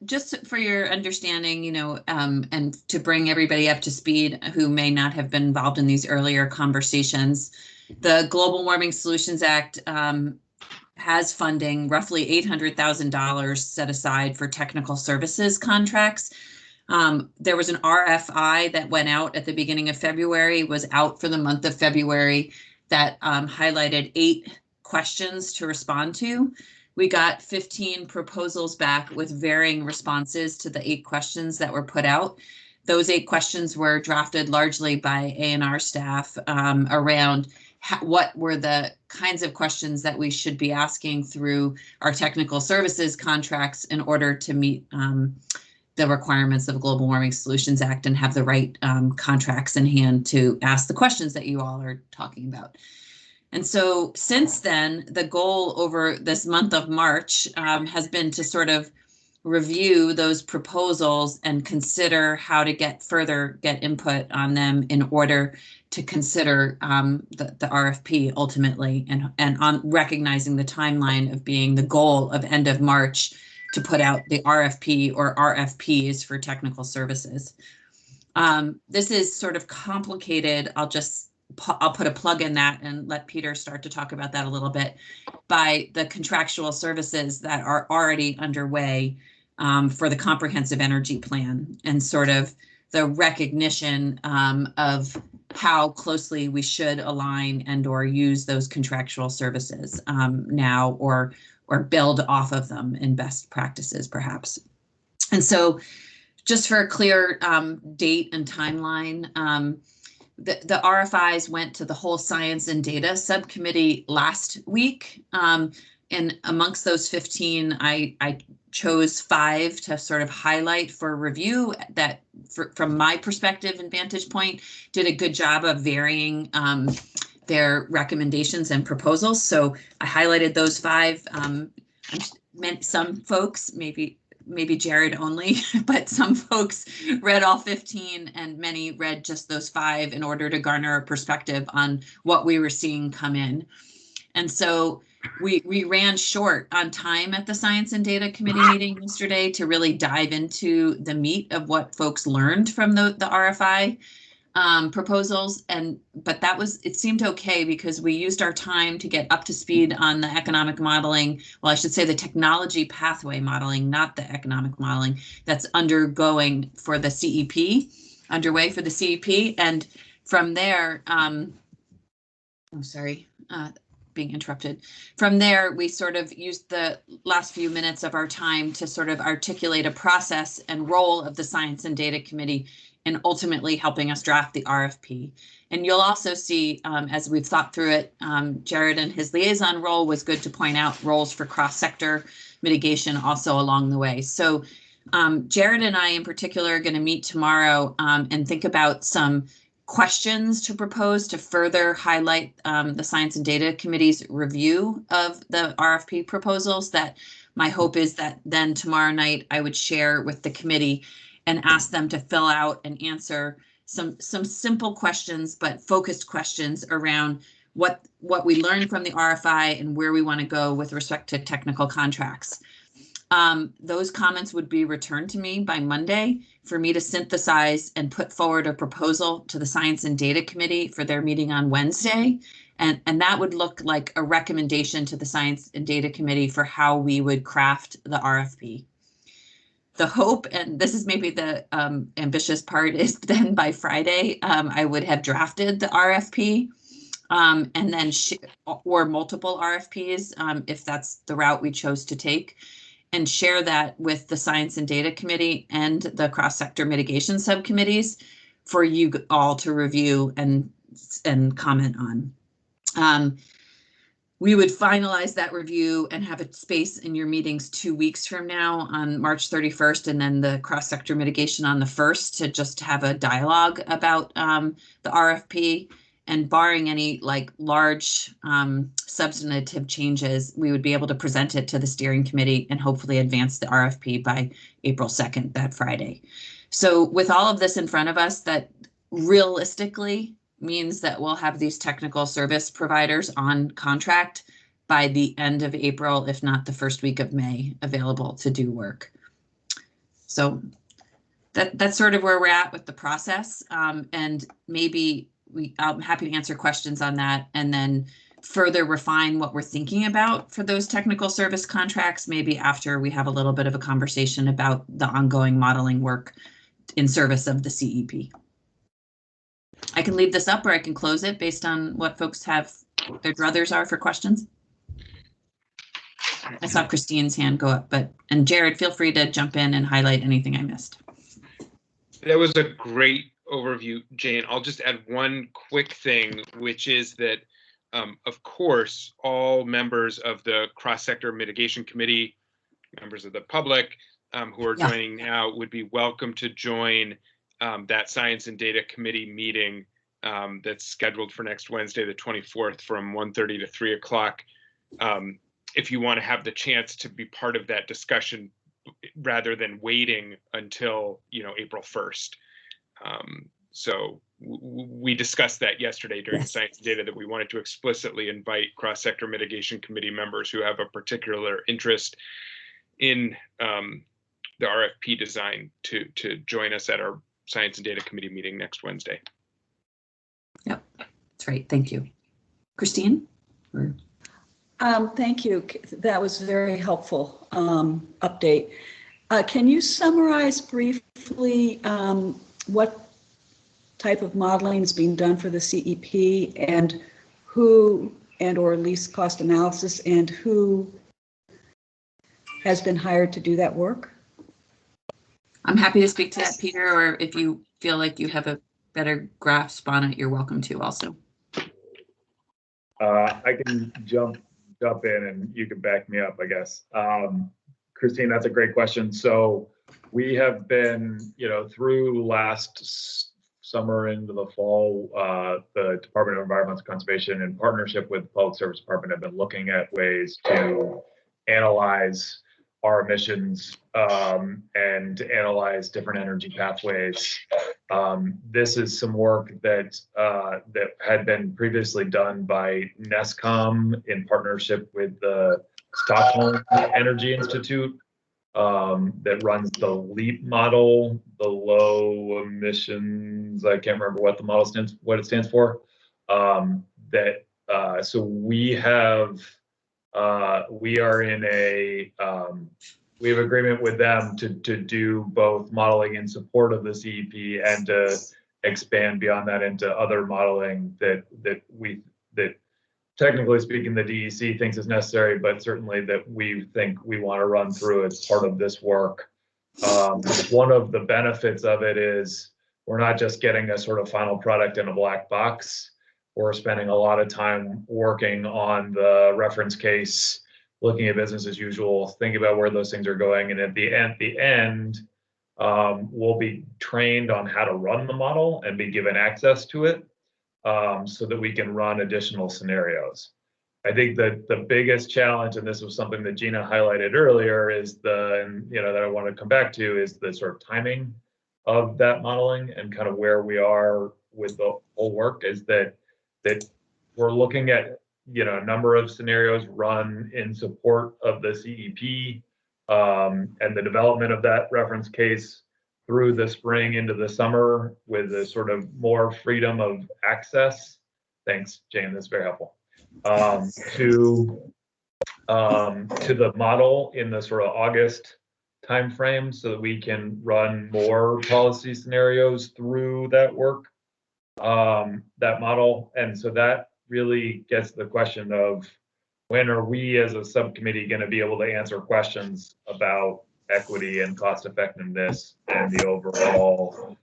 just for your understanding, and to bring everybody up to speed who may not have been involved in these earlier conversations, the Global Warming Solutions Act has funding, roughly $800,000 set aside for technical services contracts. There was an RFI that went out at the beginning of February, was out for the month of February, that highlighted 8 questions to respond to. We got 15 proposals back with varying responses to the 8 questions that were put out. Those 8 questions were drafted largely by A&R staff around what were the kinds of questions that we should be asking through our technical services contracts in order to meet the requirements of Global Warming Solutions Act and have the right contracts in hand to ask the questions that you all are talking about. And so since then, the goal over this month of March has been to sort of review those proposals and consider how to get input on them in order to consider the RFP ultimately, and on recognizing the timeline of being the goal of end of March to put out the RFP or RFPs for technical services. This is sort of complicated. I'll put a plug in that and let Peter start to talk about that a little bit, by the contractual services that are already underway for the comprehensive energy plan, and sort of the recognition of how closely we should align and or use those contractual services now, or build off of them in best practices perhaps. And so just for a clear date and timeline, the RFIs went to the whole Science and Data Subcommittee last week. And amongst those 15, I chose 5 to sort of highlight for review that, from my perspective and vantage point, did a good job of varying their recommendations and proposals. So I highlighted those 5. Some folks, maybe Jared only, but some folks read all 15 and many read just those 5 in order to garner a perspective on what we were seeing come in. And so we ran short on time at the Science and Data Committee meeting yesterday to really dive into the meat of what folks learned from the RFI proposals, but it seemed okay because we used our time to get up to speed on the economic modeling. Well, I should say the technology pathway modeling, not the economic modeling that's underway for the CEP. And from there, being interrupted. From there, we sort of used the last few minutes of our time to sort of articulate a process and role of the Science and Data Committee and ultimately helping us draft the RFP. And you'll also see, as we've thought through it, Jared and his liaison role was good to point out roles for cross-sector mitigation also along the way. So Jared and I in particular are going to meet tomorrow and think about some questions to propose to further highlight the Science and Data Committee's review of the RFP proposals. That my hope is that then tomorrow night I would share with the committee and ask them to fill out and answer some simple questions, but focused questions around what we learned from the RFI and where we want to go with respect to technical contracts. Those comments would be returned to me by Monday for me to synthesize and put forward a proposal to the Science and Data Committee for their meeting on Wednesday. And that would look like a recommendation to the Science and Data Committee for how we would craft the RFP. The hope, and this is maybe the ambitious part, is then by Friday, I would have drafted the RFP and then or multiple RFPs if that's the route we chose to take, and share that with the Science and Data Committee and the cross-sector mitigation subcommittees for you all to review and and comment on. We would finalize that review and have a space in your meetings 2 weeks from now on March 31st, and then the cross-sector mitigation on the 1st to just have a dialogue about the RFP. And barring any like large substantive changes, we would be able to present it to the steering committee and hopefully advance the RFP by April 2nd, that Friday. So with all of this in front of us, that realistically means that we'll have these technical service providers on contract by the end of April, if not the first week of May, available to do work. So that's sort of where we're at with the process. And maybe I'm happy to answer questions on that and then further refine what we're thinking about for those technical service contracts, maybe after we have a little bit of a conversation about the ongoing modeling work in service of the CEP. I can leave this up or I can close it based on what folks have, their druthers are for questions. I saw Christine's hand go up, and Jared, feel free to jump in and highlight anything I missed. That was a great overview, Jane. I'll just add one quick thing, which is that, of course, all members of the cross-sector mitigation committee, members of the public who are joining now would be welcome to join that science and data committee meeting that's scheduled for next Wednesday, the 24th from 1:30 to 3 o'clock. If you want to have the chance to be part of that discussion rather than waiting until, April 1st. So we discussed that yesterday during Science and Data, that we wanted to explicitly invite cross-sector mitigation committee members who have a particular interest in the RFP design to join us at our Science and Data Committee meeting next Wednesday. Yep, that's right. Thank you. Christine? Thank you. That was a very helpful update. Can you summarize briefly what type of modeling is being done for the CEP and who, and or least cost analysis, and who has been hired to do that work? I'm happy to speak to that, Peter, or if you feel like you have a better grasp on it, you're welcome to also. I can jump in and you can back me up, I guess. Christine, that's a great question. So we have been, through last summer into the fall, the Department of Environmental Conservation, in partnership with the Public Service Department, have been looking at ways to analyze our emissions and analyze different energy pathways. This is some work that had been previously done by NESCOM in partnership with the Stockholm Energy Institute that runs the LEAP model, the low emissions. I can't remember what the model stands for. So we are in we have agreement with them to do both modeling in support of the CEP and to expand beyond that into other modeling that technically speaking, the DEC thinks is necessary, but certainly that we think we want to run through as part of this work. One of the benefits of it is we're not just getting a sort of final product in a black box. We're spending a lot of time working on the reference case, looking at business as usual, thinking about where those things are going. And at the end, we'll be trained on how to run the model and be given access to it so that we can run additional scenarios. I think that the biggest challenge, and this was something that Gina highlighted earlier, is that I want to come back to, is the sort of timing of that modeling and kind of where we are with the whole work, is that we're looking at a number of scenarios run in support of the CEP and the development of that reference case through the spring into the summer with a sort of more freedom of access. Thanks, Jane, that's very helpful. To the model in the sort of August timeframe so that we can run more policy scenarios through that work, that model. And so that really gets the question of when are we as a subcommittee going to be able to answer questions about equity and cost effectiveness and the overall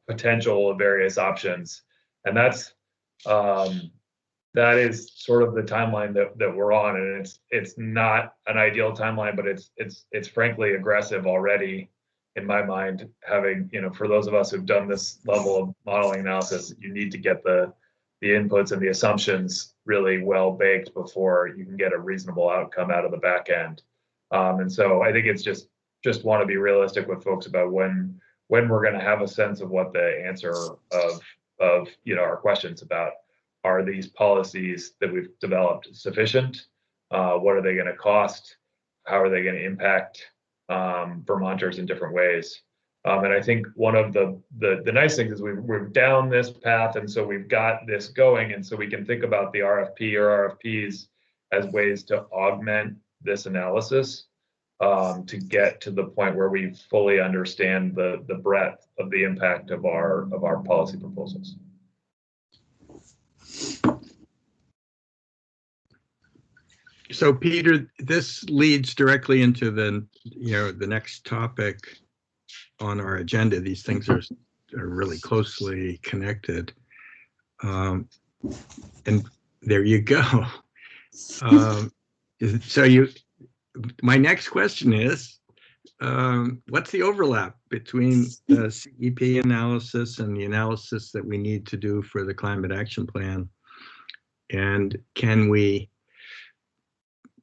potential of various options. And that is sort of the timeline that we're on, and it's not an ideal timeline, but it's frankly aggressive already in my mind. Having, for those of us who've done this level of modeling analysis, you need to get the inputs and the assumptions really well baked before you can get a reasonable outcome out of the back end. And so I think it's just want to be realistic with folks about when we're going to have a sense of what the answer of our questions about, are these policies that we've developed sufficient? What are they going to cost? How are they going to impact Vermonters in different ways? And I think one of the nice things is we're down this path, and so we've got this going, and so we can think about the RFP or RFPs as ways to augment this analysis to get to the point where we fully understand the breadth of the impact of our policy proposals. So Peter, this leads directly into the next topic on our agenda. These things are really closely connected. And there you go. My next question is, what's the overlap between the CEP analysis and the analysis that we need to do for the Climate Action Plan? And can we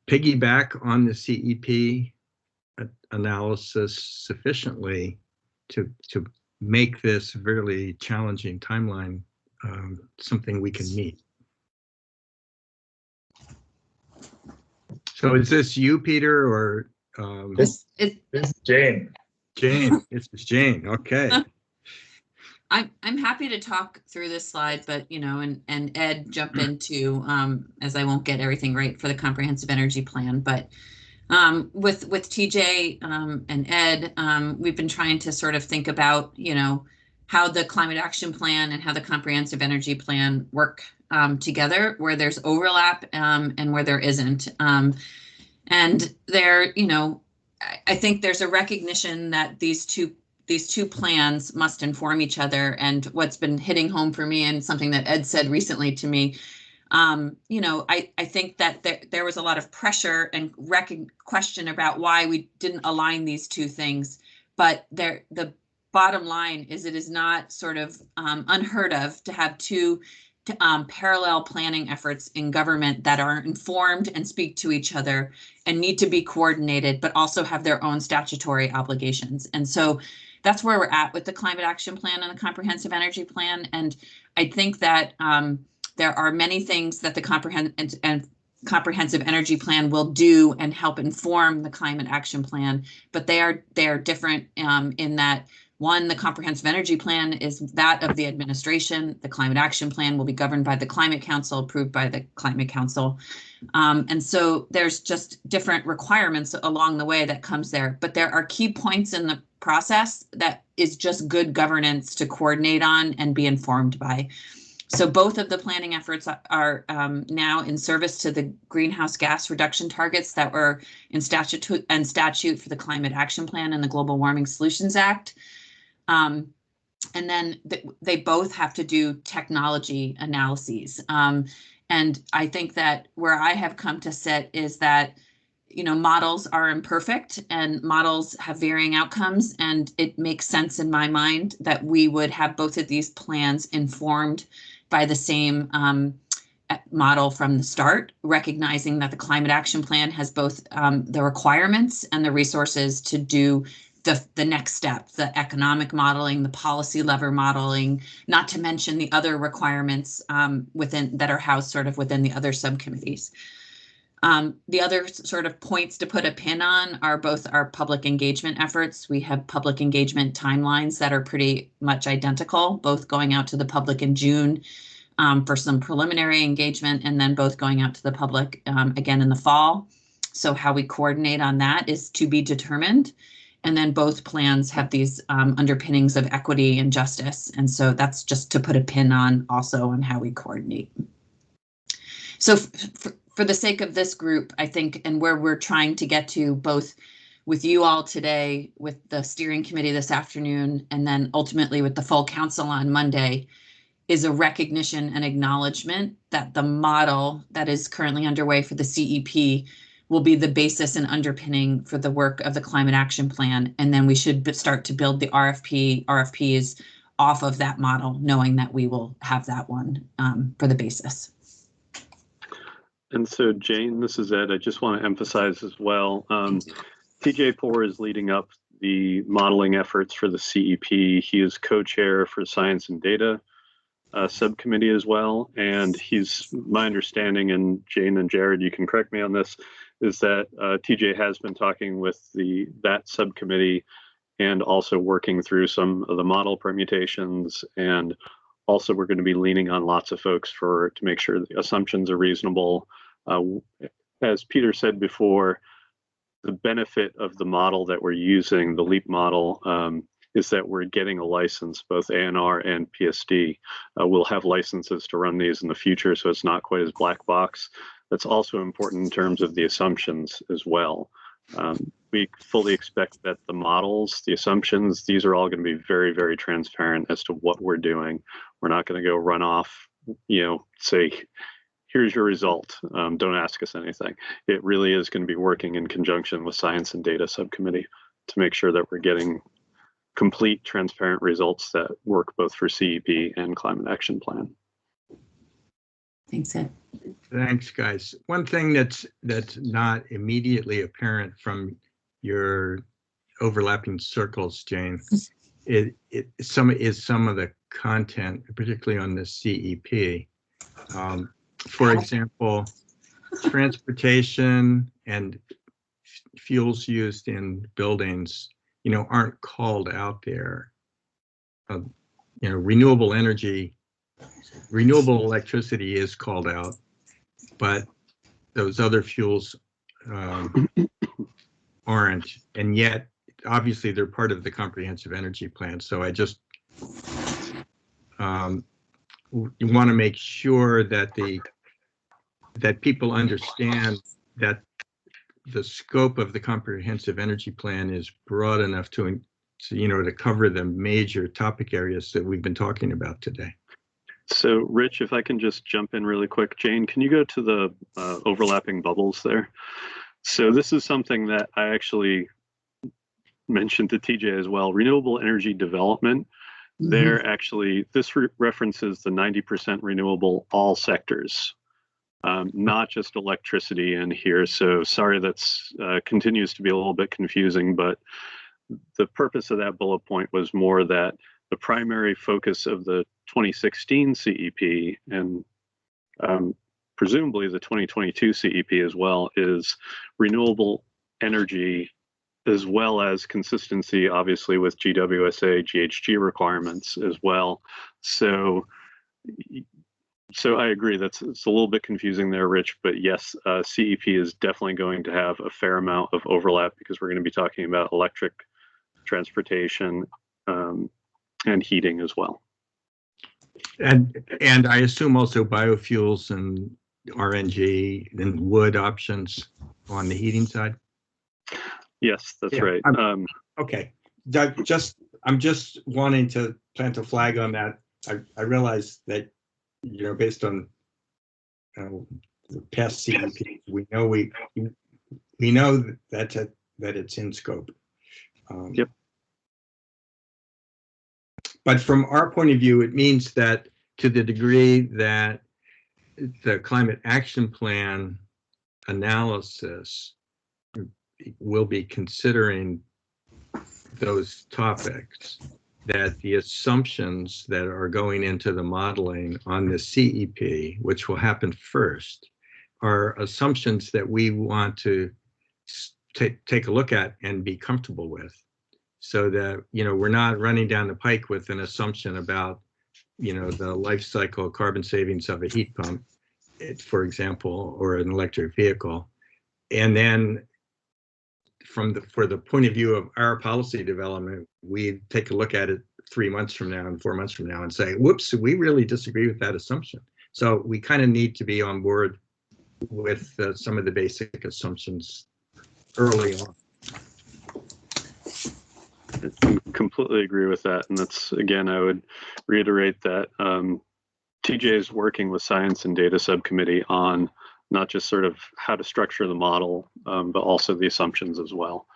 piggyback on the CEP analysis sufficiently to make this really challenging timeline something we can meet? So is this you, Peter, or this is Jane? Jane, this is Jane. Okay. I'm happy to talk through this slide, but and Ed jump into as I won't get everything right for the comprehensive energy plan. But with TJ and Ed, we've been trying to sort of think about how the climate action plan and how the comprehensive energy plan work together, where there's overlap and where there isn't. And there, I think there's a recognition that these two plans must inform each other. And what's been hitting home for me, and something that Ed said recently to me, I think that there was a lot of pressure and question about why we didn't align these two things. But the bottom line is, it is not sort of unheard of to have two parallel planning efforts in government that are informed and speak to each other and need to be coordinated, but also have their own statutory obligations. And so that's where we're at with the climate action plan and the comprehensive energy plan. And I think that there are many things that the comprehensive energy plan will do and help inform the climate action plan, but they are different in that, one, the comprehensive energy plan is that of the administration. The climate action plan will be governed by the Climate Council, approved by the Climate Council. And so there's just different requirements along the way that comes there. But there are key points in the process that is just good governance to coordinate on and be informed by. So both of the planning efforts are now in service to the greenhouse gas reduction targets that were in statute for the Climate Action Plan and the Global Warming Solutions Act. And then they both have to do technology analyses. And I think that where I have come to sit is that, models are imperfect and models have varying outcomes. And it makes sense in my mind that we would have both of these plans informed by the same model from the start, recognizing that the Climate Action Plan has both the requirements and the resources to do the next step, the economic modeling, the policy lever modeling, not to mention the other requirements that are housed sort of within the other subcommittees. The other sort of points to put a pin on are both our public engagement efforts. We have public engagement timelines that are pretty much identical, both going out to the public in June for some preliminary engagement, and then both going out to the public again in the fall. So how we coordinate on that is to be determined. And then both plans have these underpinnings of equity and justice. And so that's just to put a pin on also on how we coordinate. So for the sake of this group, I think, and where we're trying to get to, both with you all today, with the steering committee this afternoon, and then ultimately with the full council on Monday, is a recognition and acknowledgement that the model that is currently underway for the CEP will be the basis and underpinning for the work of the climate action plan. And then we should start to build the RFPs off of that model, knowing that we will have that one for the basis. And so, Jane, this is Ed. I just want to emphasize as well, TJ4 is leading up the modeling efforts for the CEP. He is co-chair for Science and Data Subcommittee as well. And he's, my understanding, and Jane and Jared, you can correct me on this, is that TJ has been talking with that subcommittee and also working through some of the model permutations. And also we're going to be leaning on lots of folks to make sure the assumptions are reasonable. As Peter said before, the benefit of the model that we're using, the LEAP model, is that we're getting a license, both ANR and PSD. We'll have licenses to run these in the future, so it's not quite as black box. That's also important in terms of the assumptions as well. We fully expect that the models, the assumptions, these are all going to be very, very transparent as to what we're doing. We're not going to go run off, say, here's your result. Don't ask us anything. It really is going to be working in conjunction with Science and Data Subcommittee to make sure that we're getting complete, transparent results that work both for CEP and Climate Action Plan. Thanks, Ed. Thanks, guys. One thing that's not immediately apparent from your overlapping circles, Jane, is some of the content, particularly on the CEP. For example, transportation and fuels used in buildings, aren't called out there. Renewable electricity is called out, but those other fuels aren't, and yet obviously they're part of the comprehensive energy plan. So I just want to make sure that people understand that the scope of the comprehensive energy plan is broad enough to cover the major topic areas that we've been talking about today. So, Rich, if I can just jump in really quick. Jane, can you go to the overlapping bubbles there? So this is something that I actually mentioned to TJ as well. Renewable energy development, they're actually, this references the 90% renewable all sectors, not just electricity in here. So sorry, that's continues to be a little bit confusing, but the purpose of that bullet point was more that the primary focus of the 2016 CEP and presumably the 2022 CEP as well is renewable energy, as well as consistency, obviously, with GWSA, GHG requirements as well. So I agree it's a little bit confusing there, Rich, but yes, CEP is definitely going to have a fair amount of overlap because we're going to be talking about electric transportation and heating as well. And I assume also biofuels and RNG and wood options on the heating side. Yes, that's right. Okay, I'm just wanting to plant a flag on that. I realize that based on the past CEP, we know that it's in scope. Yep. But from our point of view, it means that to the degree that the climate action plan analysis will be considering those topics, that the assumptions that are going into the modeling on the CEP, which will happen first, are assumptions that we want to take a look at and be comfortable with, so that we're not running down the pike with an assumption about the life cycle carbon savings of a heat pump, for example, or an electric vehicle, and then for the point of view of our policy development, we take a look at it 3 months from now and 4 months from now and say, whoops, we really disagree with that assumption. So we kind of need to be on board with some of the basic assumptions early on. I completely agree with that. And that's, again, I would reiterate that TJ is working with Science and Data Subcommittee on not just sort of how to structure the model, but also the assumptions as well.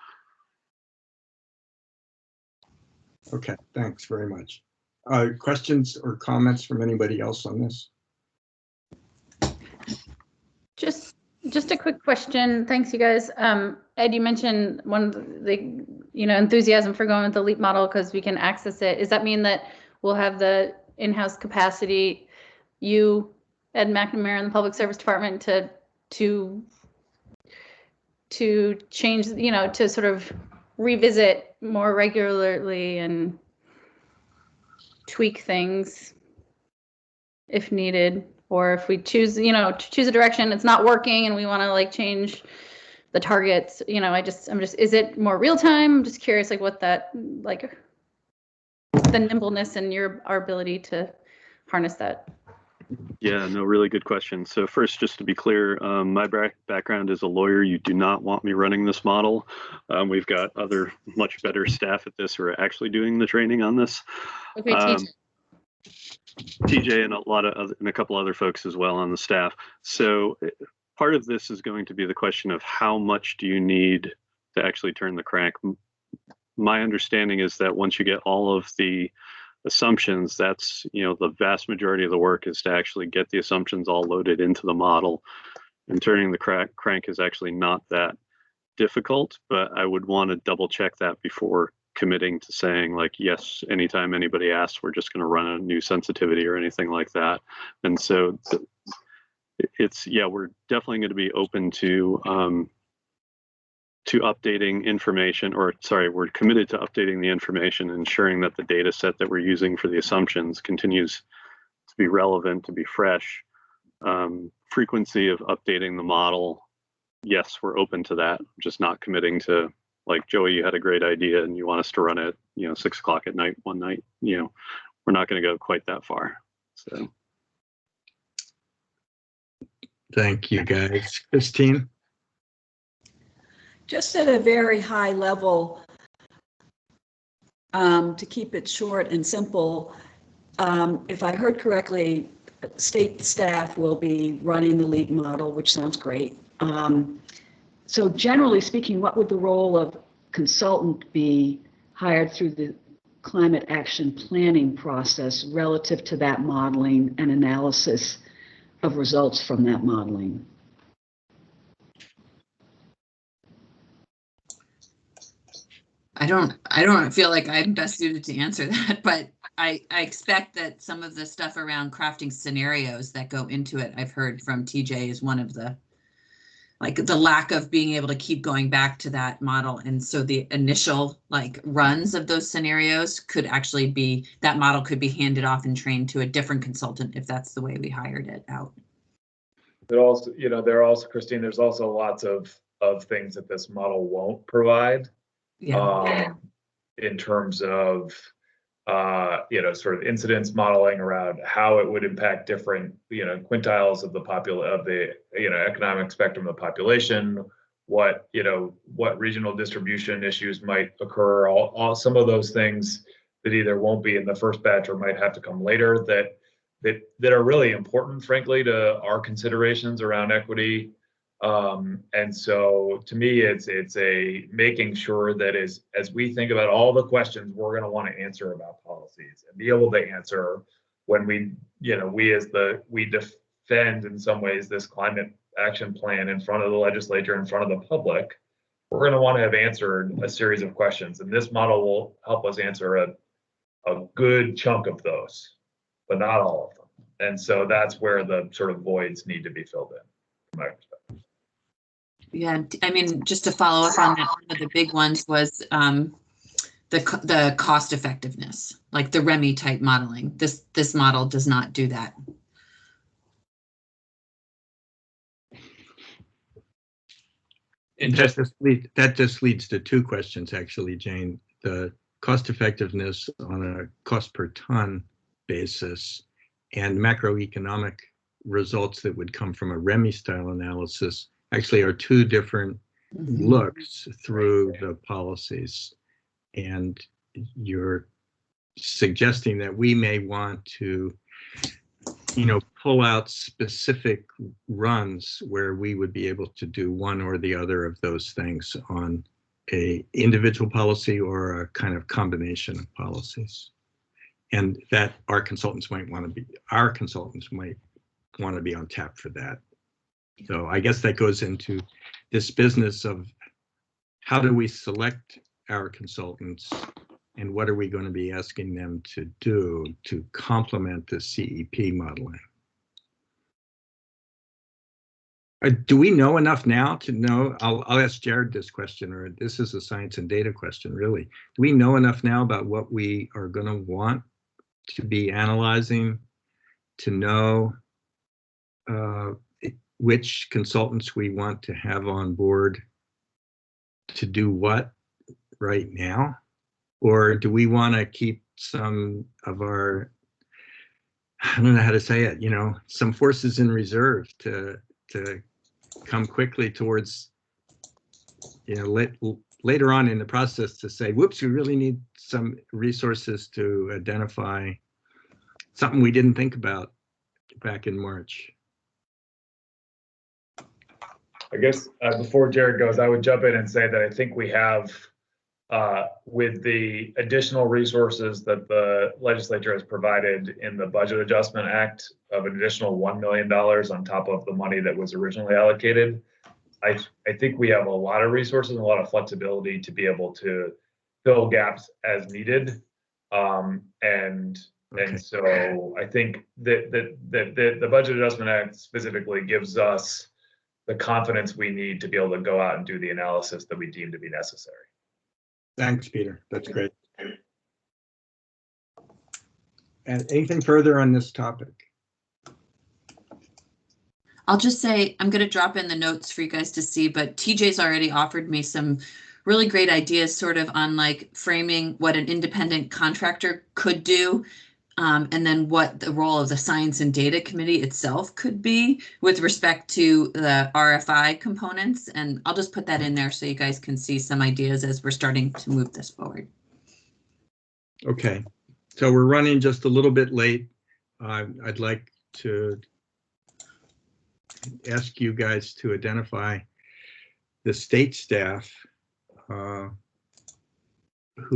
Okay, thanks very much. Questions or comments from anybody else on this? Just a quick question. Thanks, you guys. Ed, you mentioned one of the enthusiasm for going with the LEAP model because we can access it. Does that mean that we'll have the in-house capacity, you, Ed McNamara, and the Public Service Department to change, to sort of revisit more regularly and tweak things if needed? Or if we choose, choose a direction, it's not working and we want to like change the targets, is it more real time? I'm just curious, like what that, like the nimbleness and our ability to harness that. Yeah, no, really good question. So first, just to be clear, my background is a lawyer. You do not want me running this model. We've got other much better staff at this who are actually doing the training on this. Okay, TJ and a couple other folks as well on the staff. So part of this is going to be the question of how much do you need to actually turn the crank. My understanding is that once you get all of the assumptions, that's, the vast majority of the work is to actually get the assumptions all loaded into the model, and turning the crank is actually not that difficult, but I would want to double check that before committing to saying like, yes, anytime anybody asks, we're just going to run a new sensitivity or anything like that. And so we're definitely going to be open to updating information, we're committed to updating the information, ensuring that the data set that we're using for the assumptions continues to be relevant, to be fresh. Frequency of updating the model, yes, we're open to that. Just not committing to, like, Joey, you had a great idea and you want us to run it, 6 o'clock at night, one night, we're not going to go quite that far. So. Thank you, guys. Christine? Just at a very high level, to keep it short and simple, if I heard correctly, state staff will be running the LEAP model, which sounds great. So generally speaking, what would the role of consultant be hired through the climate action planning process relative to that modeling and analysis of results from that modeling? I don't feel like I'm best suited to answer that, but I expect that some of the stuff around crafting scenarios that go into it, I've heard from TJ, is one of the, like, the lack of being able to keep going back to that model. And so the initial runs of those scenarios could actually be, that model could be handed off and trained to a different consultant if that's the way we hired it out. But also, there are also, Christine, there's also lots of things that this model won't provide. Yeah. In terms of, sort of incidence modeling around how it would impact different, quintiles of the economic spectrum of the population, what regional distribution issues might occur, all some of those things that either won't be in the first batch or might have to come later that are really important, frankly, to our considerations around equity. And so to me, it's a making sure that as we think about all the questions we're going to want to answer about policies and be able to answer when we defend in some ways this climate action plan in front of the legislature, in front of the public, we're going to want to have answered a series of questions. And this model will help us answer a good chunk of those, but not all of them. And so that's where the sort of voids need to be filled in, from my perspective. Yeah, I mean, just to follow up on that, one of the big ones was the cost effectiveness, like the REMI type modeling. This model does not do that. That just leads to two questions, actually, Jane. The cost effectiveness on a cost per ton basis and macroeconomic results that would come from a REMI style analysis actually are two different looks through the policies. And you're suggesting that we may want to pull out specific runs where we would be able to do one or the other of those things on a individual policy or a kind of combination of policies. And that our consultants might want to be on tap for that. So I guess that goes into this business of how do we select our consultants and what are we going to be asking them to do to complement the CEP modeling? Do we know enough now to know? I'll ask Jared this question, or this is a science and data question, really. Do we know enough now about what we are going to want to be analyzing to know which consultants we want to have on board to do what right now? Or do we want to keep some of our, I don't know how to say it, some forces in reserve to come quickly towards, later on in the process to say, whoops, we really need some resources to identify something we didn't think about back in March. I guess before Jared goes, I would jump in and say that I think we have, with the additional resources that the legislature has provided in the Budget Adjustment Act of an additional $1 million on top of the money that was originally allocated, I think we have a lot of resources and a lot of flexibility to be able to fill gaps as needed. And so I think that the Budget Adjustment Act specifically gives us the confidence we need to be able to go out and do the analysis that we deem to be necessary. Thanks, Peter. That's great. And anything further on this topic? I'll just say, I'm going to drop in the notes for you guys to see, but TJ's already offered me some really great ideas sort of on like framing what an independent contractor could do. And then what the role of the Science and Data Committee itself could be with respect to the RFI components. And I'll just put that in there so you guys can see some ideas as we're starting to move this forward. Okay, so we're running just a little bit late. I'd like to ask you guys to identify the state staff who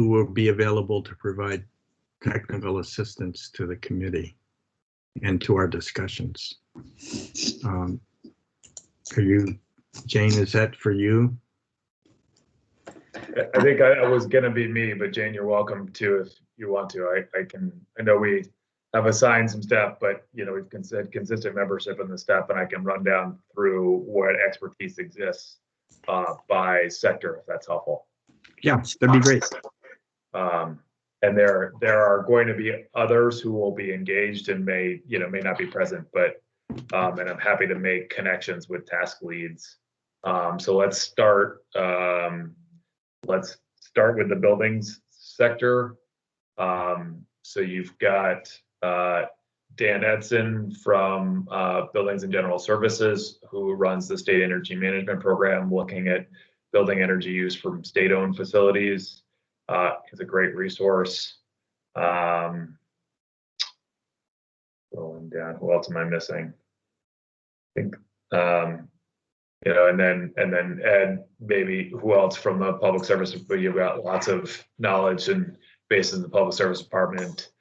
will be available to provide technical assistance to the committee and to our discussions. Are you, Jane, is that for you? I think I was gonna be me, but Jane, you're welcome to if you want to. I know we have assigned some staff, but we've had consistent membership in the staff, and I can run down through what expertise exists by sector, if that's helpful. Yeah, that'd be great. And there are going to be others who will be engaged and may not be present, but and I'm happy to make connections with task leads. So let's start with the buildings sector. So you've got Dan Edson from Buildings and General Services, who runs the State Energy Management Program, looking at building energy use from state-owned facilities. Is a great resource. Rolling down, who else am I missing? I think and then Ed, maybe who else from the public service? But you've got lots of knowledge and bases in the public service department.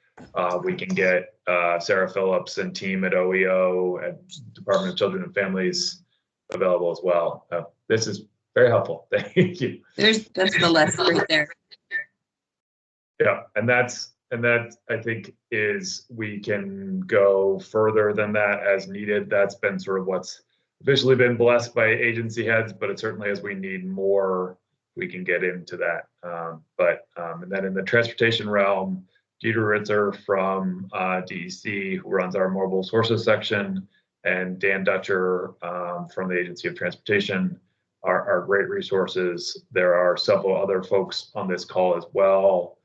We can get Sarah Phillips and team at OEO at Department of Children and Families available as well. This is very helpful. Thank you. That's the list right there. Yeah, and that I think is, we can go further than that as needed. That's been sort of what's officially been blessed by agency heads, but it certainly, as we need more, we can get into that. And then in the transportation realm, Dieter Ritzer from DEC, who runs our mobile sources section, and Dan Dutcher from the Agency of Transportation are great resources. There are several other folks on this call as well.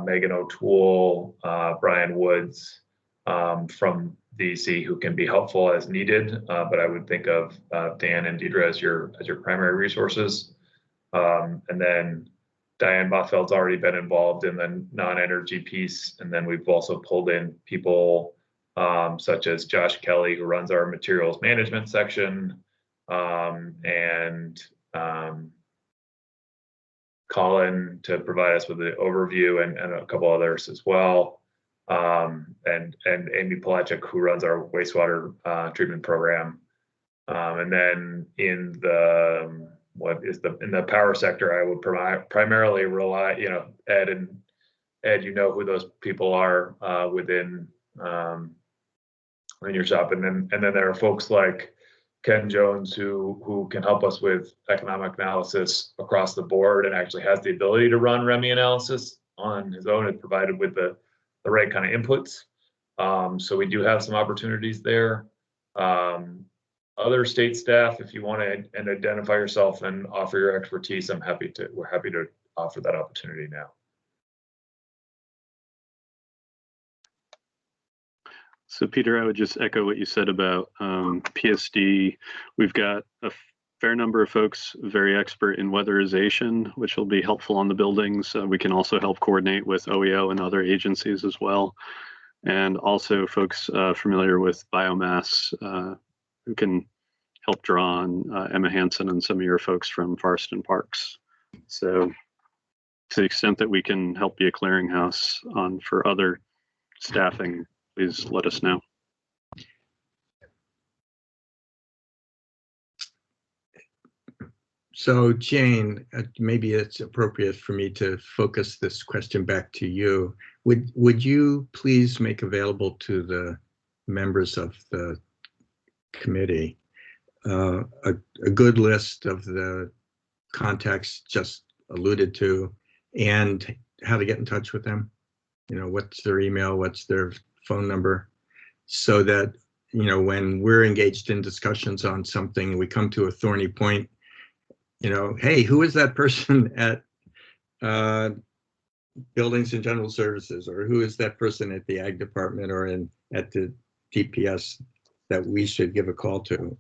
Megan O'Toole, Brian Woods from DC, who can be helpful as needed, but I would think of Dan and Deidre as your primary resources. And then Diane Bothfeld's already been involved in the non-energy piece, and then we've also pulled in people such as Josh Kelly, who runs our materials management section, and Colin to provide us with the overview, and a couple others as well. And Amy Polachek, who runs our wastewater treatment program. And then in the in the power sector, I would primarily rely, Ed, you know who those people are within in your shop, and then there are folks like Ken Jones who can help us with economic analysis across the board, and actually has the ability to run REMI analysis on his own, and provided with the right kind of inputs. So we do have some opportunities there. Other state staff, if you want to and identify yourself and offer your expertise, we're happy to offer that opportunity now. So Peter, I would just echo what you said about PSD. We've got a fair number of folks very expert in weatherization, which will be helpful on the buildings. We can also help coordinate with OEO and other agencies as well. And also folks familiar with biomass who can help draw on Emma Hansen and some of your folks from Forest and Parks. So to the extent that we can help be a clearinghouse for other staffing, please let us know. So Jane, maybe it's appropriate for me to focus this question back to you. Would you please make available to the members of the committee a good list of the contacts just alluded to, and how to get in touch with them? What's their email, what's their phone number, so that, when we're engaged in discussions on something, we come to a thorny point, hey, who is that person at Buildings and General Services, or who is that person at the Ag Department or at the DPS that we should give a call to?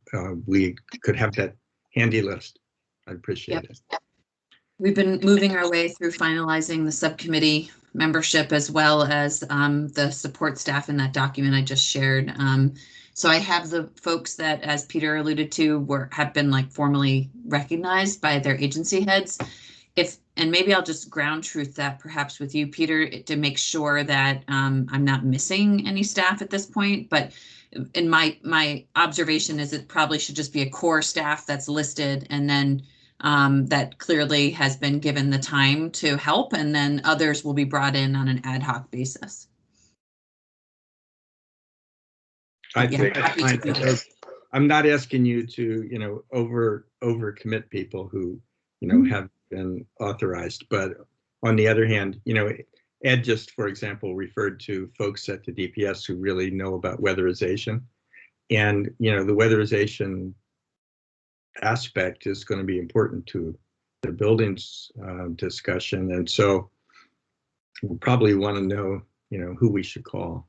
We could have that handy list. I'd appreciate it. We've been moving our way through finalizing the subcommittee membership, as well as the support staff in that document I just shared. So I have the folks that, as Peter alluded to, have been formally recognized by their agency heads. And maybe I'll just ground truth that perhaps with you, Peter, to make sure that I'm not missing any staff at this point. But in my observation is it probably should just be a core staff that's listed, and then that clearly has been given the time to help, and then others will be brought in on an ad hoc basis. I think I'm not asking you to, over commit people who, have been authorized, but on the other hand, Ed just, for example, referred to folks at the DPS who really know about weatherization, and, the weatherization aspect is going to be important to the buildings discussion, and so we'll probably want to know, who we should call,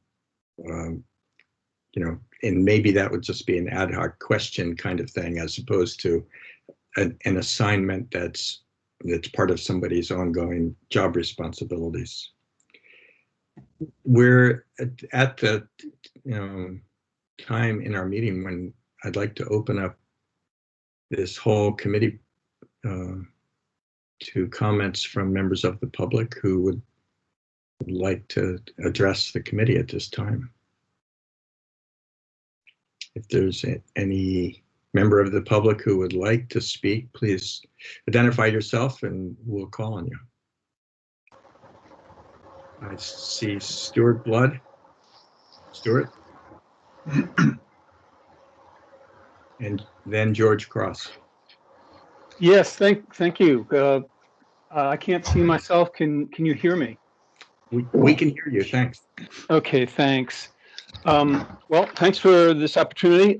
and maybe that would just be an ad hoc question kind of thing, as opposed to an assignment that's part of somebody's ongoing job responsibilities. We're at the time in our meeting when I'd like to open up this whole committee to comments from members of the public who would like to address the committee at this time. If there's any member of the public who would like to speak, please identify yourself and we'll call on you. I see Stuart Blood. Stuart? And then George Cross. Yes, thank you. I can't see myself. Can you hear me? We can hear you. Thanks. Okay, thanks. Well, thanks for this opportunity.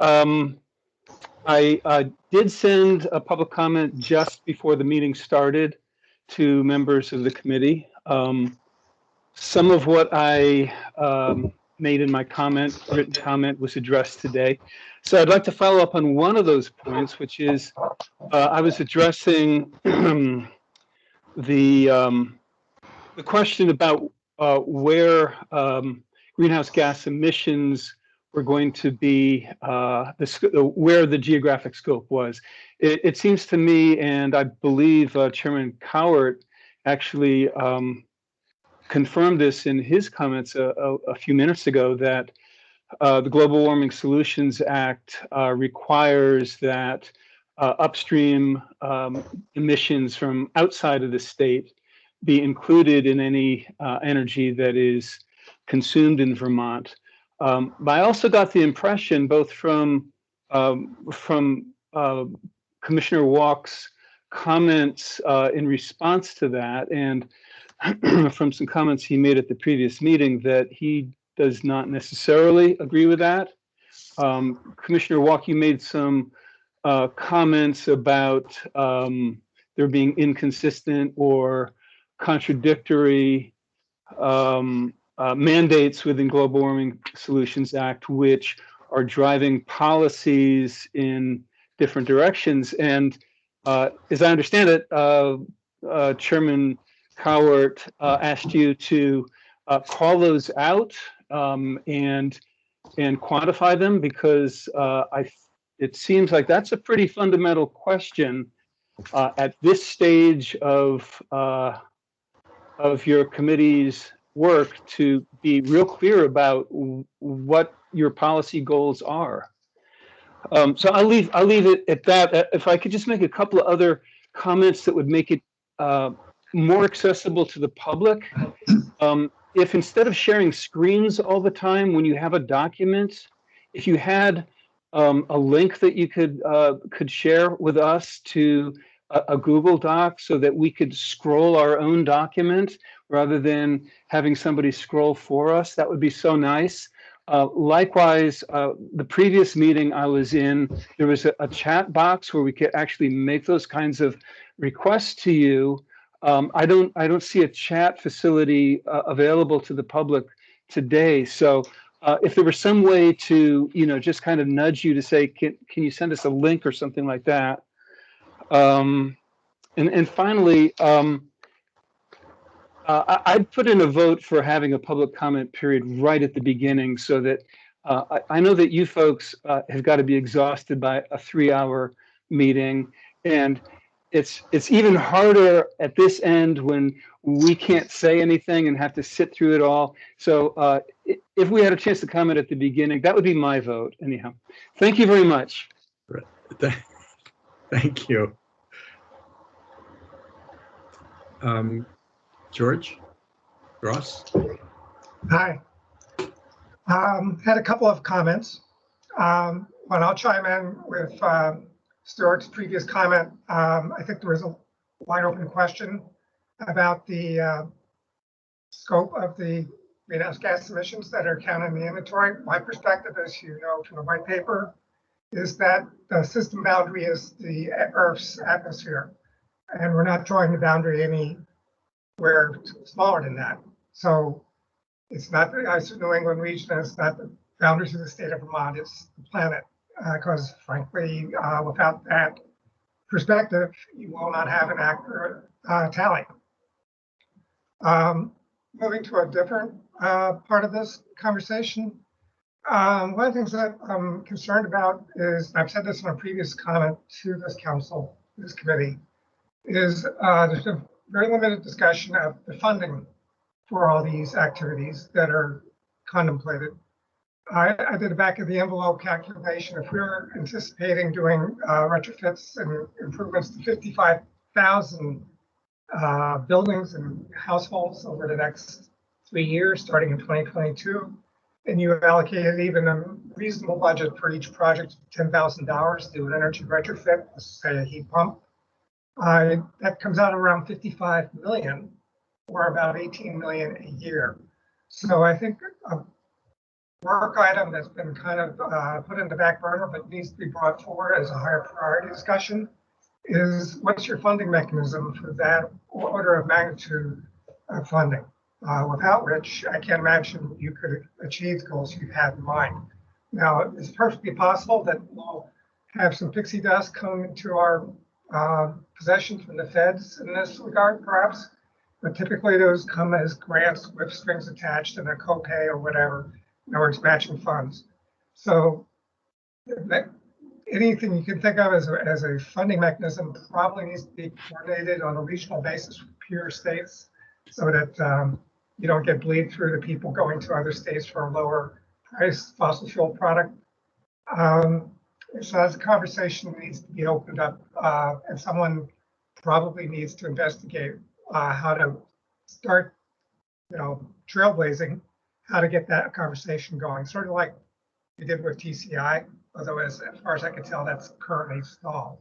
I did send a public comment just before the meeting started to members of the committee. Some of what I made in my written comment was addressed today. So I'd like to follow up on one of those points, which is I was addressing the question about where greenhouse gas emissions were going to be where the geographic scope was. It seems to me, and I believe Chairman Cowart actually confirmed this in his comments a few minutes ago, that the Global Warming Solutions Act requires that upstream emissions from outside of the state be included in any energy that is consumed in Vermont. But I also got the impression, both from Commissioner Walk's comments in response to that, and from some comments he made at the previous meeting, that he does not necessarily agree with that. Commissioner Walk, you made some comments about there being inconsistent or contradictory mandates within Global Warming Solutions Act, which are driving policies in different directions. And as I understand it, Chairman Cowart asked you to call those out and quantify them, because it seems like that's a pretty fundamental question at this stage of your committee's work, to be real clear about what your policy goals are. So I'll leave it at that. If I could just make a couple of other comments that would make it more accessible to the public. If instead of sharing screens all the time when you have a document, if you had a link that you could share with us to a Google Doc, so that we could scroll our own document rather than having somebody scroll for us, that would be so nice. Likewise, the previous meeting I was in, there was a chat box where we could actually make those kinds of requests to you. I don't see a chat facility available to the public today. So if there was some way to, just kind of nudge you to say, can you send us a link or something like that? And finally, I'd put in a vote for having a public comment period right at the beginning, so that I know that you folks have got to be exhausted by a 3-hour meeting, and it's even harder at this end when we can't say anything and have to sit through it all. So if we had a chance to comment at the beginning, that would be my vote. Anyhow, thank you very much. Thank you. George Ross. Hi. Had a couple of comments. One, I'll chime in with Stuart's previous comment. I think there was a wide open question about the scope of the greenhouse gas emissions that are counted in the inventory. My perspective, as you know from the white paper, is that the system boundary is the Earth's atmosphere, and we're not drawing the boundary anywhere smaller than that. So it's not the ice of New England region, it's not the boundaries of the state of Vermont, it's the planet. Because frankly, without that perspective, you will not have an accurate tally. Moving to a different part of this conversation, one of the things that I'm concerned about is, and I've said this in a previous comment to this council, this committee, is there's a very limited discussion of the funding for all these activities that are contemplated. I did a back of the envelope calculation. If we're anticipating doing retrofits and improvements to 55,000 buildings and households over the next 3 years, starting in 2022, and you have allocated even a reasonable budget for each project, $10,000 to do an energy retrofit, let's say a heat pump, that comes out around 55 million, or about 18 million a year. So I think a work item that's been kind of put in the back burner but needs to be brought forward as a higher priority discussion is, what's your funding mechanism for that order of magnitude of funding? Without which, I can't imagine you could achieve the goals you have in mind. Now, it's perfectly possible that we'll have some pixie dust come into our possession from the feds in this regard, perhaps, but typically those come as grants with strings attached and a copay or whatever, in other words, matching funds. So that, anything you can think of as a funding mechanism probably needs to be coordinated on a regional basis with peer states so that you don't get bleed through to people going to other states for a lower price fossil fuel product. So as a conversation needs to be opened up, and someone probably needs to investigate how to start, trailblazing, how to get that conversation going, sort of like we did with TCI, although as far as I can tell, that's currently stalled.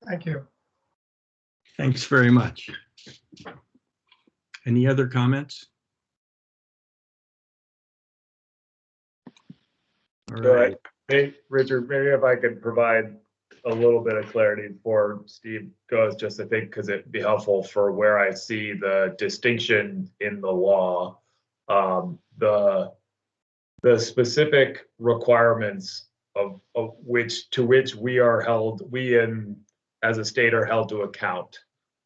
Thank you. Thanks very much. Any other comments? All right. Hey, Richard, maybe if I could provide a little bit of clarity before Steve goes, just I think because it'd be helpful for where I see the distinction in the law. The specific requirements of which we are held, as a state are held to account,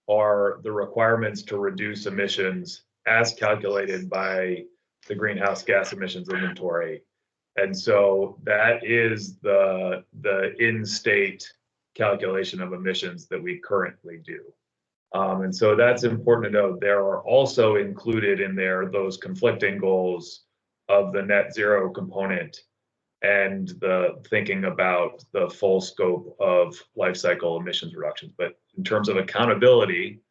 are the requirements to reduce emissions as calculated by the greenhouse gas emissions inventory. And so that is the in-state calculation of emissions that we currently do. And so that's important to note. There are also included in there those conflicting goals of the net zero component and the thinking about the full scope of life cycle emissions reductions. But in terms of accountability,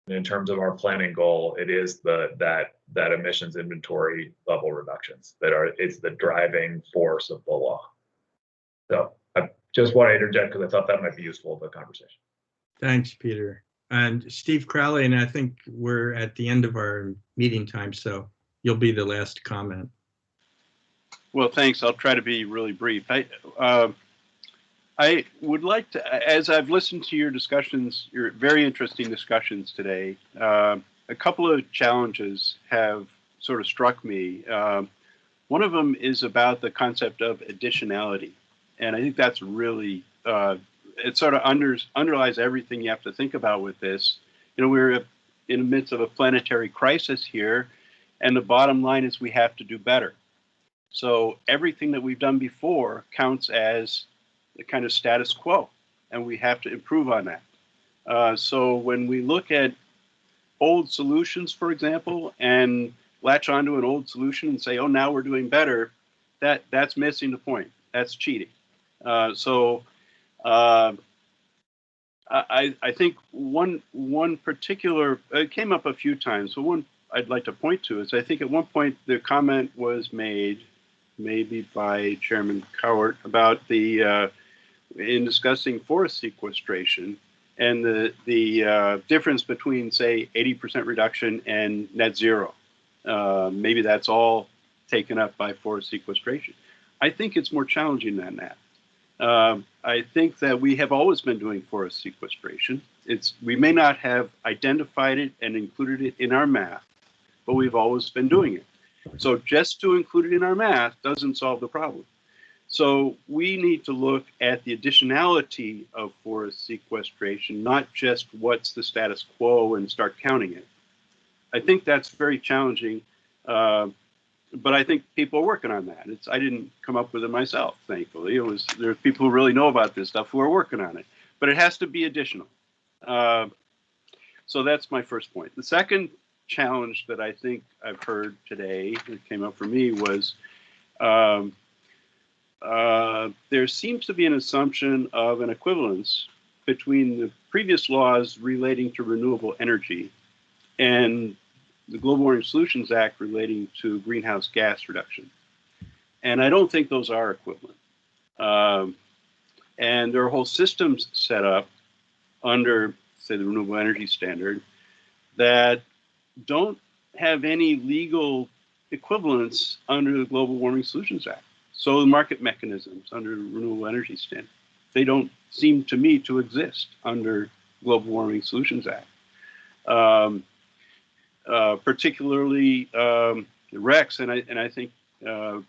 and in terms of our planning goal, it is that emissions inventory level reductions it's the driving force of the law. So I just want to interject because I thought that might be useful in the conversation. Thanks, Peter. And Steve Crowley, and I think we're at the end of our meeting time, so you'll be the last comment. Well, thanks. I'll try to be really brief. I would like to, as I've listened to your discussions, your very interesting discussions today, a couple of challenges have sort of struck me. One of them is about the concept of additionality. And I think that's really, it sort of underlies everything you have to think about with this. We're in the midst of a planetary crisis here, and the bottom line is we have to do better. So everything that we've done before counts as the kind of status quo, and we have to improve on that. So when we look at old solutions, for example, and latch onto an old solution and say, oh, now we're doing better, that's missing the point. That's cheating. I think one particular, it came up a few times, so one I'd like to point to is I think at one point the comment was made, maybe by Chairman Cowart, about in discussing forest sequestration and the difference between, say, 80% reduction and net zero. Maybe that's all taken up by forest sequestration. I think it's more challenging than that. I think that we have always been doing forest sequestration. We may not have identified it and included it in our math, but we've always been doing it. So just to include it in our math doesn't solve the problem. So we need to look at the additionality of forest sequestration, not just what's the status quo and start counting it. I think that's very challenging, but I think people are working on that. I didn't come up with it myself, thankfully. There's people who really know about this stuff who are working on it, but it has to be additional. So that's my first point. The second challenge that I think I've heard today that came up for me was there seems to be an assumption of an equivalence between the previous laws relating to renewable energy and the Global Warming Solutions Act relating to greenhouse gas reduction. And I don't think those are equivalent. And there are whole systems set up under, say, the Renewable Energy Standard that don't have any legal equivalence under the Global Warming Solutions Act. So the market mechanisms under the Renewable Energy Standard, they don't seem to me to exist under Global Warming Solutions Act. Particularly RECs, and I think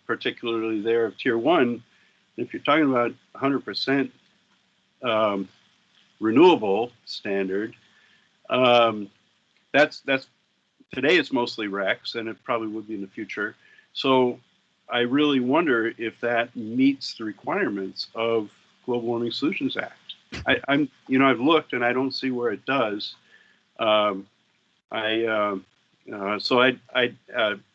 particularly there of Tier 1, if you're talking about 100% renewable standard, that's today it's mostly RECs, and it probably would be in the future. So I really wonder if that meets the requirements of Global Warming Solutions Act. I've looked and I don't see where it does. So I'd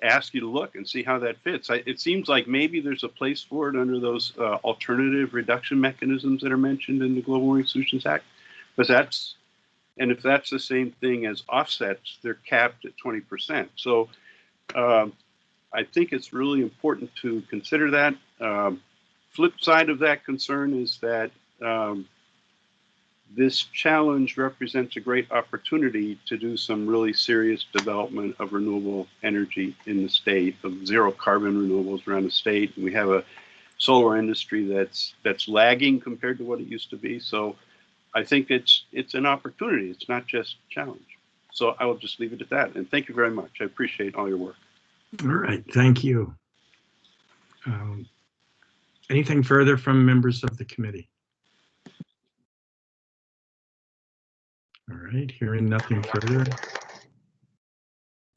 ask you to look and see how that fits. It seems like maybe there's a place for it under those alternative reduction mechanisms that are mentioned in the Global Warming Solutions Act. But if that's the same thing as offsets, they're capped at 20%. So I think it's really important to consider that. Flip side of that concern is that this challenge represents a great opportunity to do some really serious development of renewable energy in the state, of zero carbon renewables around the state. And we have a solar industry that's lagging compared to what it used to be. So I think it's an opportunity. It's not just a challenge. So I will just leave it at that. And thank you very much. I appreciate all your work. All right, thank you. Anything further from members of the committee? All right, hearing nothing further,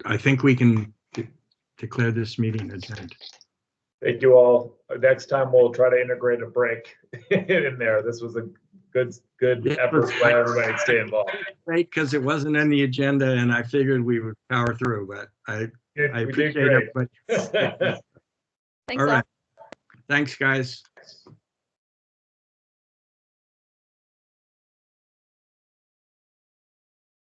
I think we can declare this meeting adjourned. Thank you all. Next time we'll try to integrate a break in there. This was a good effort by everybody to stay involved. Right, because it wasn't on the agenda and I figured we would power through, but I appreciate everybody. Thanks, All right. Thanks, guys.